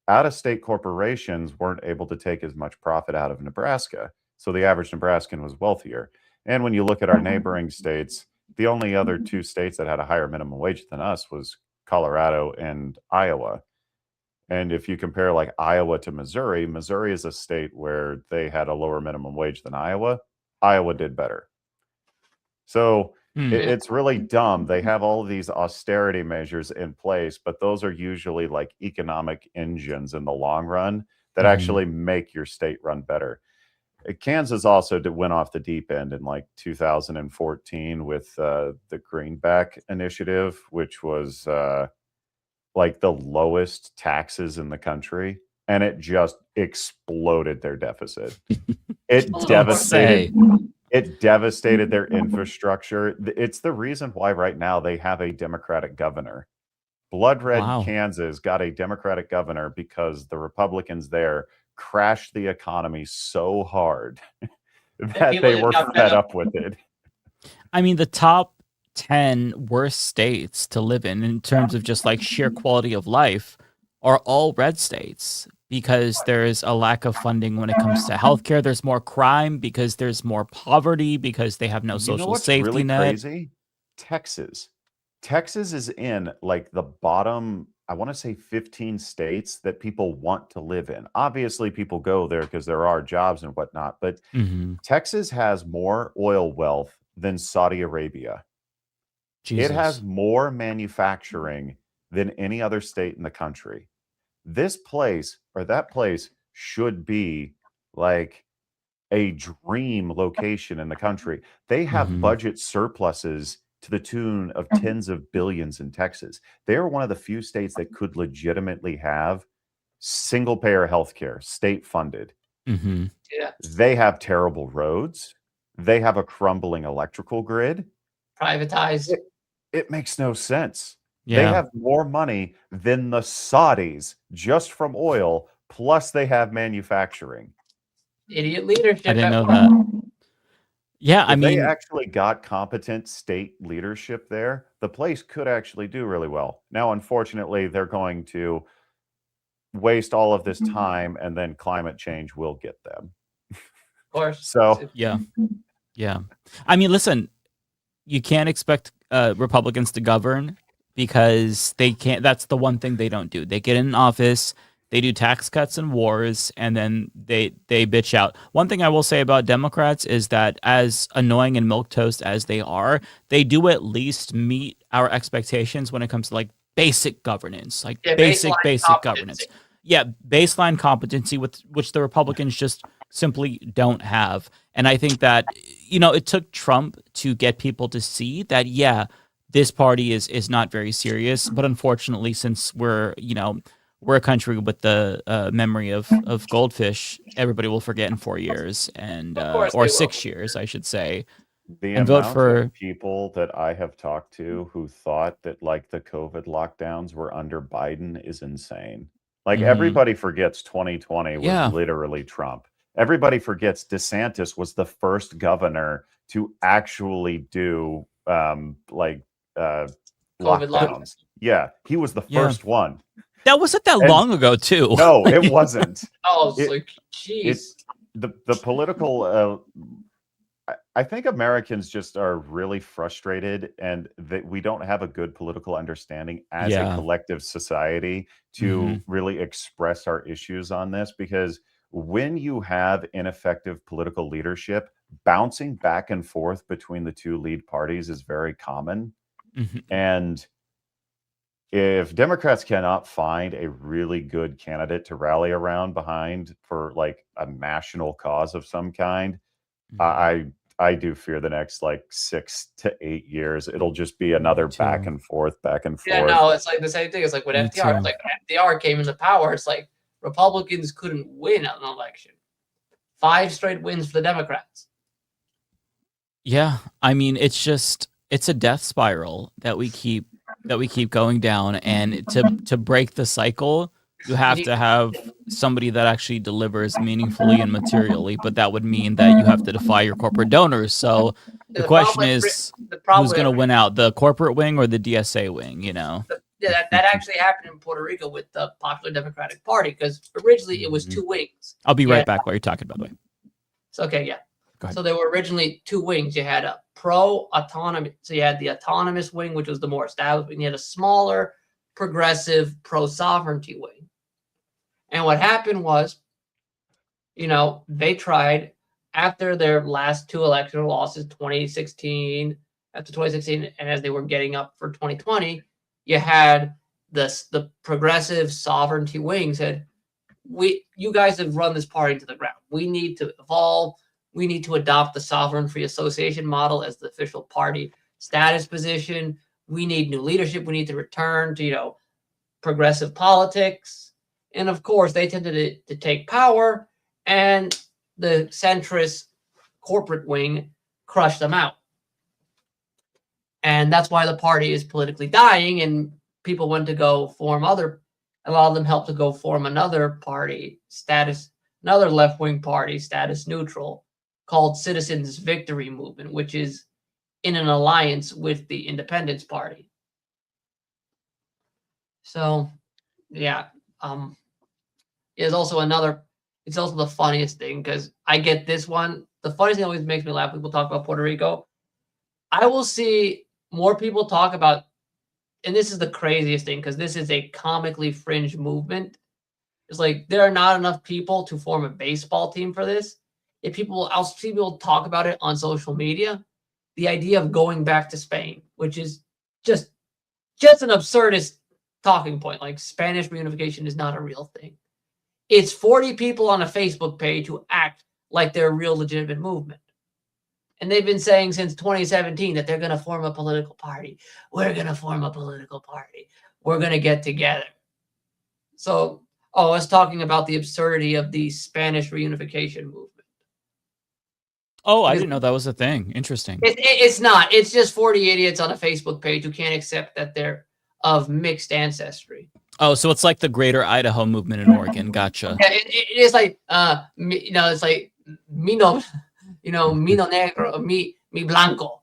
Out-of-state corporations weren't able to take as much profit out of Nebraska, so the average Nebraskan was wealthier. And when you look at our neighboring states, the only other two states that had a higher minimum wage than us was Colorado and Iowa. And if you compare like Iowa to Missouri, Missouri is a state where they had a lower minimum wage than Iowa. Iowa did better. So it's really dumb. They have all of these austerity measures in place, but those are usually like economic engines in the long run that actually make your state run better. Kansas also went off the deep end in like 2014 with the Greenback Initiative, which was like the lowest taxes in the country, and it just exploded their deficit. It devastated their infrastructure. It's the reason why right now they have a Democratic governor. Blood Red Kansas got a Democratic governor because the Republicans there crashed the economy so hard that they were fed up with it. I mean, the top 10 worst states to live in terms of just like sheer quality of life are all red states, because there's a lack of funding when it comes to healthcare. There's more crime because there's more poverty, because they have no social safety really net. Crazy? Texas is in like the bottom, I want to say 15 states that people want to live in. Obviously, people go there because there are jobs and whatnot, but Texas has more oil wealth than Saudi Arabia. Jesus. It has more manufacturing than any other state in the country. This place or that place should be like a dream location in the country. They have budget surpluses to the tune of tens of billions in Texas. They are one of the few states that could legitimately have single payer healthcare, state funded. Yeah. They have terrible roads. They have a crumbling electrical grid. Privatized. It makes no sense. Yeah. They have more money than the Saudis just from oil, plus they have manufacturing. Idiot leadership. I didn't know that. Yeah, I If mean, they actually got competent state leadership there, the place could actually do really well. Now, unfortunately, they're going to waste all of this time, and then climate change will get them. Of course. So, yeah. I mean, listen, you can't expect Republicans to govern because they can't. That's the one thing they don't do. They get in office, they do tax cuts and wars, and then they bitch out. One thing I will say about Democrats is that as annoying and milquetoast as they are, they do at least meet our expectations when it comes to like basic governance, like basic governance. Yeah, baseline competency, which the Republicans just simply don't have. And I think that, it took Trump to get people to see that, yeah, this party is not very serious. But unfortunately, since we're a country with the memory of goldfish, everybody will forget in 4 years or 6 years, I should say. The and amount vote for of people that I have talked to who thought that like the COVID lockdowns were under Biden is insane. Like everybody forgets 2020 was literally Trump. Everybody forgets DeSantis was the first governor to actually do lockdowns. Yeah, he was the first one. That wasn't that long ago, too. No, it wasn't. Jeez. The political. I think Americans just are really frustrated, and that we don't have a good political understanding as a collective society to really express our issues on this. Because when you have ineffective political leadership, bouncing back and forth between the two lead parties is very common. And if Democrats cannot find a really good candidate to rally around behind for like a national cause of some kind, I do fear the next like 6 to 8 years it'll just be another back and forth. Yeah, no, it's like the same thing. It's like with Me FDR. too. It's like FDR came into power. It's like Republicans couldn't win an election. 5 straight wins for the Democrats. Yeah, I mean, it's a death spiral that we keep going down, and to break the cycle, you have to have somebody that actually delivers meaningfully and materially, but that would mean that you have to defy your corporate donors. So the question is, who's going to win out, the corporate wing or the DSA wing, you know? Yeah, that actually happened in Puerto Rico with the Popular Democratic Party, because originally it was 2 wings. I'll be right back while you're talking, by the way. So, okay, yeah. Go ahead. So there were originally 2 wings. You had a pro-autonomy. So you had the autonomous wing, which was the more established, and you had a smaller, progressive, pro-sovereignty wing. And what happened was, you know, they tried, after their last 2 election losses, 2016, after 2016, and as they were getting up for 2020, you had the progressive sovereignty wing said, you guys have run this party to the ground. We need to evolve. We need to adopt the Sovereign Free Association model as the official party status position. We need new leadership. We need to return to, you know, progressive politics. And of course, they tended to take power, and the centrist corporate wing crushed them out. And that's why the party is politically dying, and people went to go form a lot of them helped to go form another party, another left-wing party, status neutral, called Citizens Victory Movement, which is in an alliance with the Independence Party. So, yeah, it's also the funniest thing, because I get this one. The funniest thing always makes me laugh. People talk about Puerto Rico. I will see more people talk about, and this is the craziest thing, because this is a comically fringe movement. It's like there are not enough people to form a baseball team for this. I'll see people talk about it on social media. The idea of going back to Spain, which is just an absurdist talking point. Like, Spanish reunification is not a real thing. It's 40 people on a Facebook page who act like they're a real legitimate movement. And they've been saying since 2017 that they're going to form a political party. We're going to form a political party. We're going to get together. So, I was talking about the absurdity of the Spanish reunification movement. Oh, I didn't know that was a thing. Interesting. It's not. It's just 40 idiots on a Facebook page who can't accept that they're of mixed ancestry. Oh, so it's like the Greater Idaho movement in Oregon. Gotcha. Yeah, it is like, you know, it's like, mi no negro, mi blanco.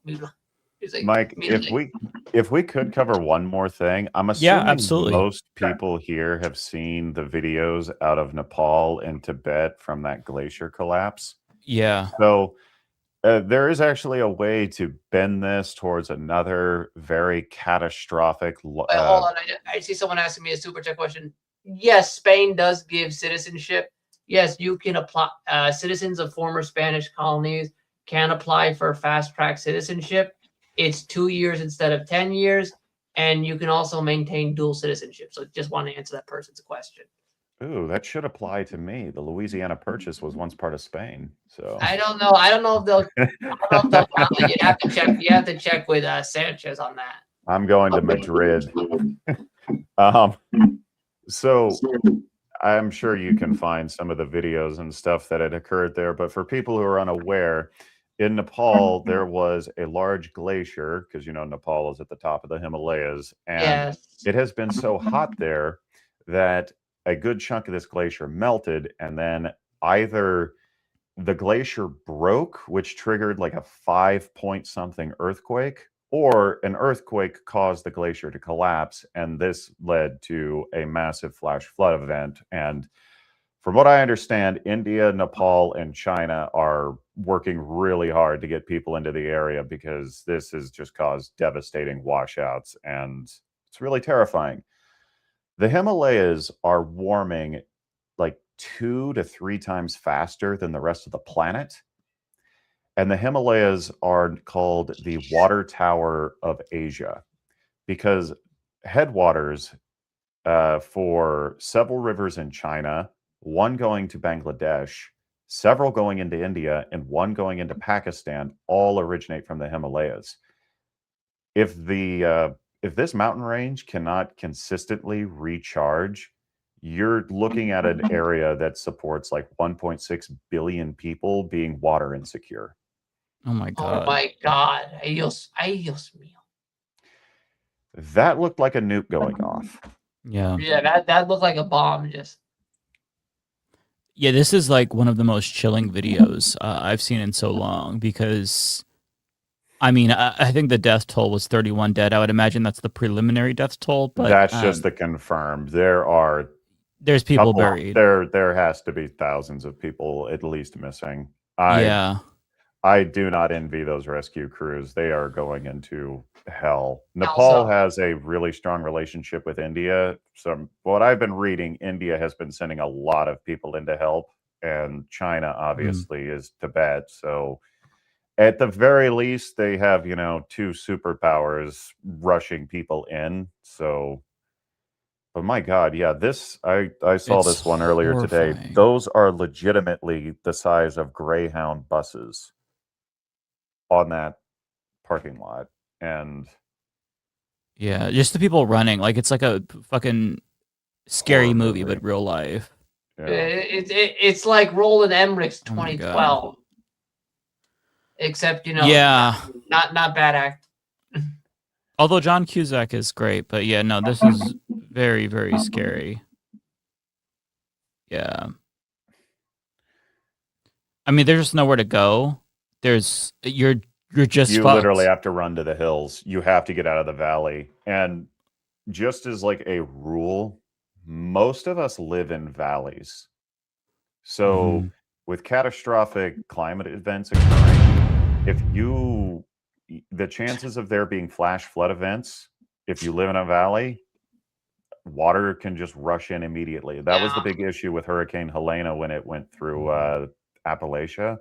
Like, Mike, if we could cover one more thing, I'm assuming absolutely. Most people here have seen the videos out of Nepal and Tibet from that glacier collapse. Yeah. So there is actually a way to bend this towards another very catastrophic. Hold on, I see someone asking me a super chat question. Yes, Spain does give citizenship. Yes, you can apply. Citizens of former Spanish colonies can apply for fast-track citizenship. It's 2 years instead of 10 years, and you can also maintain dual citizenship. So just want to answer that person's question. Ooh, that should apply to me. The Louisiana Purchase was once part of Spain, so I don't know. I don't know if they'll. You have to check. You have to check with Sanchez on that. I'm going to Madrid. So I'm sure you can find some of the videos and stuff that had occurred there. But for people who are unaware, in Nepal, there was a large glacier, because, you know, Nepal is at the top of the Himalayas. And it has been so hot there that a good chunk of this glacier melted. And then either the glacier broke, which triggered like a 5-point-something earthquake, or an earthquake caused the glacier to collapse, and this led to a massive flash flood event. And from what I understand, India, Nepal, and China are working really hard to get people into the area, because this has just caused devastating washouts, and it's really terrifying. The Himalayas are warming like 2 to 3 times faster than the rest of the planet. And the Himalayas are called the water tower of Asia. because headwaters for several rivers in China, one going to Bangladesh, several going into India, and one going into Pakistan, all originate from the Himalayas. If this mountain range cannot consistently recharge, you're looking at an area that supports like 1.6 billion people being water insecure. Oh my god. Oh my god. Ay Dios mío. That looked like a nuke going off. Yeah. Yeah, that looked like a bomb. Just Yeah, this is like one of the most chilling videos I've seen in so long because, I mean, I think the death toll was 31 dead. I would imagine that's the preliminary death toll, but that's just the confirmed. There's people buried. There has to be thousands of people at least missing. I do not envy those rescue crews. They are going into hell. Nepal has a really strong relationship with India. So what I've been reading, India has been sending a lot of people in to help, and China obviously is Tibet. So at the very least, they have, two superpowers rushing people in. So, but my God, yeah, I saw this one earlier today. Those are legitimately the size of Greyhound buses on that parking lot. And yeah, just the people running, like it's like a fucking scary movie, but real life. Yeah. It's like Roland Emmerich's 2012, except not bad act. Although John Cusack is great, but yeah, no, this is very, very scary. Yeah, I mean, there's just nowhere to go. You're just you fucked. Literally have to run to the hills. You have to get out of the valley. And just as like a rule, most of us live in valleys. So with catastrophic climate events occurring, the chances of there being flash flood events, if you live in a valley, water can just rush in immediately. That was the big issue with Hurricane Helena when it went through Appalachia.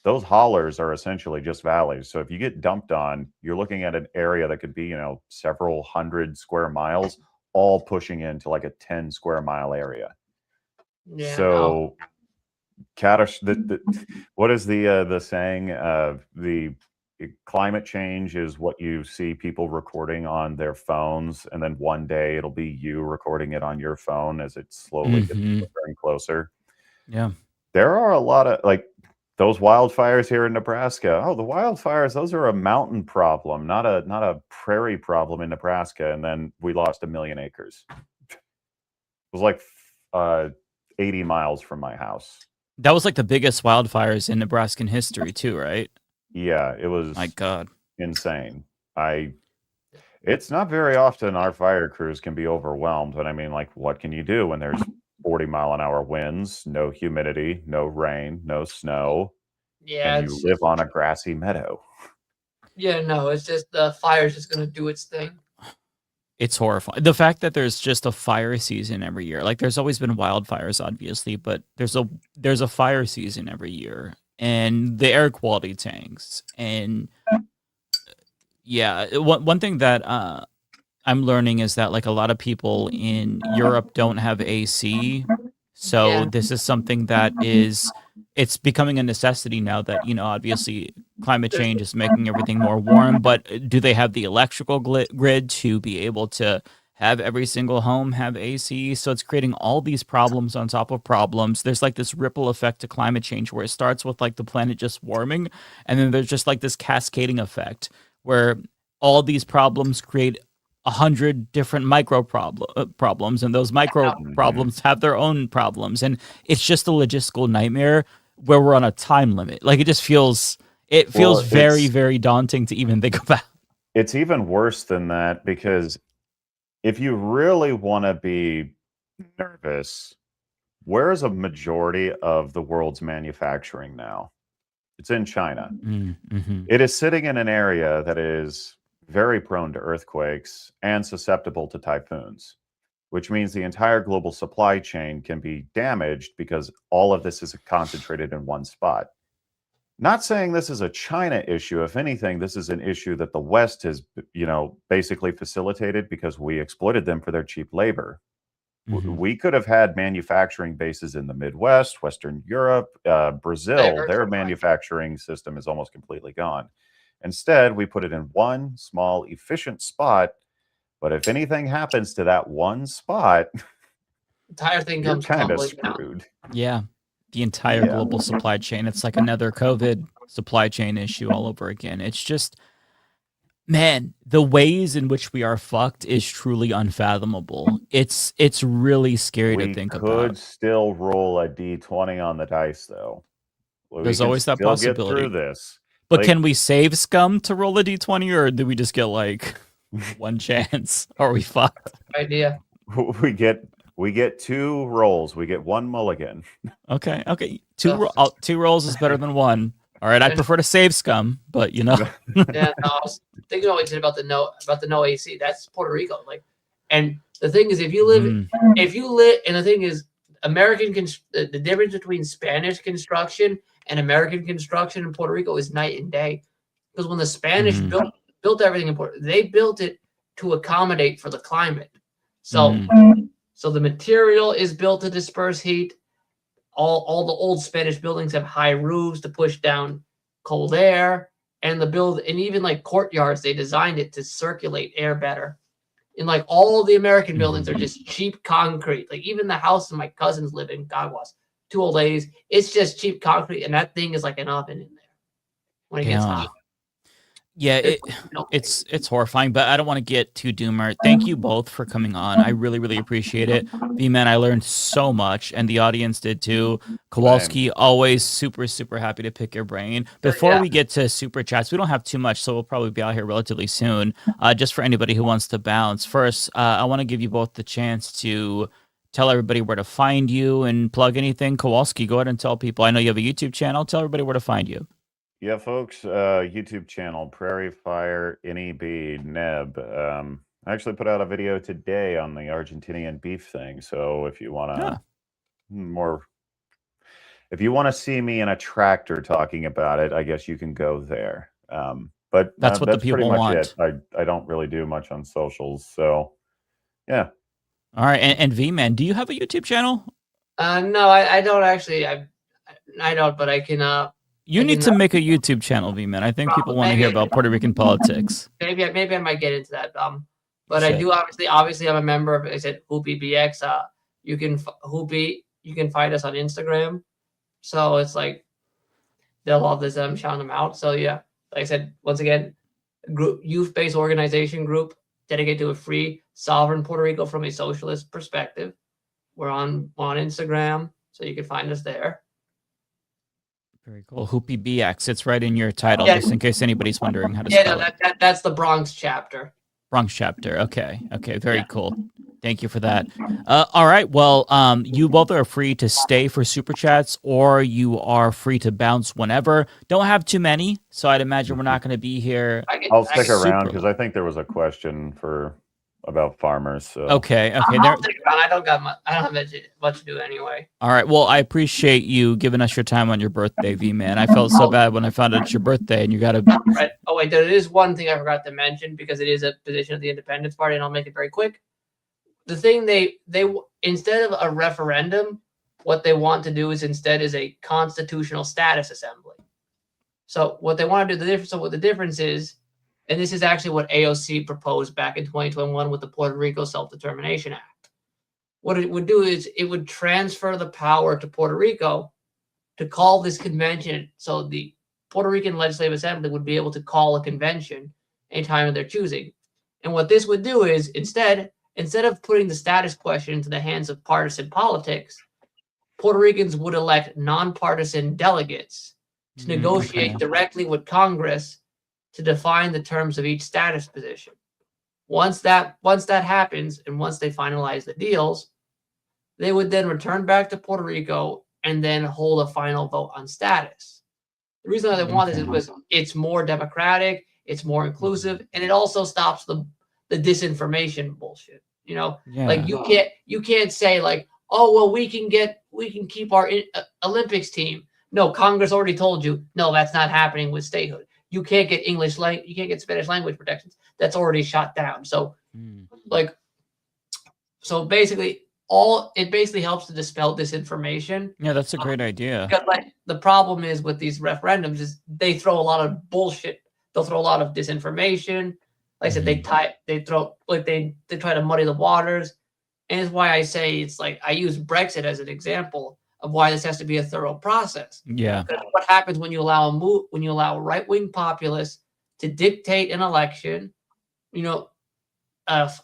Those hollers are essentially just valleys. So if you get dumped on, you're looking at an area that could be, several hundred square miles, all pushing into like a 10 square mile area. Yeah. So what is the saying? The climate change is what you see people recording on their phones, and then one day it'll be you recording it on your phone as it slowly gets closer and closer. Yeah. There are a lot of those wildfires here in Nebraska. Oh, the wildfires, those are a mountain problem, not a prairie problem in Nebraska. And then we lost 1 million acres. It was like 80 miles from my house. That was like the biggest wildfires in Nebraskan history too, right? Yeah, it was. My God, insane. It's not very often our fire crews can be overwhelmed, but I mean, what can you do when there's 40-mile-an-hour winds, no humidity, no rain, no snow, and you live on a grassy meadow? Yeah, no, it's just the fire's just gonna do its thing. It's horrifying. The fact that there's just a fire season every year. Like there's always been wildfires, obviously, but there's a fire season every year, and the air quality tanks. And yeah, one thing that I'm learning is that like a lot of people in Europe don't have AC. So this is something that it's becoming a necessity now that, obviously climate change is making everything more warm, but do they have the electrical grid to be able to have every single home have AC? So it's creating all these problems on top of problems. There's like this ripple effect to climate change where it starts with like the planet just warming, and then there's just like this cascading effect where all these problems create 100 different micro problems, and those micro problems have their own problems, and it's just a logistical nightmare where we're on a time limit. Like it feels very, very daunting to even think about. It's even worse than that, because if you really want to be nervous, where is a majority of the world's manufacturing now? It's in China. It is sitting in an area that is very prone to earthquakes and susceptible to typhoons, which means the entire global supply chain can be damaged because all of this is concentrated in one spot. Not saying this is a China issue. If anything, this is an issue that the West has, basically facilitated because we exploited them for their cheap labor. We could have had manufacturing bases in the Midwest, Western Europe, Brazil. Their manufacturing system is almost completely gone. Instead, we put it in one small, efficient spot. But if anything happens to that one spot, entire thing you're comes kind of crumbling down. screwed. Yeah. The entire global supply chain. It's like another COVID supply chain issue all over again. It's just, man, the ways in which we are fucked is truly unfathomable. It's really scary to think about. We could still roll a D20 on the dice, though. There's always that possibility. Get through this. But can we save scum to roll a D20, or do we just get like one chance? Are we fucked? Idea. We get 2 rolls. We get 1 mulligan. Okay. Two rolls is better than 1. All right. I prefer to save scum, but Yeah, I was thinking always about the no AC. That's Puerto Rico. And the thing is, if you live, and the thing is, the difference between Spanish construction and American construction in Puerto Rico is night and day. Because when the Spanish built everything in Puerto Rico, they built it to accommodate for the climate. So the material is built to disperse heat. All the old Spanish buildings have high roofs to push down cold air, and even like courtyards, they designed it to circulate air better. And like all of the American buildings are just cheap concrete. Like even the house my cousins live in, Caguas, 2 old ladies, it's just cheap concrete, and that thing is like an oven in there when it gets hot. Yeah, it's horrifying, but I don't want to get too doomer. Thank you both for coming on. I really, really appreciate it. VMann, I learned so much, and the audience did too. Kowalski, always super, super happy to pick your brain. Before we get to super chats, we don't have too much, so we'll probably be out here relatively soon. Just for anybody who wants to bounce. First, I want to give you both the chance to tell everybody where to find you and plug anything. Kowalski, go ahead and tell people. I know you have a YouTube channel. Tell everybody where to find you. Yeah, folks, YouTube channel, Prairie Fire NEB, Neb. I actually put out a video today on the Argentinian beef thing. So if you want to if you want to see me in a tractor talking about it, I guess you can go there. But that's what the people want. It. I don't really do much on socials. So, yeah. All right. And VMann, do you have a YouTube channel? No, I don't actually. I don't, but I can... You need to make a YouTube channel, VMann. I think people want to hear about Puerto Rican politics. Maybe I might get into that. But I do obviously I'm a member of, I said, Hoopy BX. You can find us on Instagram. So it's like they'll love this. I'm shouting them out. So yeah, like I said, once again, youth-based organization group dedicated to a free, sovereign Puerto Rico from a socialist perspective. We're on Instagram, so you can find us there. Very cool. Hoopy BX. It's right in your title, just in case anybody's wondering how to spell it. That's the Bronx chapter. Bronx chapter. Okay. Very cool. Thank you for that. All right. Well, you both are free to stay for super chats, or you are free to bounce whenever. Don't have too many, so I'd imagine we're not going to be here. I'll stick around because I think there was a question about farmers. So. Okay. I don't have much to do anyway. All right. Well, I appreciate you giving us your time on your birthday, VMann. I felt so bad when I found out it's your birthday, and you got to. Right. Oh wait, there is one thing I forgot to mention because it is a position of the Independence Party, and I'll make it very quick. The thing they instead of a referendum, what they want to do is a constitutional status assembly. So what they want to do, what the difference is. And this is actually what AOC proposed back in 2021 with the Puerto Rico Self-Determination Act. What it would do is it would transfer the power to Puerto Rico to call this convention. So the Puerto Rican Legislative Assembly would be able to call a convention anytime of their choosing. And what this would do is instead of putting the status question into the hands of partisan politics, Puerto Ricans would elect nonpartisan delegates to negotiate directly with Congress to define the terms of each status position. Once that happens, and once they finalize the deals, they would then return back to Puerto Rico and then hold a final vote on status. The reason why they want this is because it's more democratic, it's more inclusive, and it also stops the disinformation bullshit. Like you can't say like, oh well, we can keep our Olympics team. No, Congress already told you, no, that's not happening with statehood. You can't get you can't get Spanish language protections. That's already shot down. So, so basically, it basically helps to dispel disinformation. Yeah, that's a great idea. Because the problem is with these referendums is they throw a lot of bullshit. They'll throw a lot of disinformation. Like I said, they try to muddy the waters, and it's why I say it's like I use Brexit as an example of why this has to be a thorough process. Yeah. What happens when you allow right-wing populists to dictate an election, and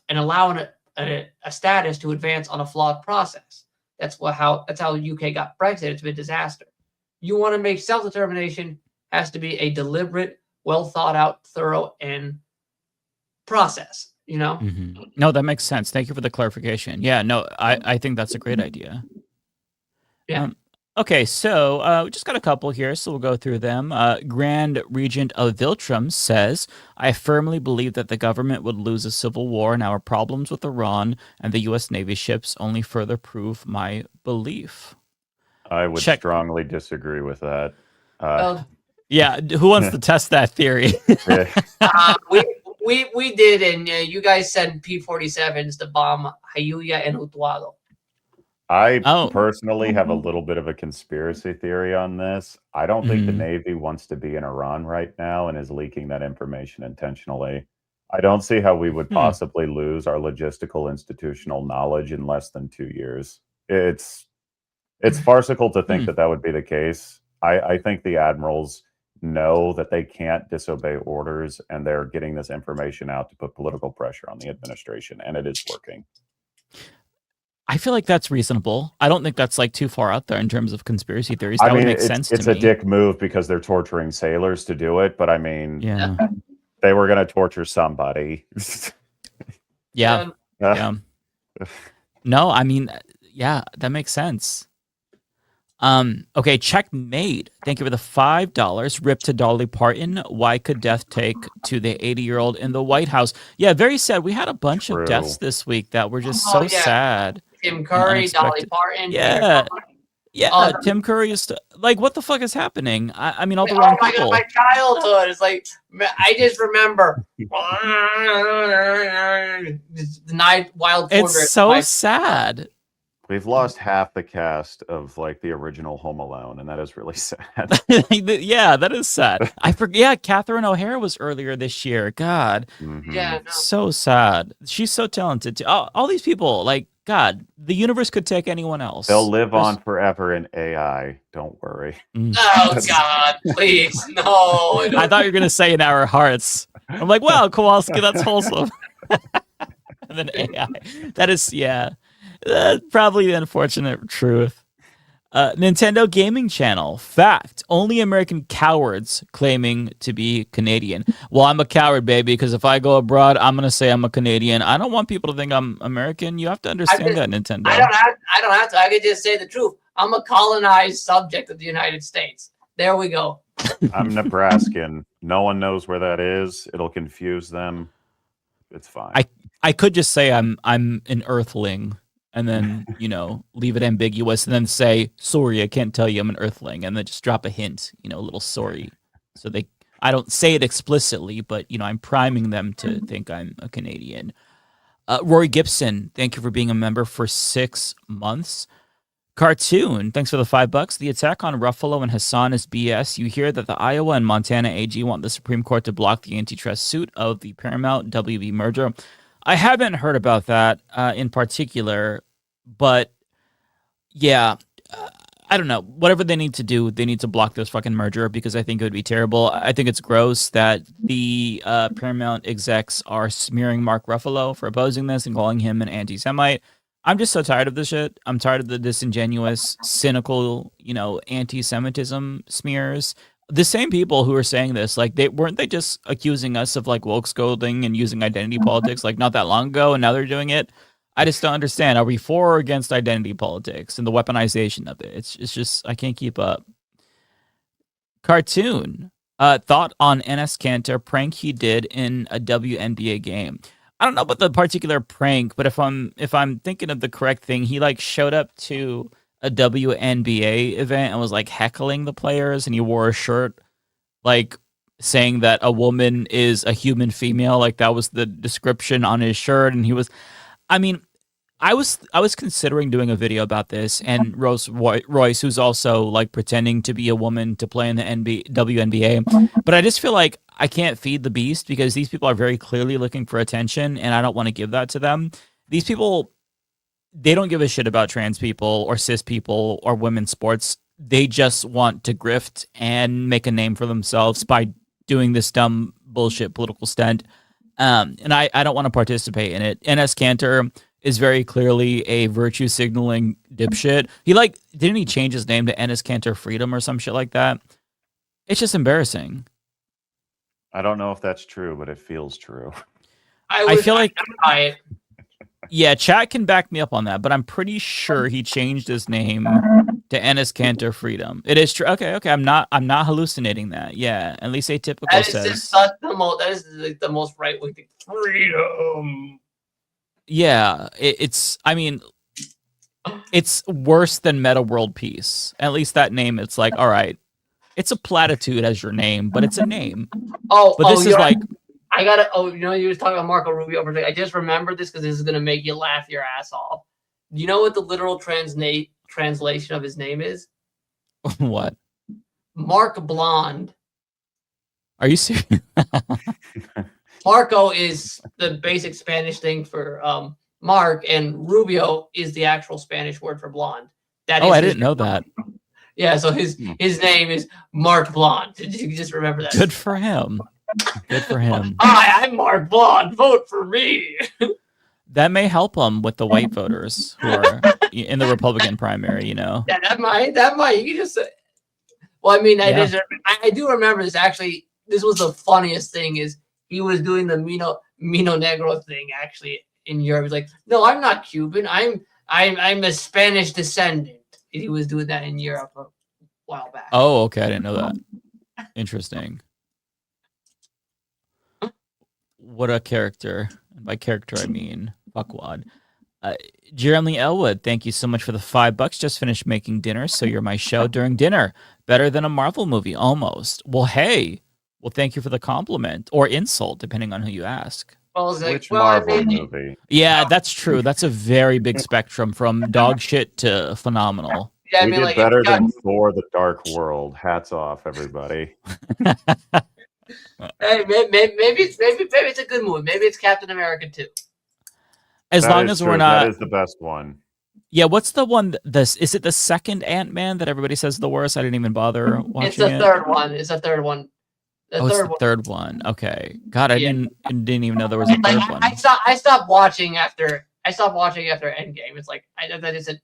allow a status to advance on a flawed process? That's how the UK got Brexit. It's been a disaster. You want to make self-determination, has to be a deliberate, well thought out, thorough, and process. No, that makes sense. Thank you for the clarification. Yeah, no, I think that's a great idea. Yeah. Okay, so we just got a couple here, so we'll go through them. Grand Regent of Viltrum says, I firmly believe that the government would lose a civil war, and our problems with Iran and the U.S. Navy ships only further prove my belief. I would strongly disagree with that. Yeah, who wants to test that theory? We did, and you guys sent P-47s to bomb Jayuya and Utuado. I personally have a little bit of a conspiracy theory on this. I don't think the Navy wants to be in Iran right now and is leaking that information intentionally. I don't see how we would possibly lose our logistical institutional knowledge in less than 2 years. It's farcical to think that would be the case. I think the admirals know that they can't disobey orders, and they're getting this information out to put political pressure on the administration, and it is working. I feel like that's reasonable. I don't think that's like too far out there in terms of conspiracy theories. That would make sense to me. It's a dick move because they're torturing sailors to do it, but I mean, they were going to torture somebody. Yeah. No, I mean, yeah, that makes sense. Okay, Checkmate. Thank you for the $5. Rip to Dolly Parton. Why could death take to the 80-year-old in the White House? Yeah, very sad. We had a bunch of deaths this week that were just so sad. Tim Curry, Dolly Parton. Yeah. Tim Curry is like, what the fuck is happening? I mean, all the wrong people. My childhood is like, I just remember the night wild. It's so sad. We've lost half the cast of like the original Home Alone, and that is really sad. Yeah, that is sad. I forget. Yeah, Catherine O'Hara was earlier this year. God, so sad. She's so talented too. All these people, like, God, the universe could take anyone else. They'll live on forever in AI. Don't worry. Oh God, please, no. I thought you were gonna say in our hearts. I'm like, wow, Kowalski, that's wholesome. And then AI. That is, yeah. Probably the unfortunate truth. Nintendo Gaming Channel. Fact. Only American cowards claiming to be Canadian. Well, I'm a coward, baby, because if I go abroad, I'm going to say I'm a Canadian. I don't want people to think I'm American. You have to understand that, Nintendo. I don't have to. I could just say the truth. I'm a colonized subject of the United States. There we go. I'm Nebraskan. No one knows where that is. It'll confuse them. It's fine. I could just say I'm an Earthling. And then, leave it ambiguous and then say, sorry, I can't tell you I'm an Earthling. And then just drop a hint, a little sorry. So I don't say it explicitly, but, I'm priming them to think I'm a Canadian. Rory Gibson, thank you for being a member for 6 months. Cartoon, thanks for the $5. The attack on Ruffalo and Hassan is BS. You hear that the Iowa and Montana AG want the Supreme Court to block the antitrust suit of the Paramount WB merger. I haven't heard about that in particular, but yeah, I don't know. Whatever they need to do, they need to block this fucking merger because I think it would be terrible. I think it's gross that the Paramount execs are smearing Mark Ruffalo for opposing this and calling him an anti-Semite. I'm just so tired of this shit. I'm tired of the disingenuous, cynical, anti-Semitism smears. The same people who are saying this, like, weren't they just accusing us of like woke scolding and using identity politics like not that long ago, and now they're doing it? I just don't understand. Are we for or against identity politics and the weaponization of it? It's just I can't keep up. Cartoon thought on Enes Kanter prank he did in a WNBA game. I don't know about the particular prank, but if I'm thinking of the correct thing, he like showed up to a WNBA event and was like heckling the players, and he wore a shirt like saying that a woman is a human female, like that was the description on his shirt, and he was, I mean, I was considering doing a video about this, and Royce, who's also like pretending to be a woman to play in the WNBA, but I just feel like I can't feed the beast because these people are very clearly looking for attention, and I don't want to give that to them. These people, they don't give a shit about trans people or cis people or women's sports. They just want to grift and make a name for themselves by doing this dumb bullshit political stunt. And I don't want to participate in it. NS Cantor is very clearly a virtue signaling dipshit. Didn't he change his name to NS Cantor Freedom or some shit like that? It's just embarrassing. I don't know if that's true, but it feels true. I feel like, yeah, chat can back me up on that, but I'm pretty sure he changed his name to Ennis Cantor Freedom. It is true. Okay. I'm not hallucinating that. Yeah, at least Atypical That is says. just such that is like the most right wing thing. Freedom. Yeah, it's. I mean, it's worse than Meta World Peace. At least that name. It's like, all right, it's a platitude as your name, but it's a name. But this is like. I gotta. Oh, you were talking about Marco Rubio. I just remembered this because this is gonna make you laugh your ass off. You know what the literal translation of his name is? What? Mark Blonde. Are you serious? Marco is the basic Spanish thing for Mark, and Rubio is the actual Spanish word for blonde. That is I didn't know that. Yeah, so his name is Mark Blonde. You just remember that. Good for him. Good for him. Hi, I'm Mark Blonde. Vote for me. That may help him with the white voters who are in the Republican primary, you know. Yeah, that might. You can just say. Well, I mean, I do remember this. Actually, this was the funniest thing is he was doing the Mino Negro thing actually in Europe. He's like, no, I'm not Cuban. I'm a Spanish descendant. He was doing that in Europe a while back. Oh, okay. I didn't know that. Interesting. What a character. And by character, I mean fuckwad. Jeremy Elwood, thank you so much for the $5. Just finished making dinner, so you're my show during dinner. Better than a Marvel movie, almost. Well, hey. Well, thank you for the compliment or insult, depending on who you ask. Which Marvel movie? Yeah, that's true. That's a very big spectrum from dog shit to phenomenal. Yeah, we did better than Thor: The Dark World. Hats off, everybody. Hey, maybe it's a good movie. Maybe it's Captain America 2. As long as we're not. That is the best one. Yeah, what's the one? Is it the second Ant-Man that everybody says is the worst? I didn't even bother watching it. It's the third one. It's the third one. It's the third one. Okay. God, I didn't even know there was a third one. I stopped watching after Endgame. It's like I just said,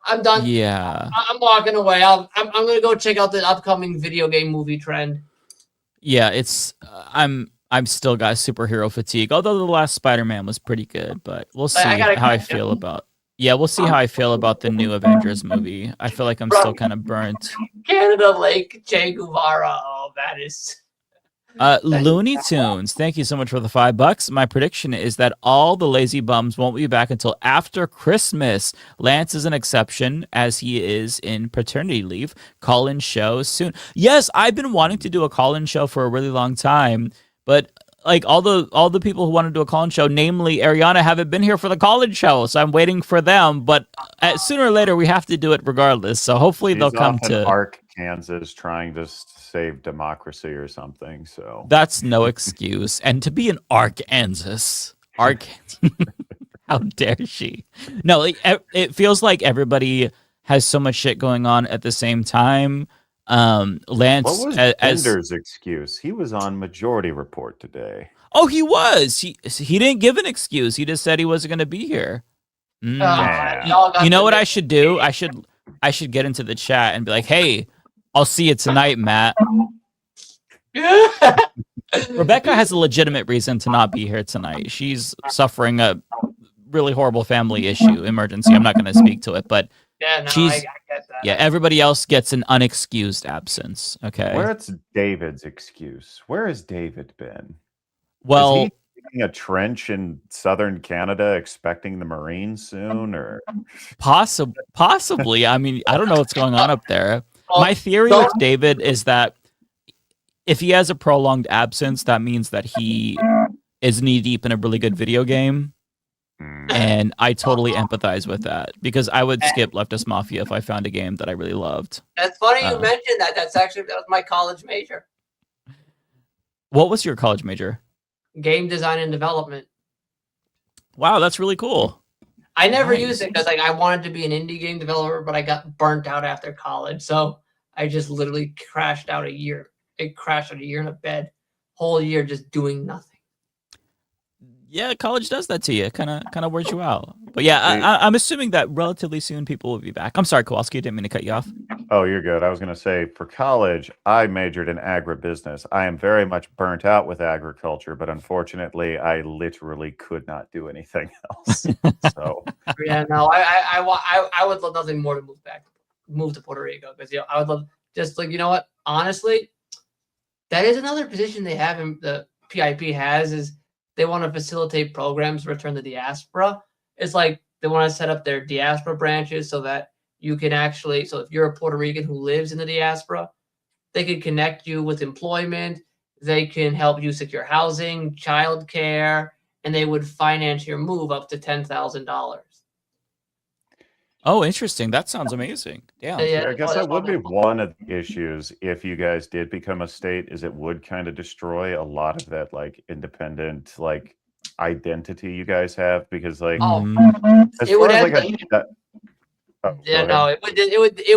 I'm done. Yeah. I'm walking away. I'm gonna go check out the upcoming video game movie trend. Yeah, it's I'm still got superhero fatigue. Although the last Spider-Man was pretty good, but we'll see how I feel about. Yeah, we'll see how I feel about the new Avengers movie. I feel like I'm still kind of burnt. Canada Lake, Che Guevara. Oh, that is. Looney Tunes, thank you so much for the $5. My prediction is that all the lazy bums won't be back until after Christmas. Lance is an exception, as he is in paternity leave. Call-in show soon. Yes, I've been wanting to do a call-in show for a really long time, but like all the people who want to do a call-in show, namely Ariana, haven't been here for the call-in show, so I'm waiting for them. But sooner or later, we have to do it regardless. So hopefully they'll come to Ark, Kansas, trying to save democracy or something. So that's no excuse. And to be an Arkansas, how dare she? No, it feels like everybody has so much shit going on at the same time. Lance, what was Bender's excuse? He was on Majority Report today. Oh, he was. He didn't give an excuse. He just said he wasn't going to be here. You know what I should do? I should get into the chat and be like, "Hey, I'll see you tonight, Matt." Rebecca has a legitimate reason to not be here tonight. She's suffering a really horrible family issue, emergency. I'm not going to speak to it, but I get that. Yeah, everybody else gets an unexcused absence. Okay. Where's David's excuse? Where has David been? Well, digging a trench in southern Canada expecting the Marines soon, or Possibly. I mean, I don't know what's going on up there. Well, My theory with David is that if he has a prolonged absence, that means that he is knee deep in a really good video game. And I totally empathize with that because I would skip Leftist Mafia if I found a game that I really loved. That's funny you mentioned that. That was my college major. What was your college major? Game design and development. Wow, that's really cool. I never used it because I wanted to be an indie game developer, but I got burnt out after college. So I just literally crashed out a year. It crashed out a year in a bed, whole year just doing nothing. Yeah, college does that to you. Kind of wears you out. But yeah, I'm assuming that relatively soon people will be back. I'm sorry, Kowalski, I didn't mean to cut you off. Oh, you're good. I was going to say, for college, I majored in agribusiness. I am very much burnt out with agriculture, but unfortunately, I literally could not do anything else. So yeah, no, I would love nothing more to move to Puerto Rico because I would love just like honestly, that is another position they have in the PIP has is. They want to facilitate programs to return the diaspora. It's like they want to set up their diaspora branches so that you can actually, so if you're a Puerto Rican who lives in the diaspora, they can connect you with employment. They can help you secure housing, childcare, and they would finance your move up to $10,000. Oh, interesting. That sounds amazing. Yeah. I guess that would be one of the issues if you guys did become a state, is it would kind of destroy a lot of that like independent like identity you guys have because like it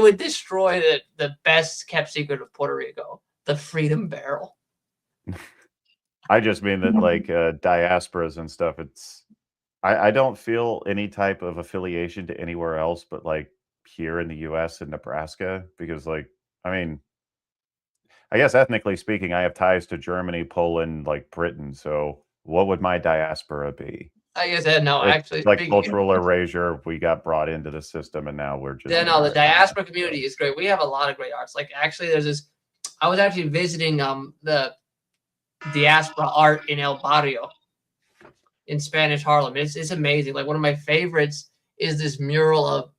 would destroy the best kept secret of Puerto Rico, the Freedom Barrel. I just mean that like diasporas and stuff, I don't feel any type of affiliation to anywhere else but like here in the US and Nebraska because like I mean I guess ethnically speaking I have ties to Germany, Poland, like Britain, so what would my diaspora be? I guess actually like cultural erasure. We got brought into the system and now we're just the diaspora community is great. We have a lot of great arts. Like actually there's this I was actually visiting the diaspora art in El Barrio in Spanish Harlem. It's amazing. Like one of my favorites is this mural of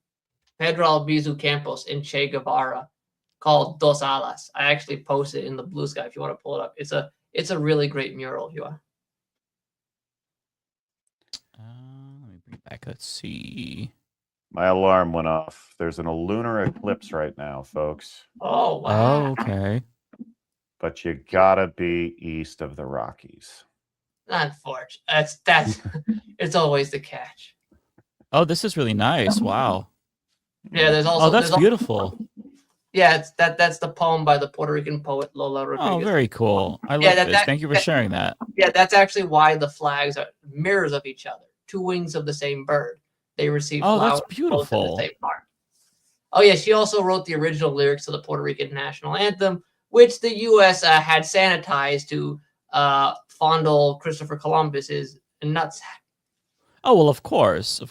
Pedro Albizu Campos and Che Guevara called Dos Alas. I actually posted it in the Blue Sky if you want to pull it up. It's a really great mural if you want. Let me bring it back. Let's see. My alarm went off. There's an lunar eclipse right now, folks. Oh wow. Oh, okay. But you gotta be east of the Rockies. Unfortunately, that's it's always the catch. Oh, this is really nice. Wow. Yeah, there's also. Oh, that's beautiful. Yeah, that's the poem by the Puerto Rican poet Lola Rodriguez. Oh, very cool. I love this. Thank you for sharing that. Yeah, that's actually why the flags are mirrors of each other, two wings of the same bird. They receive flowers that's beautiful. both in the same part. Oh yeah, she also wrote the original lyrics to the Puerto Rican national anthem, which the U.S. Had sanitized to fondle Christopher Columbus's nutsack. Oh well, of course.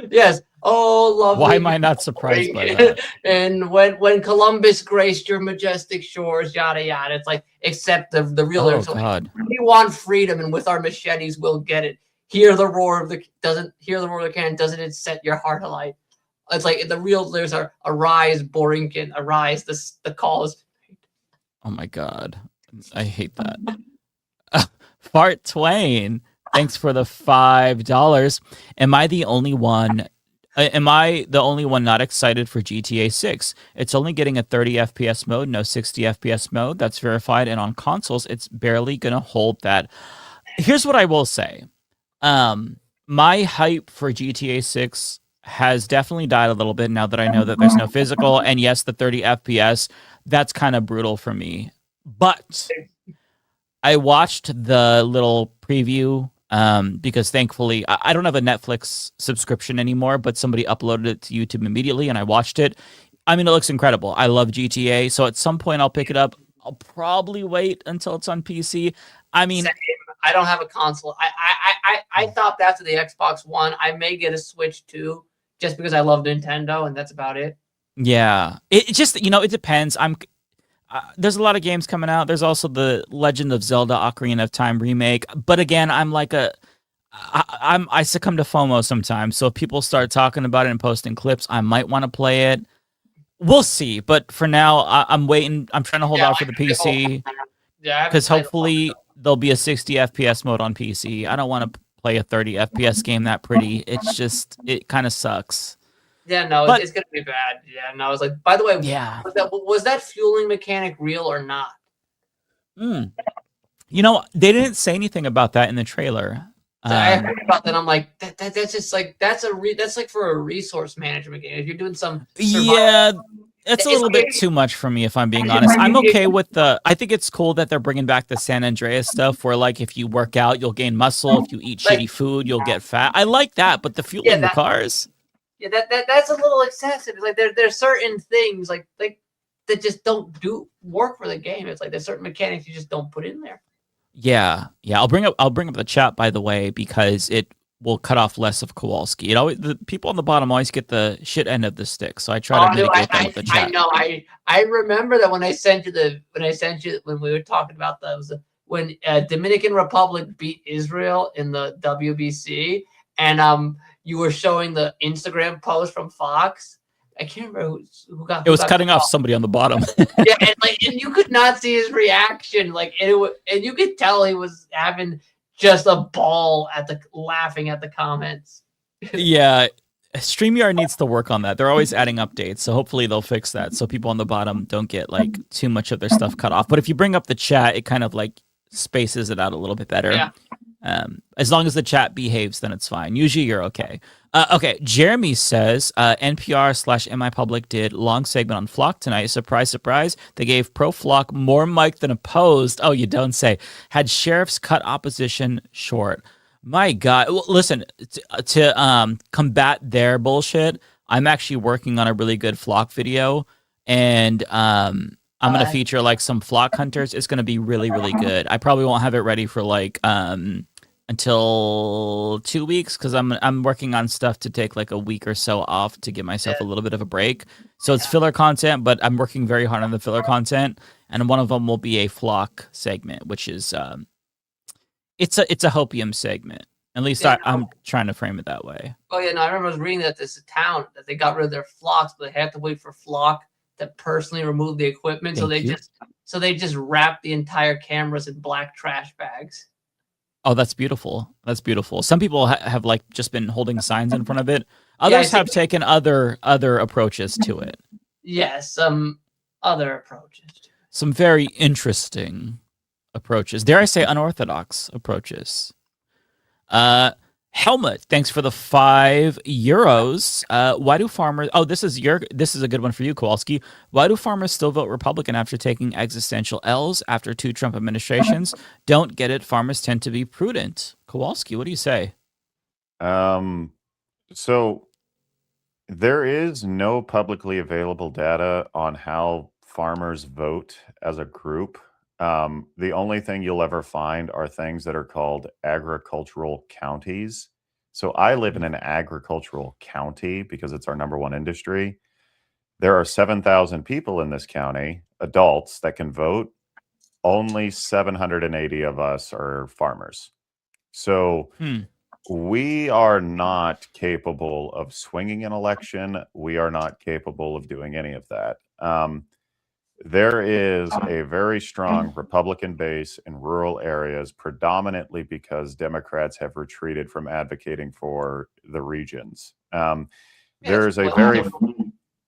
Yes. Oh, lovely. Why am I not surprised by that? And when Columbus graced your majestic shores, yada yada. It's like, except the real lyrics. God. We want freedom, and with our machetes, we'll get it. Hear the roar of the cannon. Doesn't it set your heart alight? It's like the real lyrics are arise, Borinquen, arise. The call is. Oh my God, I hate that. Fart Twain. Thanks for the $5. Am I the only one not excited for GTA 6? It's only getting a 30 FPS mode, no 60 FPS mode. That's verified. And on consoles, it's barely going to hold that. Here's what I will say. My hype for GTA 6 has definitely died a little bit now that I know that there's no physical. And yes, the 30 FPS, that's kind of brutal for me. But I watched the little preview because thankfully I don't have a Netflix subscription anymore, but somebody uploaded it to YouTube immediately and I watched it. I mean, it looks incredible. I love GTA. So at some point I'll pick it up. I'll probably wait until it's on PC. I mean, I don't have a console. I thought after the Xbox One, I may get a Switch too, just because I love Nintendo and that's about it. Yeah. It just, it depends. there's a lot of games coming out. There's also the Legend of Zelda: Ocarina of Time remake. But again, I succumb to FOMO sometimes. So if people start talking about it and posting clips, I might want to play it. We'll see. But for now, I'm waiting. I'm trying to hold out for the PC. Yeah, because hopefully there'll be a 60 FPS mode on PC. I don't want to play a 30 FPS game that pretty. It's just, it kind of sucks. Yeah, no, it's gonna be bad. Yeah, no, I was like, by the way, yeah, was that fueling mechanic real or not? You know, they didn't say anything about that in the trailer. I heard about that. I'm like, that's just like that's like for a resource management game. If you're doing some yeah. It's a little bit too much for me, if I'm being honest. I'm okay with I think it's cool that they're bringing back the San Andreas stuff where, like, if you work out, you'll gain muscle. If you eat shitty food, you'll get fat. I like that, but the fueling the cars. Yeah, that's a little excessive. Like, there's certain things like that just don't work for the game. It's like there's certain mechanics you just don't put in there. Yeah. I'll bring up the chat, by the way, because it will cut off less of Kowalski. The people on the bottom always get the shit end of the stick, so I try to mitigate that with the chat. I know. I remember that when I sent you when we were talking about those when Dominican Republic beat Israel in the WBC, and you were showing the Instagram post from Fox. I can't remember who got. It was cutting off somebody on the bottom. Yeah, and you could not see his reaction. And you could tell he was having just a ball laughing at the comments. Yeah, StreamYard needs to work on that. They're always adding updates, so hopefully they'll fix that so people on the bottom don't get like too much of their stuff cut off. But if you bring up the chat, it kind of like spaces it out a little bit better. Yeah. As long as the chat behaves, then it's fine. Usually you're okay. Okay, Jeremy says NPR/MIPublic did long segment on Flock tonight. Surprise, surprise. They gave pro-Flock more mic than opposed. Oh, you don't say. Had sheriffs cut opposition short. My God. Well, listen, to combat their bullshit, I'm actually working on a really good Flock video, and I'm going to feature like some Flock hunters. It's going to be really, really good. I probably won't have it ready for like until 2 weeks because I'm working on stuff to take like a week or so off to give myself a little bit of a break. So it's filler content, but I'm working very hard on the filler content, and one of them will be a Flock segment, which is it's a hopium segment. At least I'm trying to frame it that way. Oh yeah, no, I remember I was reading that this is a town that they got rid of their flocks, but they had to wait for Flock to personally remove the equipment. So they just wrap the entire cameras in black trash bags. Oh, that's beautiful. That's beautiful. Some people have like just been holding signs in front of it. Others have taken other approaches to it. Yes, some other approaches. Some very interesting approaches. Dare I say unorthodox approaches. Helmut, thanks for the €5. Why do farmers? Oh, this is a good one for you, Kowalski. Why do farmers still vote Republican after taking existential L's after 2 Trump administrations? Don't get it. Farmers tend to be prudent. Kowalski, what do you say? So there is no publicly available data on how farmers vote as a group. The only thing you'll ever find are things that are called agricultural counties. So I live in an agricultural county because it's our #1 industry. There are 7,000 people in this county, adults that can vote. Only 780 of us are farmers. So we are not capable of swinging an election. We are not capable of doing any of that. There is a very strong Republican base in rural areas, predominantly because Democrats have retreated from advocating for the regions. There's a very,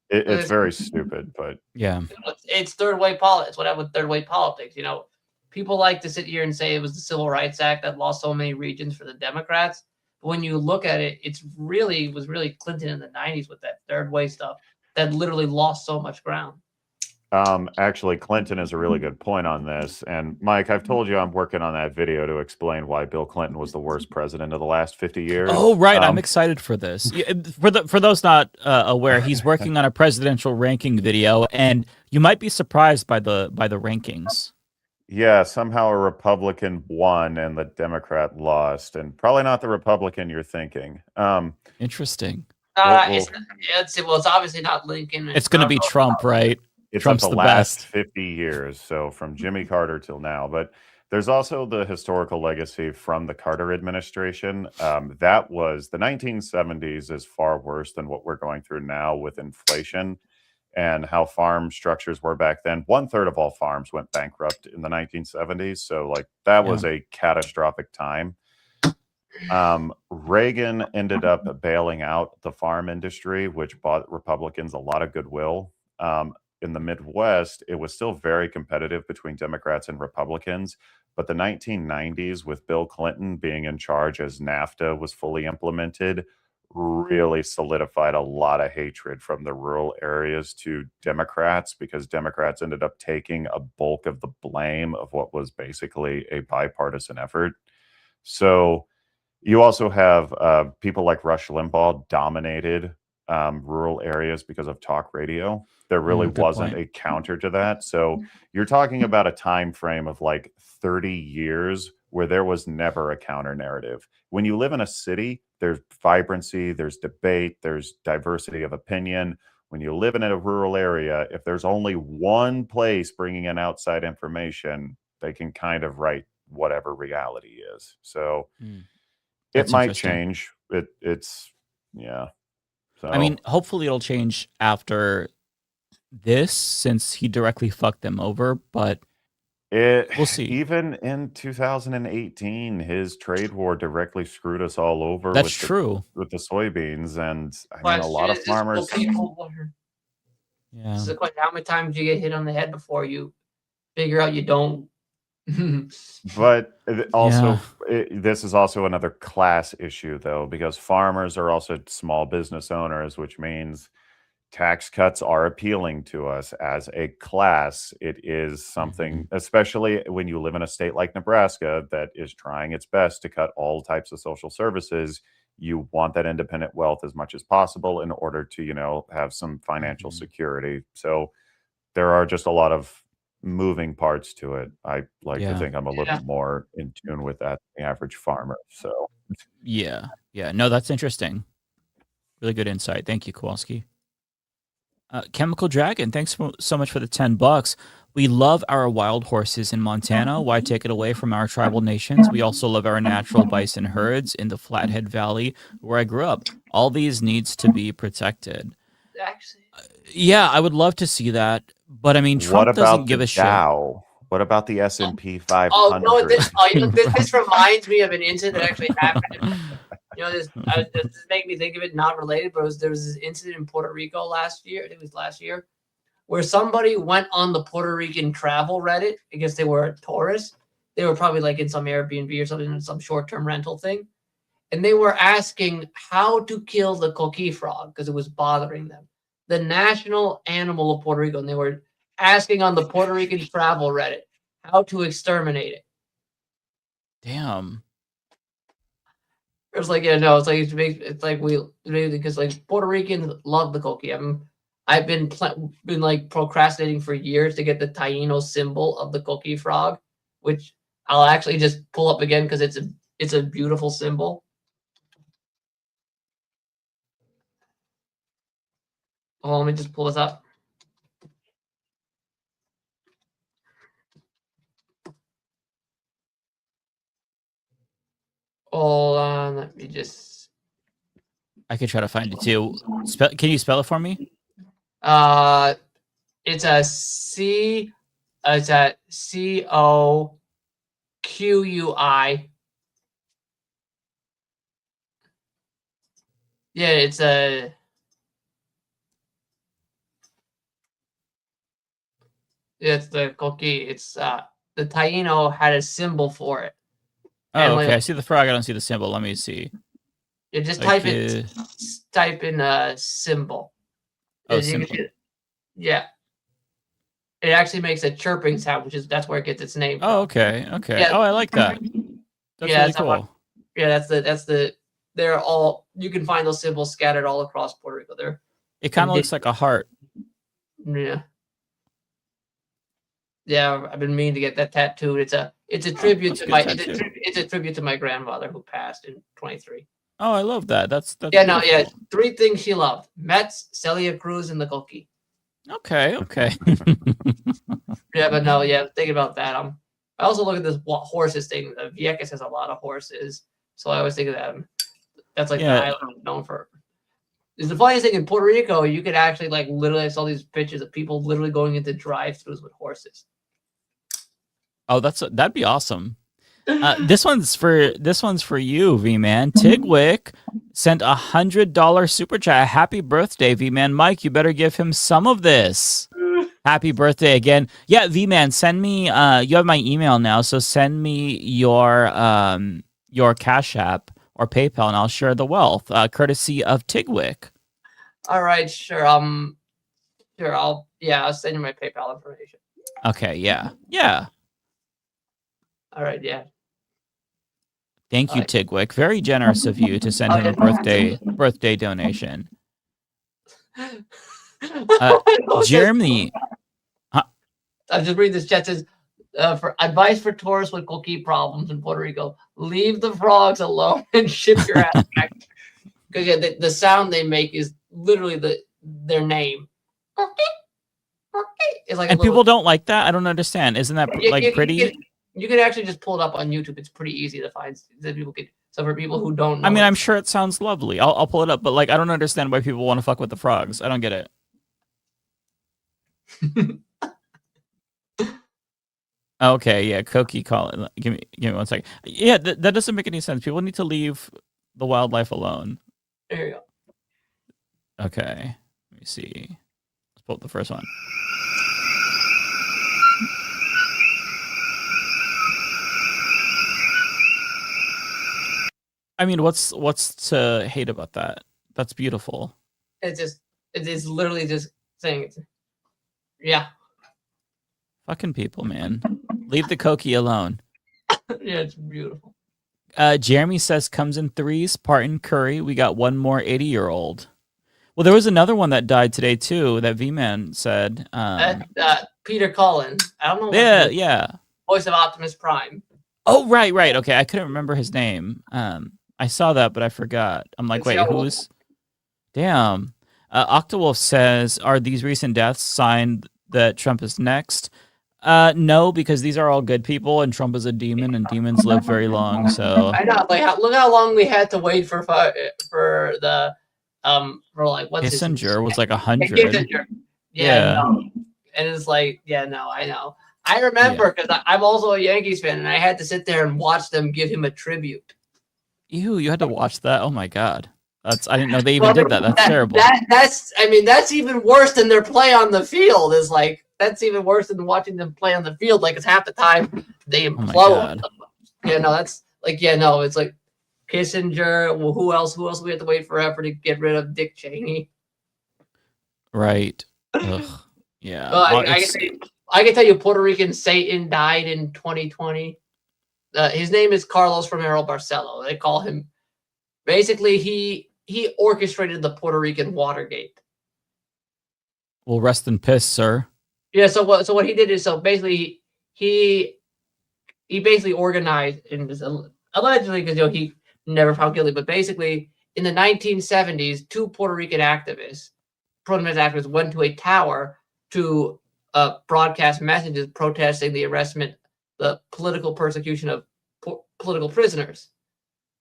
it's very stupid, but yeah, it's third way politics. What happened with third way politics? You know, people like to sit here and say it was the Civil Rights Act that lost so many regions for the Democrats. But when you look at it, it was really Clinton in the 90s with that third way stuff that literally lost so much ground. Actually, Clinton is a really good point on this. And Mike, I've told you I'm working on that video to explain why Bill Clinton was the worst president of the last 50 years. Oh, right. I'm excited for this. For those not aware, he's working on a presidential ranking video, and you might be surprised by the rankings. Yeah, somehow a Republican won and the Democrat lost, and probably not the Republican you're thinking. Interesting. It's obviously not Lincoln. It's going to be Trump, right? it's Trump's of the the last best. 50 years, so from Jimmy Carter till now. But there's also the historical legacy from the Carter administration. That was the 1970s is far worse than what we're going through now with inflation and how farm structures were back then. 1/3 of all farms went bankrupt in the 1970s. So like that was a catastrophic time. Reagan ended up bailing out the farm industry, which bought Republicans a lot of goodwill. In the Midwest, it was still very competitive between Democrats and Republicans. But the 1990s, with Bill Clinton being in charge as NAFTA was fully implemented, really solidified a lot of hatred from the rural areas to Democrats because Democrats ended up taking a bulk of the blame of what was basically a bipartisan effort. So you also have people like Rush Limbaugh dominated rural areas because of talk radio. There really wasn't a counter to that. So you're talking about a time frame of like 30 years where there was never a counter narrative. When you live in a city, there's vibrancy, there's debate, there's diversity of opinion. When you live in a rural area, if there's only one place bringing in outside information, they can kind of write whatever reality is. So it might change. It's yeah. So I mean, hopefully it'll change after this, since he directly fucked them over. But we'll see. Even in 2018, his trade war directly screwed us all over. That's true. With the soybeans, and I mean, a lot of farmers. Yeah. This is a question: how many times do you get hit on the head before you figure out you don't? But also, this is also another class issue, though, because farmers are also small business owners, which means tax cuts are appealing to us as a class. It is something, especially when you live in a state like Nebraska that is trying its best to cut all types of social services. You want that independent wealth as much as possible in order to, you know, have some financial security. So there are just a lot of moving parts to it. I like to think I'm a little more in tune with that than the average farmer. So yeah. No, that's interesting. Really good insight. Thank you, Kowalski. Chemical Dragon, thanks so much for the $10. We love our wild horses in Montana. Why take it away from our tribal nations? We also love our natural bison herds in the Flathead Valley, where I grew up. All these needs to be protected. Actually, yeah, I would love to see that. But I mean, Trump doesn't give a shit. What about the S&P 500? Oh no! This reminds me of an incident that actually happened. You know, this make me think of it, not related, but there was this incident in Puerto Rico last year. I think it was last year, where somebody went on the Puerto Rican travel Reddit. I guess they were tourists. They were probably like in some Airbnb or something, some short-term rental thing, and they were asking how to kill the coqui frog because it was bothering them, the national animal of Puerto Rico, and they were asking on the Puerto Rican travel Reddit how to exterminate it. Damn. It was like, it's like because like Puerto Ricans love the coqui. I've been like procrastinating for years to get the Taino symbol of the coqui frog, which I'll actually just pull up again because it's a beautiful symbol. Oh, let me just pull this up. Hold on, let me just. I could try to find it too. Can you spell it for me? It's a C. It's a COQUI. Yeah, it's a. It's the coqui. It's the Taino had a symbol for it. Oh, okay. I see the frog. I don't see the symbol. Let me see. Yeah, just type in a symbol. Oh, symbol. Yeah. It actually makes a chirping sound, that's where it gets its name from. Oh, okay. Yeah. Oh, I like that. That's really cool. That's they're all, you can find those symbols scattered all across Puerto Rico. It kind of looks like a heart. Yeah. Yeah, I've been meaning to get that tattooed. It's a tribute to it's a tribute to my grandmother who passed in 23. Oh, I love that. That's yeah, beautiful. No, yeah. 3 things she loved: Mets, Celia Cruz, and the coqui. Okay. Yeah, but no, yeah, thinking about that. I also look at this horses thing. Vieques has a lot of horses, so I always think of that. That's like the island known for. It's the funniest thing in Puerto Rico. You could actually like literally I saw these pictures of people literally going into drive-throughs with horses. Oh, that'd be awesome. This one's for you, VMann. Tigwick sent $100 super chat. Happy birthday, VMann. Mike, you better give him some of this. Happy birthday again. Yeah, VMann, send me. You have my email now, so send me your Cash App or PayPal, and I'll share the wealth, courtesy of Tigwick. All right, sure. Sure. I'll send you my PayPal information. Okay. Yeah. All right. Yeah. Thank you, Tigwick. Very generous of you to send him a birthday donation. Jeremy. I'm just reading this chat. Says, for advice for tourists with coquille problems in Puerto Rico, leave the frogs alone and ship your ass back. Because the sound they make is literally their name. It's like people don't like that. I don't understand. Isn't that pretty? You can actually just pull it up on YouTube. It's pretty easy to find. That people can. So for people who don't know, I mean, I'm sure it sounds lovely. I'll pull it up, but like, I don't understand why people want to fuck with the frogs. I don't get it. Okay, yeah, Koki, call it. Give me 1 second. Yeah, that doesn't make any sense. People need to leave the wildlife alone. There you go. Okay, let me see. Let's pull up the first one. I mean, what's to hate about that? That's beautiful. It's literally just saying it. Yeah. Fucking people, man. Leave the Koki alone. Yeah, it's beautiful. Jeremy says comes in threes. Parton Curry. We got one more 80-year-old. Well, there was another one that died today too. That VMann said. Peter Cullen. I don't know. Yeah. Voice of Optimus Prime. Oh, right. Okay, I couldn't remember his name. I saw that, but I forgot. I'm like, wait, who's? Damn. Octawolf says, are these recent deaths sign that Trump is next? No, because these are all good people, and Trump is a demon, and demons live very long. So I know. Like, look how long we had to wait for the what's Kissinger was like 100. Kissinger. Yeah. No. And it's like, yeah, no, I know. I remember because I'm also a Yankees fan, and I had to sit there and watch them give him a tribute. Ew, you had to watch that? Oh my god. I didn't know they even did that. That's terrible. That's even worse than their play on the field. Is like that's even worse than watching them play on the field. Like it's half the time they implode. It's like Kissinger. Well, who else? We have to wait forever to get rid of Dick Cheney. Right. Ugh. Yeah. Well, I can tell you, Puerto Rican Satan died in 2020. His name is Carlos Romero Barcelo. They call him. Basically, he orchestrated the Puerto Rican Watergate. Well, rest in peace, sir. Yeah. So what he did is basically he basically organized in this allegedly because he never found guilty, but basically in the 1970s, two Puerto Rican activists, protest activists, went to a tower to broadcast messages protesting the political persecution of political prisoners.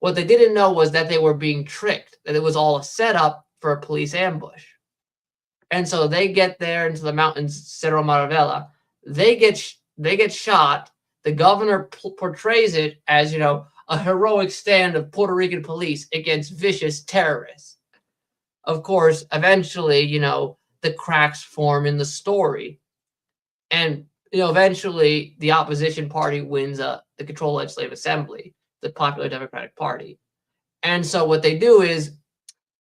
What they didn't know was that they were being tricked, that it was all a setup for a police ambush. And so they get there into the mountains, Cerro Maravilla. They get shot. The governor portrays it as, a heroic stand of Puerto Rican police against vicious terrorists. Of course, eventually, the cracks form in the story. And, eventually the opposition party wins the control legislative assembly, the Popular Democratic Party. And so what they do is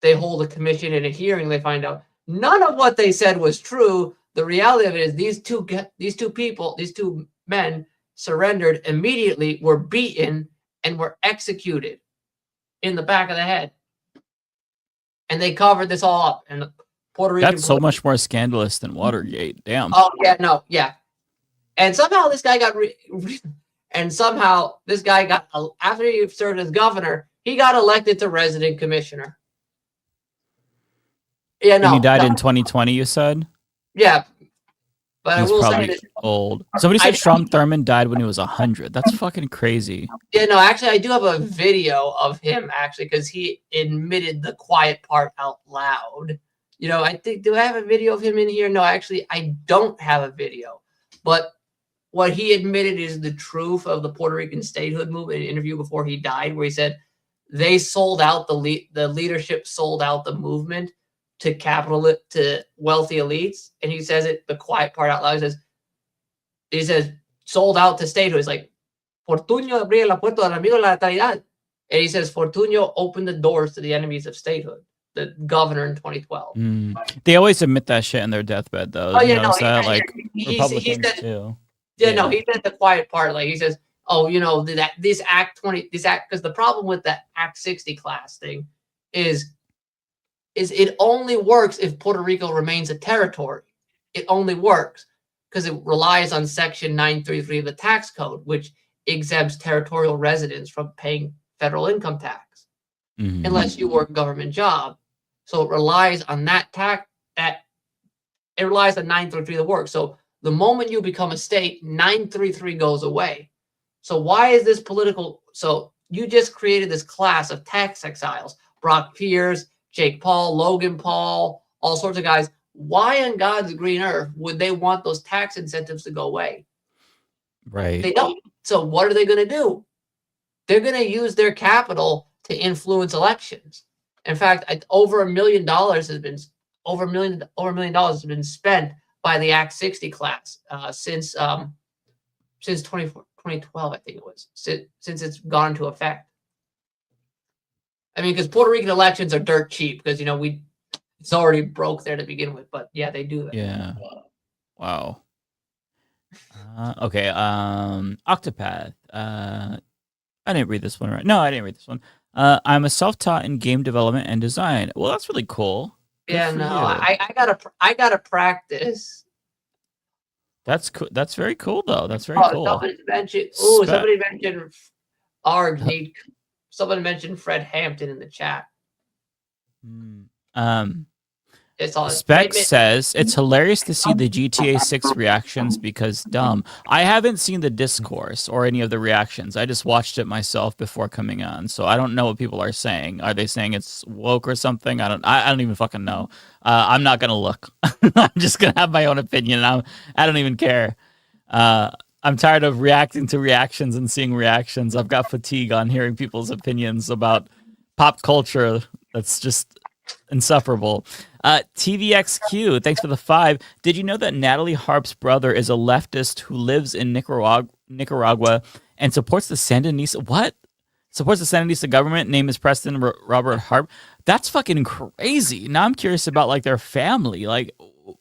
they hold a commission and a hearing. They find out none of what they said was true. The reality of it is these two men surrendered immediately, were beaten, and were executed in the back of the head. And they covered this all up. And Puerto Rican. That's so much more scandalous than Watergate. Damn. Oh yeah, no, yeah. And somehow this guy got after he served as governor, he got elected to resident commissioner. Yeah, no. And he died in 2020, you said? Yeah, but I He's will say probably that old. Somebody said Strom Thurmond died when he was 100. That's fucking crazy. yeah, no, actually, I do have a video of him actually because he admitted the quiet part out loud. You know, I think, do I have a video of him in here? No, actually, I don't have a video. But what he admitted is the truth of the Puerto Rican statehood movement in an interview before he died, where he said they sold out the leadership sold out the movement to to wealthy elites. And he says it, the quiet part out loud, he says sold out to statehood. It's like, Fortunio abrió la puerta al amigo de la natalidad. And he says Fortunio opened the doors to the enemies of statehood, the governor in 2012. They always admit that shit in their deathbed, though. Oh, yeah, you know, Republicans he said, too. Yeah, no, he said the quiet part. Like he says, oh, you know, this Act 20, because the problem with the Act 60 class thing is it only works if Puerto Rico remains a territory. It only works because it relies on Section 933 of the tax code, which exempts territorial residents from paying federal income tax unless you work a government job. So it relies on it relies on 933 to work. So the moment you become a state, 933 goes away. So why is this political? So you just created this class of tax exiles, Brock Pierce, Jake Paul, Logan Paul, all sorts of guys. Why on God's green earth would they want those tax incentives to go away? Right. They don't. So what are they going to do? They're going to use their capital to influence elections. In fact, over $1 million has been $1 million has been spent by the Act 60 class since 2012, I think it was, since it's gone into effect. I mean, because Puerto Rican elections are dirt cheap because, you know, it's already broke there to begin with. But yeah, they do that. Yeah. Wow. Okay. Octopath. I didn't read this one right. No, I didn't read this one. I'm a self-taught in game development and design. Well, that's really cool. Yeah, no, I gotta practice. That's cool. That's very cool, though. That's very cool. Somebody mentioned someone mentioned Fred Hampton in the chat. It's all Spec says it's hilarious to see the GTA 6 reactions because dumb. I haven't seen the discourse or any of the reactions. I just watched it myself before coming on, so I don't know what people are saying. Are they saying it's woke or something? I don't even fucking know. I'm not gonna look. I'm just gonna have my own opinion. I don't even care. I'm tired of reacting to reactions and seeing reactions. I've got fatigue on hearing people's opinions about pop culture. That's just insufferable. TVXQ, thanks for the 5. Did you know that Natalie Harp's brother is a leftist who lives in Nicaragua and supports the Sandinista? What? Supports the Sandinista government. Name is Preston Robert Harp. That's fucking crazy. Now I'm curious about like their family. Like,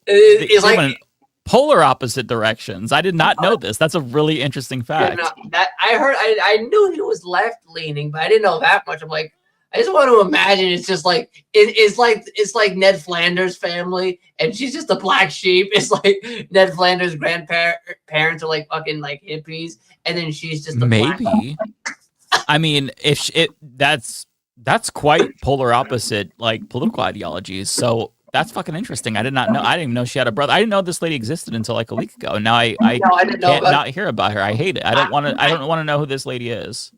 they went in polar opposite directions. I did not know this. That's a really interesting fact. Yeah, no, that I heard. I knew he was left leaning, but I didn't know that much. I'm like, I just want to imagine it's just like it's like Ned Flanders' family, and she's just a black sheep. It's like Ned Flanders' grandparents are like fucking like hippies, and then she's just a maybe. Black. I mean, that's quite polar opposite like political ideologies. So that's fucking interesting. I did not know. I didn't even know she had a brother. I didn't know this lady existed until like a week ago. And now I can't not hear about her. I hate it. I don't want to know who this lady is.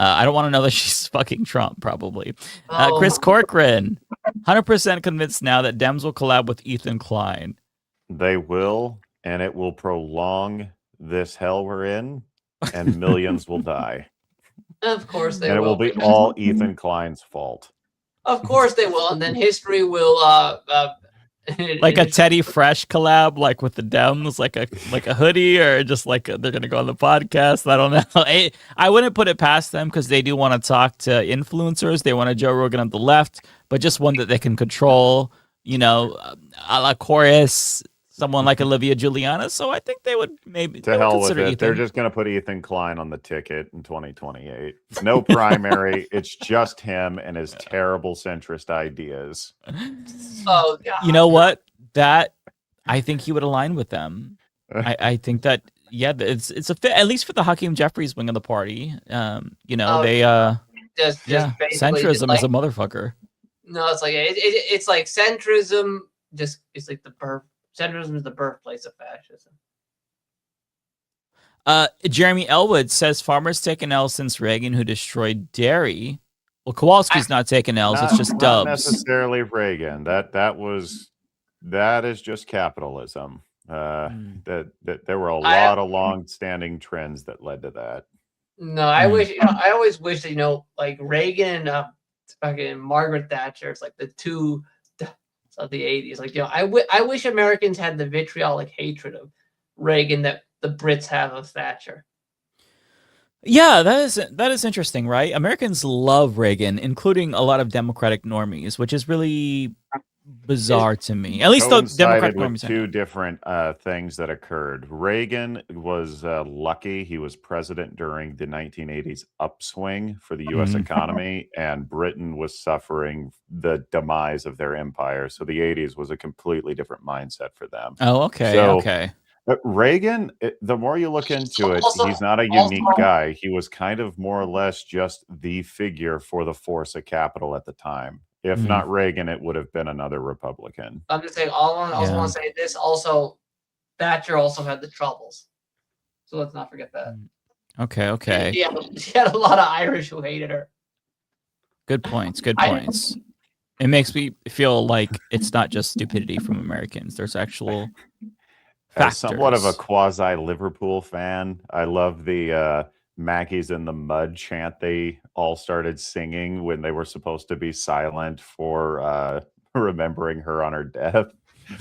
I don't want to know that she's fucking Trump, probably. Chris Corcoran, 100% convinced now that Dems will collab with Ethan Klein. They will, and it will prolong this hell we're in, and millions will die. Of course they will. And it will be all Ethan Klein's fault. Of course they will, and then history will like a Teddy Fresh collab, like with the Dems, like a hoodie, or just like they're gonna go on the podcast. I don't know. I wouldn't put it past them because they do want to talk to influencers. They want a Joe Rogan on the left, but just one that they can control. You know, a la Chorus, someone like Olivia Juliana. So I think they would maybe to hell with it. Ethan. They're just gonna put Ethan Klein on the ticket in 2028. No primary. It's just him and his terrible centrist ideas. Oh God. You know what? That I think he would align with them. I think that it's a fit, at least for the Hakeem Jeffries wing of the party. You know, they just centrism like, is a motherfucker. No, it's like it's like centrism just it's like the birth. Centrism is the birthplace of fascism. Jeremy Elwood says farmers take an L since Reagan, who destroyed dairy. Well, Kowalski's not taking L's. It's just Not dubs. necessarily Reagan. That is just capitalism. That there were a lot of long-standing trends that led to that. No, I wish. I always wish that like Reagan and fucking Margaret Thatcher. It's like the two of the 80s. Like I wish Americans had the vitriolic hatred of Reagan that the Brits have of Thatcher. Yeah, that is interesting, right? Americans love Reagan, including a lot of Democratic normies, which is really bizarre to me. At least the Democratic normies. Two different things that occurred. Reagan was lucky; he was president during the 1980s upswing for the U.S. economy, and Britain was suffering the demise of their empire. So the 80s was a completely different mindset for them. Oh, okay, okay. Reagan, the more you look into it, he's not a unique guy. He was kind of more or less just the figure for the force of capital at the time. If not Reagan, it would have been another Republican. I'm just saying. I also want to say this. Also, Thatcher also had the Troubles, so let's not forget that. Okay. She had a lot of Irish who hated her. Good points. Good points. It makes me feel like it's not just stupidity from Americans. There's actual As somewhat of a quasi Liverpool fan, I love the Maggie's in the Mud chant they all started singing when they were supposed to be silent for remembering her on her death.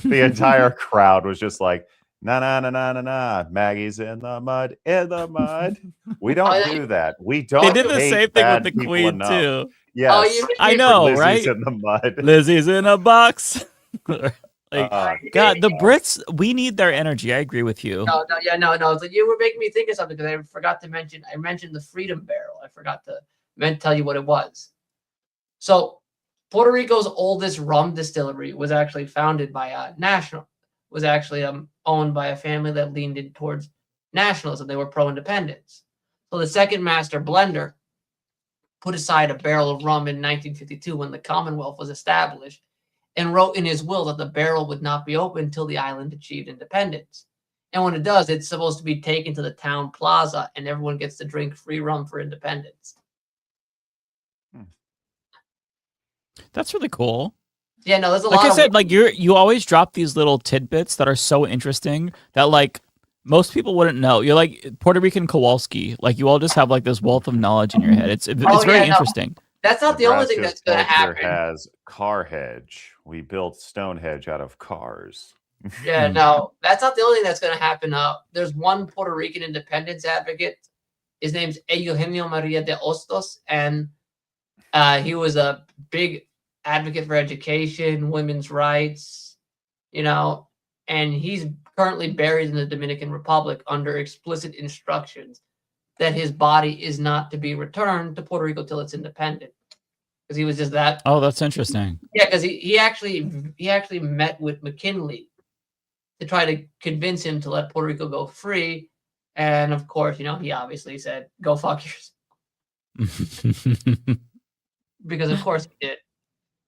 The entire crowd was just like, na na na na na na, Maggie's in the mud, in the mud. We don't do that. We don't. They did the same thing with the Queen enough. Too. Yes, I know, Lizzie's right? in the mud. Lizzie's in a box. God, the Brits, we need their energy. I agree with you. No. It's like you were making me think of something because I forgot to mention. I mentioned the Freedom Barrel. I forgot to tell you what it was. So, Puerto Rico's oldest rum distillery was actually founded by National. Was actually owned by a family that leaned in towards nationalism. They were pro-independence. So the second master blender put aside a barrel of rum in 1952 when the Commonwealth was established, and wrote in his will that the barrel would not be opened until the island achieved independence. And when it does, it's supposed to be taken to the town plaza, and everyone gets to drink free rum for independence. That's really cool. Yeah, no, there's a lot. Like I said, like you always drop these little tidbits that are so interesting that like most people wouldn't know. You're like Puerto Rican Kowalski. Like you all just have like this wealth of knowledge in your head. It's very interesting. That's not the only thing that's going to happen. Has car hedge. We built Stonehenge out of cars. Yeah, no, that's not the only thing that's going to happen. There's one Puerto Rican independence advocate. His name's Eugenio Maria de Hostos, and he was a big advocate for education, women's rights, and he's currently buried in the Dominican Republic under explicit instructions that his body is not to be returned to Puerto Rico till it's independent. Because he was just that. Oh, that's interesting. Yeah, because he actually met with McKinley to try to convince him to let Puerto Rico go free. And of course, he obviously said, go fuck yourself. Because of course he did.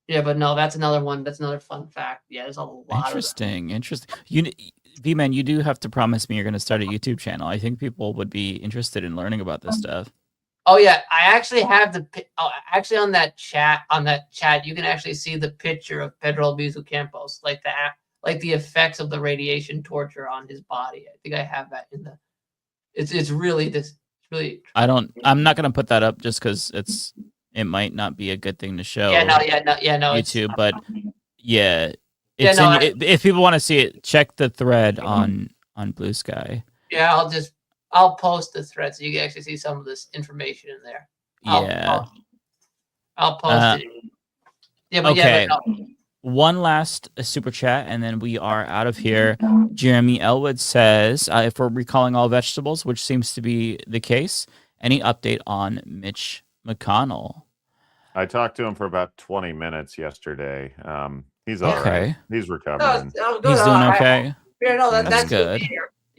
Yeah, but no, that's another one. That's another fun fact. Yeah, there's a lot. Interesting. VMann, you do have to promise me you're going to start a YouTube channel. I think people would be interested in learning about this stuff. Oh yeah, I actually have actually on that chat, you can actually see the picture of Pedro Albizu Campos, like the effects of the radiation torture on his body. I think I have that in the. It's really. I'm not going to put that up just because it might not be a good thing to show. No. YouTube, but yeah, if people want to see it, check the thread on Blue Sky. Yeah, I'll post the thread so you can actually see some of this information in there. I'll post it. Yeah, but okay. But no. One last super chat, and then we are out of here. Jeremy Elwood says, if we're recalling all vegetables, which seems to be the case, any update on Mitch McConnell? I talked to him for about 20 minutes yesterday. He's all right. He's recovering. He's doing okay. That's good.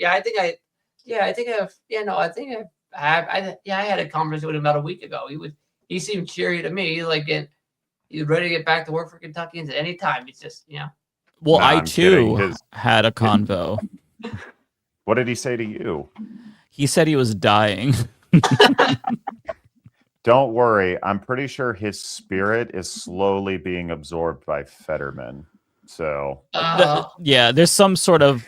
I had a conversation with him about a week ago. He seemed cheery to me. He's ready to get back to work for Kentuckians at any time. It's just, Well, Nah, I I'm kidding. too had a convo. What did he say to you? He said he was dying. Don't worry. I'm pretty sure his spirit is slowly being absorbed by Fetterman. So, yeah, there's some sort of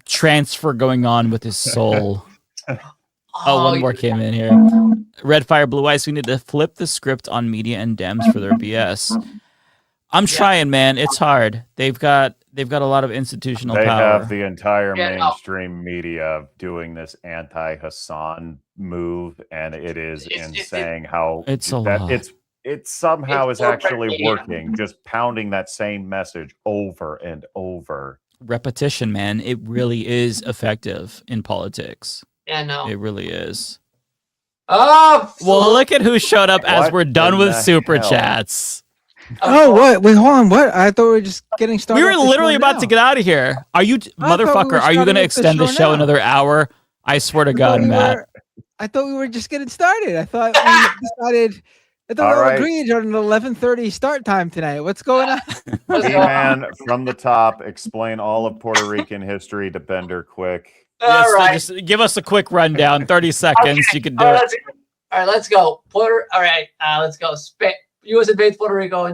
transfer going on with his soul. One more came in here. Red Fire, Blue Ice. We need to flip the script on media and Dems for their BS. I'm trying, man. It's hard. They've got a lot of institutional they power. have the entire mainstream media doing this anti-Hassan move, and it is insane how it's a lot. It somehow is actually working, just pounding that same message over and over. Repetition, man. It really is effective in politics. Yeah, no. It really is. Oh, well, look at who showed up as we're done with super chats. Oh, what? Wait, hold on. What? I thought we were just getting started. We were literally about to get out of here. Are you, motherfucker? Are you going to extend the show another hour? I swear to God, Matt. I thought we were just getting started. I thought we decided. I thought we all agreed on an 11:30 start time tonight. What's going on? VMann, from the top, explain all of Puerto Rican history to Bender quick. All right. Just give us a quick rundown. 30 seconds. Okay. You can do it. All right, let's go. Let's go. U.S. invades Puerto Rico in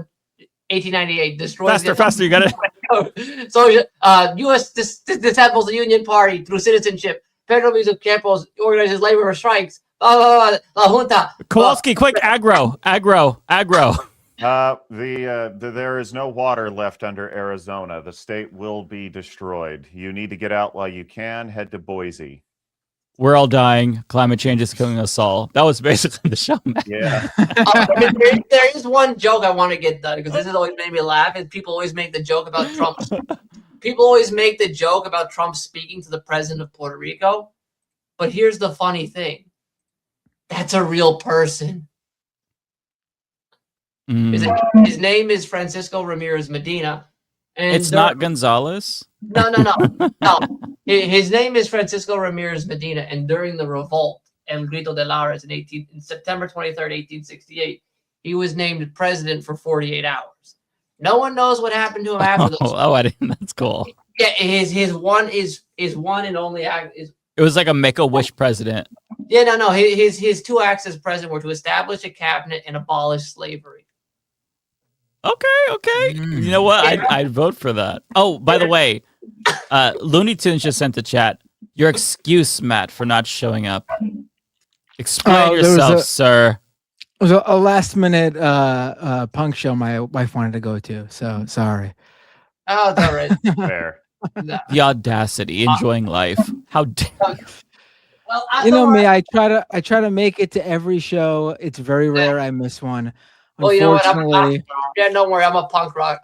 1898. Destroys faster. You got it. So, U.S. disassembles the Union Party through citizenship. Pedro Luis Campos organizes labor strikes. La Junta. Kowalski, quick, aggro. There is no water left under Arizona. The state will be destroyed. You need to get out while you can. Head to Boise. We're all dying. Climate change is killing us all. That was basically the show, man. Yeah. There is one joke I want to get done because this has always made me laugh. And people always make the joke about Trump. People always make the joke about Trump speaking to the president of Puerto Rico. But here's the funny thing. That's a real person. His name is Francisco Ramirez Medina. And it's not Gonzalez? No. His name is Francisco Ramirez Medina. And during the revolt, El Grito de Lares in September 23rd, 1868, he was named president for 48 hours. No one knows what happened to him after those. I didn't. That's cool. Yeah, his one and only act is. It was like a Make-A-Wish president. Yeah, no. His two acts as president were to establish a cabinet and abolish slavery. Okay. You know what? I'd vote for that. Oh, by the way, Looney Tunes just sent the chat. Your excuse, Matt, for not showing up. Explain yourself, sir. It was a last-minute punk show my wife wanted to go to, so sorry. Oh, it's all right. Fair. The audacity, enjoying life. How dare you? Well, you know me. I try to make it to every show. It's very rare I miss one. Well, you know what? Don't worry. I'm a punk rock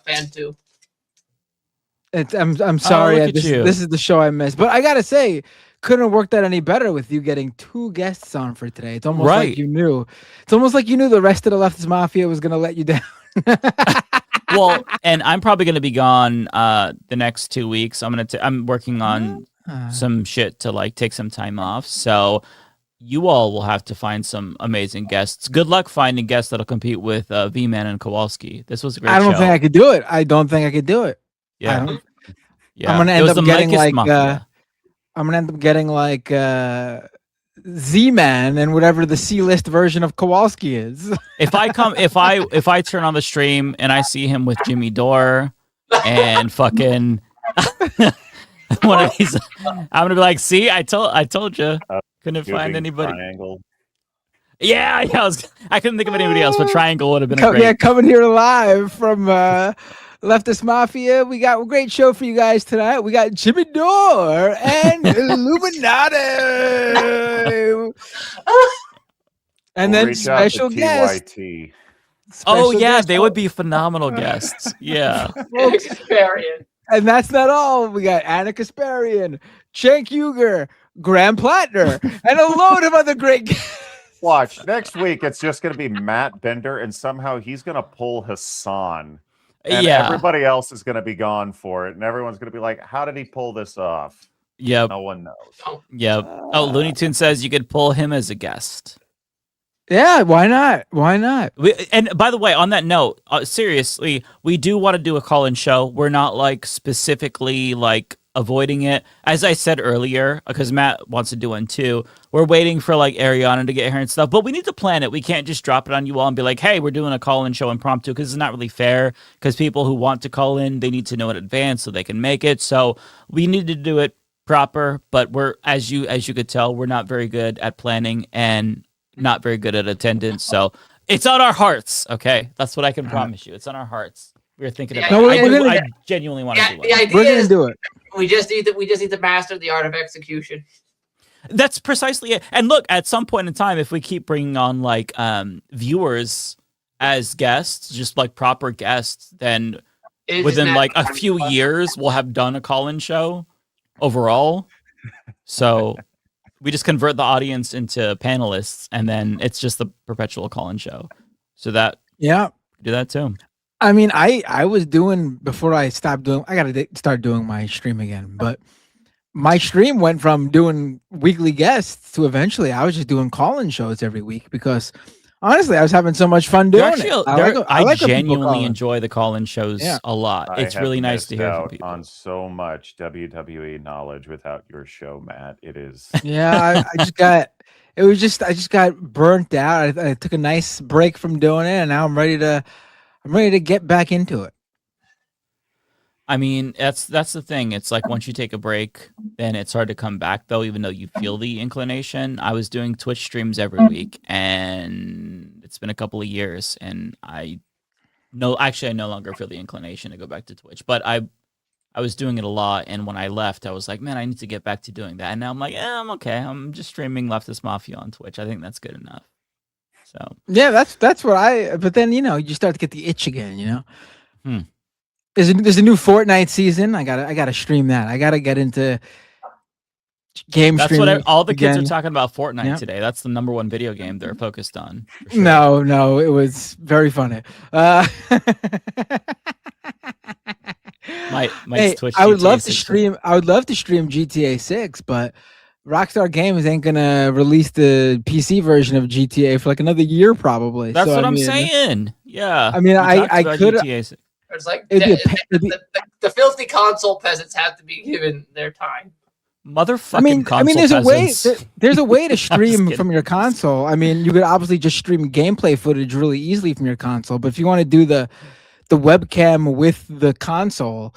fan too. I'm sorry. This is the show I missed, but I gotta say, couldn't have worked out any better with you getting two guests on for today. It's almost like you knew. It's almost like you knew the rest of the Leftist Mafia was gonna let you down. Well, and I'm probably gonna be gone the next 2 weeks. I'm working on some shit to take some time off. So you all will have to find some amazing guests. Good luck finding guests that'll compete with VMann and Kowalski. This was a great show. I don't think I could do it. Yeah. I'm gonna end up getting Z-Man and whatever the C-list version of Kowalski is. If I turn on the stream and I see him with Jimmy Dore and fucking one of these, I'm gonna be like, see, I told you. Couldn't find anybody. Triangle. Yeah, I couldn't think of anybody else, but Triangle would have been great. Yeah, coming here live from Leftist Mafia. We got a great show for you guys tonight. We got Jimmy Dore and Illuminati. And then special guests. Oh, yeah, they would be phenomenal guests. Yeah. And that's not all. We got Anna Kasparian, Cenk Uygur, Graham Plattner, and a load of other great guests. Watch, next week it's just going to be Matt Bender, and somehow he's going to pull Hassan. And everybody else is going to be gone for it, and everyone's going to be like, how did he pull this off? Yep. No one knows. Yep. Oh, Looney Tunes says you could pull him as a guest. Yeah, why not? Why not? And by the way, on that note, seriously, we do want to do a call-in show. We're not like specifically like avoiding it. As I said earlier, because Matt wants to do one too. We're waiting for like Ariana to get here and stuff, but we need to plan it. We can't just drop it on you all and be like, "Hey, we're doing a call-in show impromptu," because it's not really fair. Because people who want to call in, they need to know in advance so they can make it. So we need to do it proper. But we're as you could tell, we're not very good at planning and not very good at attendance, so it's on our hearts. Okay, that's what I can promise you. It's on our hearts. We were thinking about. I genuinely want to do it. We're gonna do it. We just need to master the art of execution. That's precisely it. And look, at some point in time, if we keep bringing on like viewers as guests, just like proper guests, then within like a few years, we'll have done a call-in show overall. So. We just convert the audience into panelists, and then it's just the perpetual call-in show. So that do that too. I mean, I was doing before I stopped doing. I gotta start doing my stream again, but my stream went from doing weekly guests to eventually I was just doing call-in shows every week because honestly, I was having so much fun doing it. I genuinely enjoy the call-in shows a lot. It's really nice to hear from people. On so much WWE knowledge without your show, Matt. It is. Yeah, I just got. It was just I just got burnt out. I took a nice break from doing it, and now I'm ready to get back into it. I mean, that's the thing. It's like once you take a break, then it's hard to come back, though, even though you feel the inclination. I was doing Twitch streams every week, and it's been a couple of years, and I no longer feel the inclination to go back to Twitch. But I was doing it a lot, and when I left, I was like, man, I need to get back to doing that. And now I'm like, I'm okay. I'm just streaming Leftist Mafia on Twitch. I think that's good enough. So yeah, that's what I. But then you start to get the itch again. There's a new Fortnite season. I gotta stream that. I gotta get into game streaming. That's what all the kids are talking about Fortnite today. That's the number one video game they're focused on. Sure. No, it was very funny. My Twitch. I would love to stream. I would love to stream GTA 6, but Rockstar Games ain't gonna release the PC version of GTA for like another year, probably. That's what I'm saying. Yeah. I mean, I could. It's like the filthy console peasants have to be given their time. Motherfucking console I mean, there's peasants. a way. There's a way to stream from your console. I mean, you could obviously just stream gameplay footage really easily from your console. But if you want to do the webcam with the console,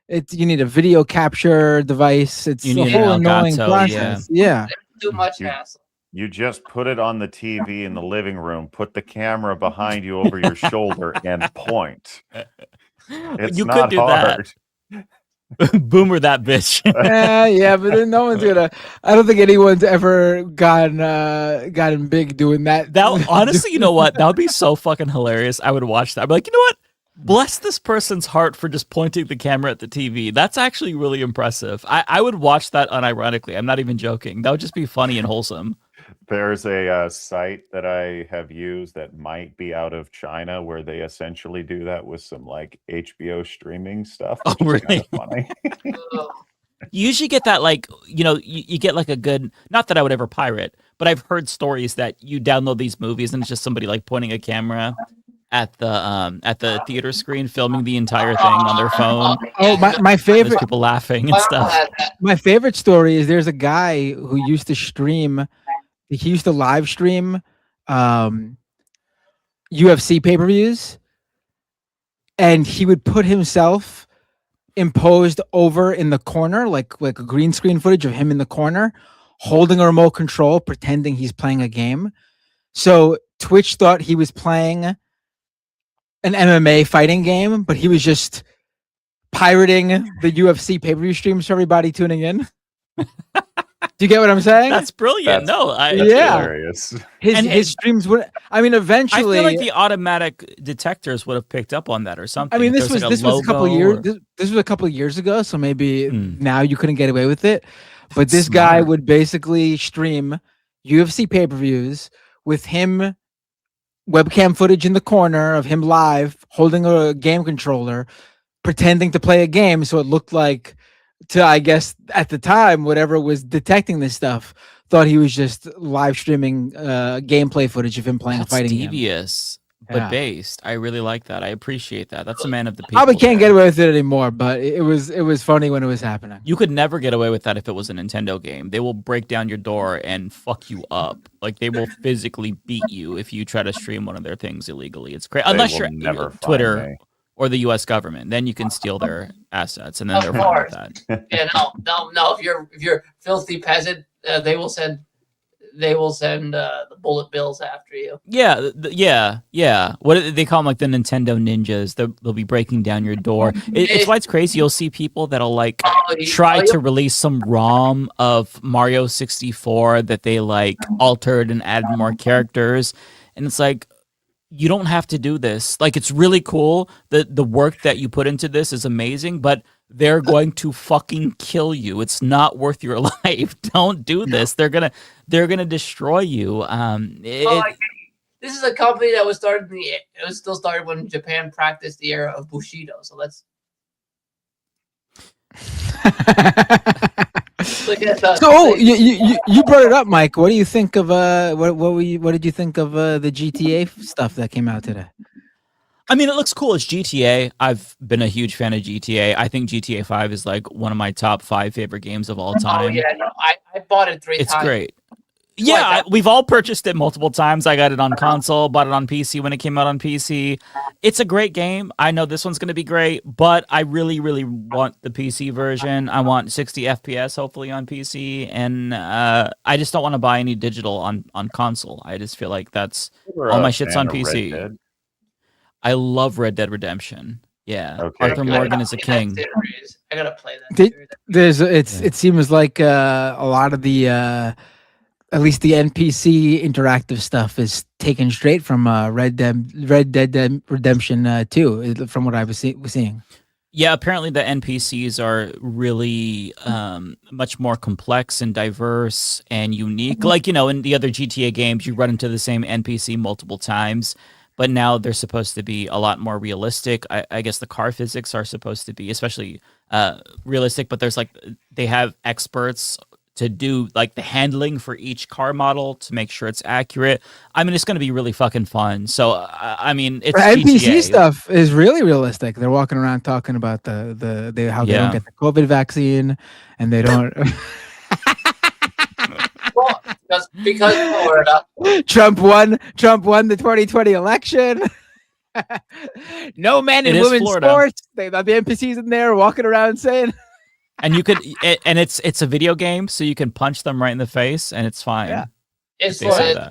you need a video capture device. It's a whole annoying process. Yeah. Too much hassle. You just put it on the TV in the living room, put the camera behind you over your shoulder, and point. It's you not could do hard. That. Boomer that bitch. Yeah, but then no one's gonna. I don't think anyone's ever gotten big doing that. That honestly, you know what? That would be so fucking hilarious. I would watch that. I'd be like, you know what? Bless this person's heart for just pointing the camera at the TV. That's actually really impressive. I would watch that unironically. I'm not even joking. That would just be funny and wholesome. There's a site that I have used that might be out of China where they essentially do that with some like HBO streaming stuff. Oh, really? Funny. You usually get that like, you get like a good, not that I would ever pirate, but I've heard stories that you download these movies and it's just somebody like pointing a camera at the theater screen, filming the entire thing on their phone. Oh, my favorite. There's people laughing and stuff. My favorite story is there's a guy who used to stream. He used to live stream UFC pay-per-views, and he would put himself imposed over in the corner, like a green screen footage of him in the corner, holding a remote control, pretending he's playing a game. So Twitch thought he was playing an MMA fighting game, but he was just pirating the UFC pay-per-view streams for everybody tuning in. Do you get what I'm saying? That's brilliant. That's hilarious. His streams would. I mean, eventually, I feel like the automatic detectors would have picked up on that or something. I mean, this was a couple years. This was a couple of years ago, so maybe now you couldn't get away with it. But this guy would basically stream UFC pay-per-views with him, webcam footage in the corner of him live holding a game controller, pretending to play a game, so it looked like. To, I guess, at the time, whatever was detecting this stuff thought he was just live streaming gameplay footage of him playing That's fighting game. devious, but Yeah. based. I really like that. I appreciate that. That's a man of the people. Probably can't there. get away with it anymore, but it was funny when it was happening. You could never get away with that if it was a Nintendo game. They will break down your door and fuck you up. Like they will physically beat you if you try to stream one of their things illegally. It's crazy. Unless you're never find Twitter me. or the U.S. government, then you can steal their assets, and then they're Of fine with course. that. Yeah, no. If you're filthy peasant, they will send the bullet bills after you. Yeah, yeah. What do they call them? Like the Nintendo ninjas. They'll be breaking down your door. It's why it's crazy. You'll see people that'll like try to release some ROM of Mario 64 that they like altered and added more characters, and it's like, you don't have to do this. Like, it's really cool. The work that you put into this is amazing, but they're going to fucking kill you. It's not worth your life. Don't do this. They're gonna destroy you. This is a company that was started it was still started when Japan practiced the era of Bushido. So let's look at the. So you brought it up, Mike. What do you think of what did you think of the GTA stuff that came out today? I mean, it looks cool. It's GTA. I've been a huge fan of GTA. I think GTA 5 is like one of my top 5 favorite games of all time. Oh yeah, no, I bought it 3 times. It's great. Yeah, we've all purchased it multiple times. I got it on console, bought it on PC when it came out on PC. It's a great game. I know this one's going to be great, but I really, really want the PC version. I want 60 FPS, hopefully, on PC, and I just don't want to buy any digital on console. I just feel like that's all my shit's on PC. I love Red Dead Redemption. Yeah, Okay. Arthur Morgan is a king. I gotta play that. It seems like a lot of the at least the NPC interactive stuff is taken straight from Red Dead Redemption 2, from what I was seeing. Yeah, apparently the NPCs are really much more complex and diverse and unique. Like, in the other GTA games, you run into the same NPC multiple times, but now they're supposed to be a lot more realistic. I guess the car physics are supposed to be especially realistic, but they have experts to do like the handling for each car model to make sure it's accurate. I mean, it's going to be really fucking fun. So, I mean, it's NPC GTA. stuff is really realistic. They're walking around talking about how they don't get the COVID vaccine and they don't. Well, because Florida. Trump won the 2020 election. No men in women's sports. They got the NPCs in there walking around saying. And you could, and it's a video game, so you can punch them right in the face, and it's fine. Yeah, it's fun.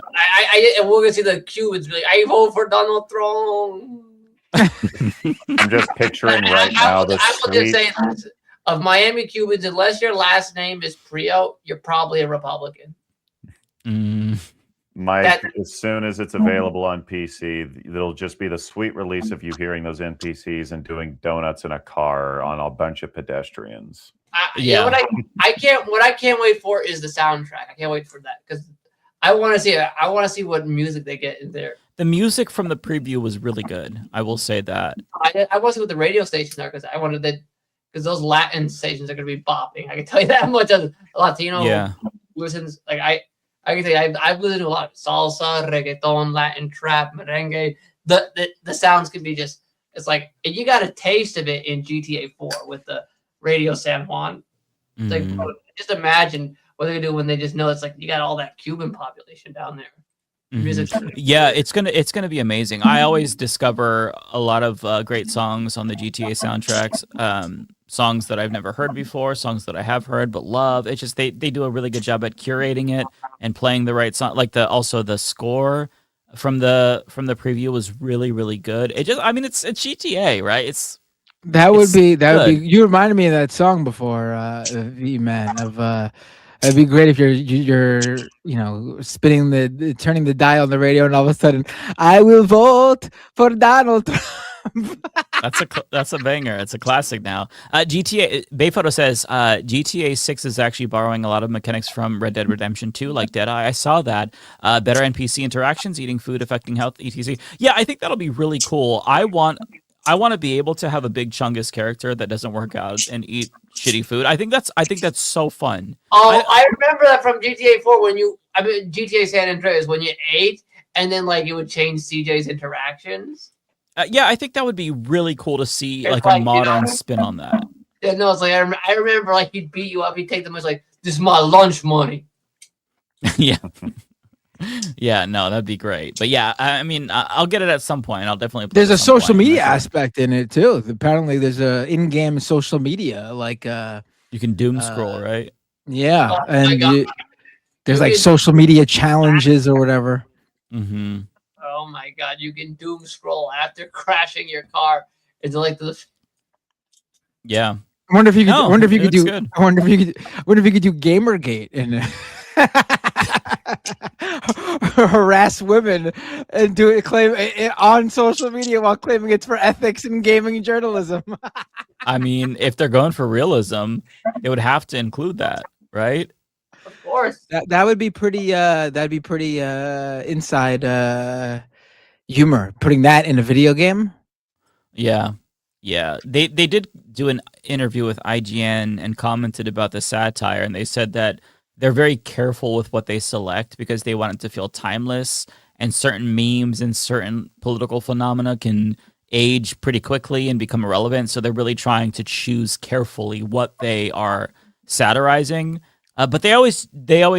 And we're gonna see the Cubans be like, "I vote for Donald Trump." I'm just picturing right now the I will just street. say this: of Miami Cubans, unless your last name is Prio, you're probably a Republican. Mike, as soon as it's available on PC, it'll just be the sweet release of you hearing those NPCs and doing donuts in a car on a bunch of pedestrians. You know what I can't wait for is the soundtrack. I can't wait for that because I want to see it. I want to see what music they get in there. The music from the preview was really good. I will say that. I want to see what the radio stations are because I wanted that because those Latin stations are going to be bopping. I can tell you that much. As a Latino listens, like I can tell you, I've listened to a lot of salsa, reggaeton, Latin trap, merengue. The sounds can be just, it's like, and you got a taste of it in GTA 4 with the Radio San Juan. It's like, just imagine what they're gonna do when they just know it's like you got all that Cuban population down there. Yeah, it's gonna be amazing. I always discover a lot of great songs on the GTA soundtracks. Songs that I've never heard before, songs that I have heard but love. It's just they do a really good job at curating it and playing the right song. Like also the score from the preview was really, really good. It's GTA, right? That'd be you reminded me of that song before, VMann, of it'd be great if you're turning the dial on the radio and all of a sudden I will vote for Donald Trump. That's a banger. It's a classic now. GTA Bayphoto says GTA 6 is actually borrowing a lot of mechanics from Red Dead Redemption 2, like Deadeye. I saw that. Better NPC interactions, eating food, affecting health, etc. Yeah, I think that'll be really cool. I want I want to be able to have a big Chungus character that doesn't work out and eat shitty food. I think that's so fun. Oh, I remember that from GTA 4 GTA San Andreas when you ate and then like it would change CJ's interactions. Yeah, I think that would be really cool to see like a modern spin on that. Yeah, no, it's like I remember like he'd beat you up, he'd take the money, like this is my lunch money. Yeah. Yeah, no, that'd be great. But yeah, I mean, I'll get it at some point. I'll definitely play There's a social media point. aspect in it too. Apparently, there's a in-game social media like you can doom scroll, right? Yeah, Oh, and there's like social media challenges or whatever. Mm-hmm. Oh my god, you can doom scroll after crashing your car. It's like the Yeah. I wonder if you could. No, I wonder if you could do. good. I wonder if you could do Gamergate and harass women and claim it on social media while claiming it's for ethics and gaming journalism. I mean, if they're going for realism, they would have to include that, right? Of course. That would be pretty. That'd be pretty inside humor. Putting that in a video game. Yeah. Yeah, they did do an interview with IGN and commented about the satire, and they said that they're very careful with what they select because they want it to feel timeless, and certain memes and certain political phenomena can age pretty quickly and become irrelevant, so they're really trying to choose carefully what they are satirizing. But they always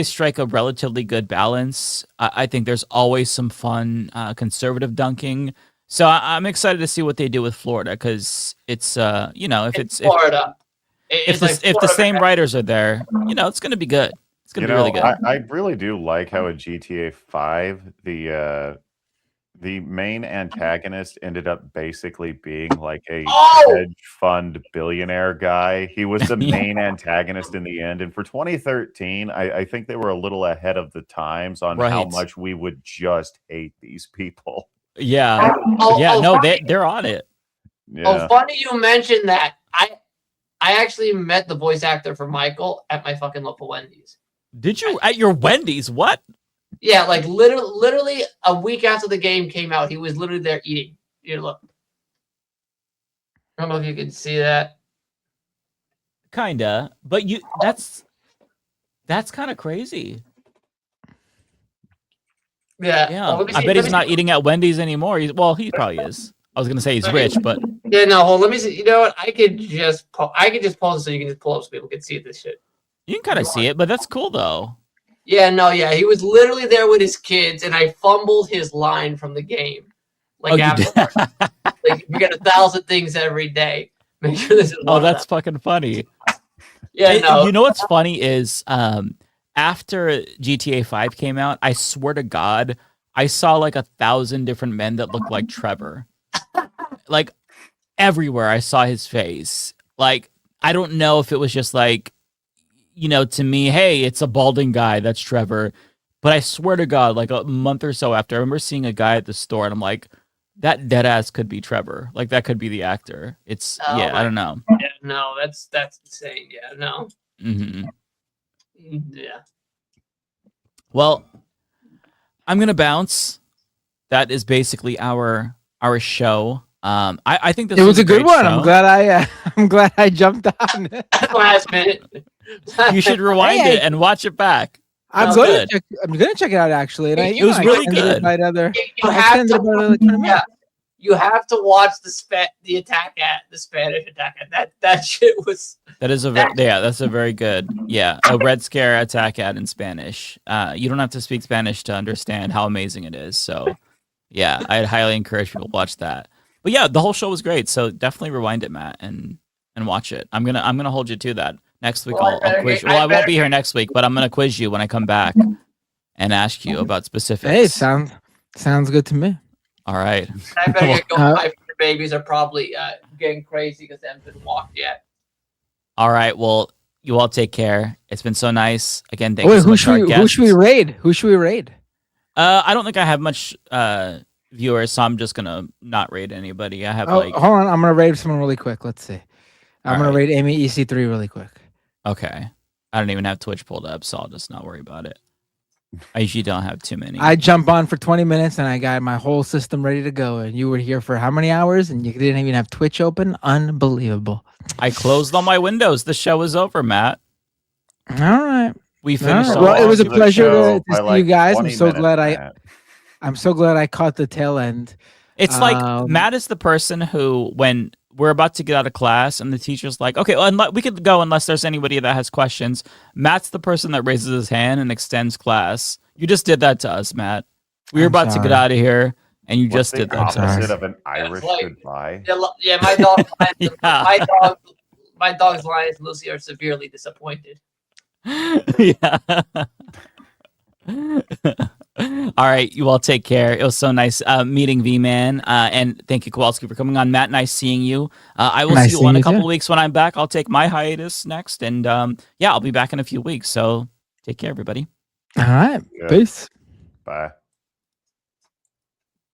strike a relatively good balance. I think there's always some fun conservative dunking. So I'm excited to see what they do with Florida because it's if Florida, if the same writers are there, it's going to be good. It's going to be really good. I really do like how in GTA 5 the main antagonist ended up basically being like a hedge fund billionaire guy. He was the main antagonist in the end, and for 2013, I think they were a little ahead of the times on how much we would just hate these people. Yeah. They're on it. Yeah. Oh, funny you mentioned that. I actually met the voice actor for Michael at my fucking local Wendy's. Did you at your Wendy's? What? Yeah, like literally a week after the game came out, he was literally there eating. Here, look. I don't know if you can see that. Kinda, but that's kind of crazy. Yeah. Yeah. Well, I bet he's not eating at Wendy's anymore. He probably is. I was gonna say he's rich, but yeah, no. Hold. Let me see. You know what? I could just pause it so you can just pull up so people can see this shit. You can kind of see it, but that's cool though. Yeah, no, yeah. He was literally there with his kids, and I fumbled his line from the game. Like like you get 1,000 things every day. Make sure this is. Oh, that's fucking funny. Yeah, no. You know what's funny is after GTA 5 came out, I swear to God, I saw like 1,000 different men that looked like Trevor. Like everywhere I saw his face. Like, I don't know if it was just like, to me, hey, it's a balding guy, that's Trevor. But I swear to God, like a month or so after, I remember seeing a guy at the store and I'm like, that dead ass could be Trevor. Like that could be the actor. It's I don't know. Yeah, no, that's insane. Yeah, no. Mm-hmm. Yeah. Well, I'm gonna bounce. That is basically our show. I think this was a good one. Show. I'm glad I jumped on. Last minute. You should rewind it and watch it back. I'm going to check it out actually, and it was really good. You have to watch the Spanish attack ad. That shit was. That's a very good. Yeah, a Red Scare attack ad in Spanish. You don't have to speak Spanish to understand how amazing it is. So, yeah, I'd highly encourage people to watch that. But yeah, the whole show was great. So definitely rewind it, Matt, and watch it. I'm gonna hold you to that. Next week I'll quiz you. Well, I won't be here next week, but I'm gonna quiz you when I come back and ask you about specifics. Hey, sounds good to me. All right. I better get going. My babies are probably getting crazy because they haven't been walked yet. All right. Well, you all take care. It's been so nice. Again, thank you so much to our guests. Who should we raid? I don't think I have much viewers, so I'm just gonna not raid anybody. I have hold on. I'm gonna raid someone really quick. Let's see. I'm gonna raid Amy EC3 really quick. Okay. I don't even have Twitch pulled up, so I'll just not worry about it. I usually don't have too many. I jump on for 20 minutes and I got my whole system ready to go. And you were here for how many hours? And you didn't even have Twitch open? Unbelievable. I closed all my windows. The show is over, Matt. All right. We finished. All right. Well, it was a pleasure to see like you guys. I'm 20 so minutes, glad Matt. I'm so glad I caught the tail end. It's like Matt is the person who, when we're about to get out of class and the teacher's like, okay, well, we could go unless there's anybody that has questions. Matt's the person that raises his hand and extends class. You just did that to us, Matt. We were about to get out of here, and you just did that. Opposite of an Irish goodbye. Yeah, my dog, my dog's lions, Lucy, are severely disappointed. Yeah. All right, you all take care. It was so nice meeting VMann, and thank you, Kowalski, for coming on. Matt, nice seeing you. I will see you in a couple weeks when I'm back. I'll take my hiatus next, and yeah, I'll be back in a few weeks. So take care, everybody. All right, peace. Bye.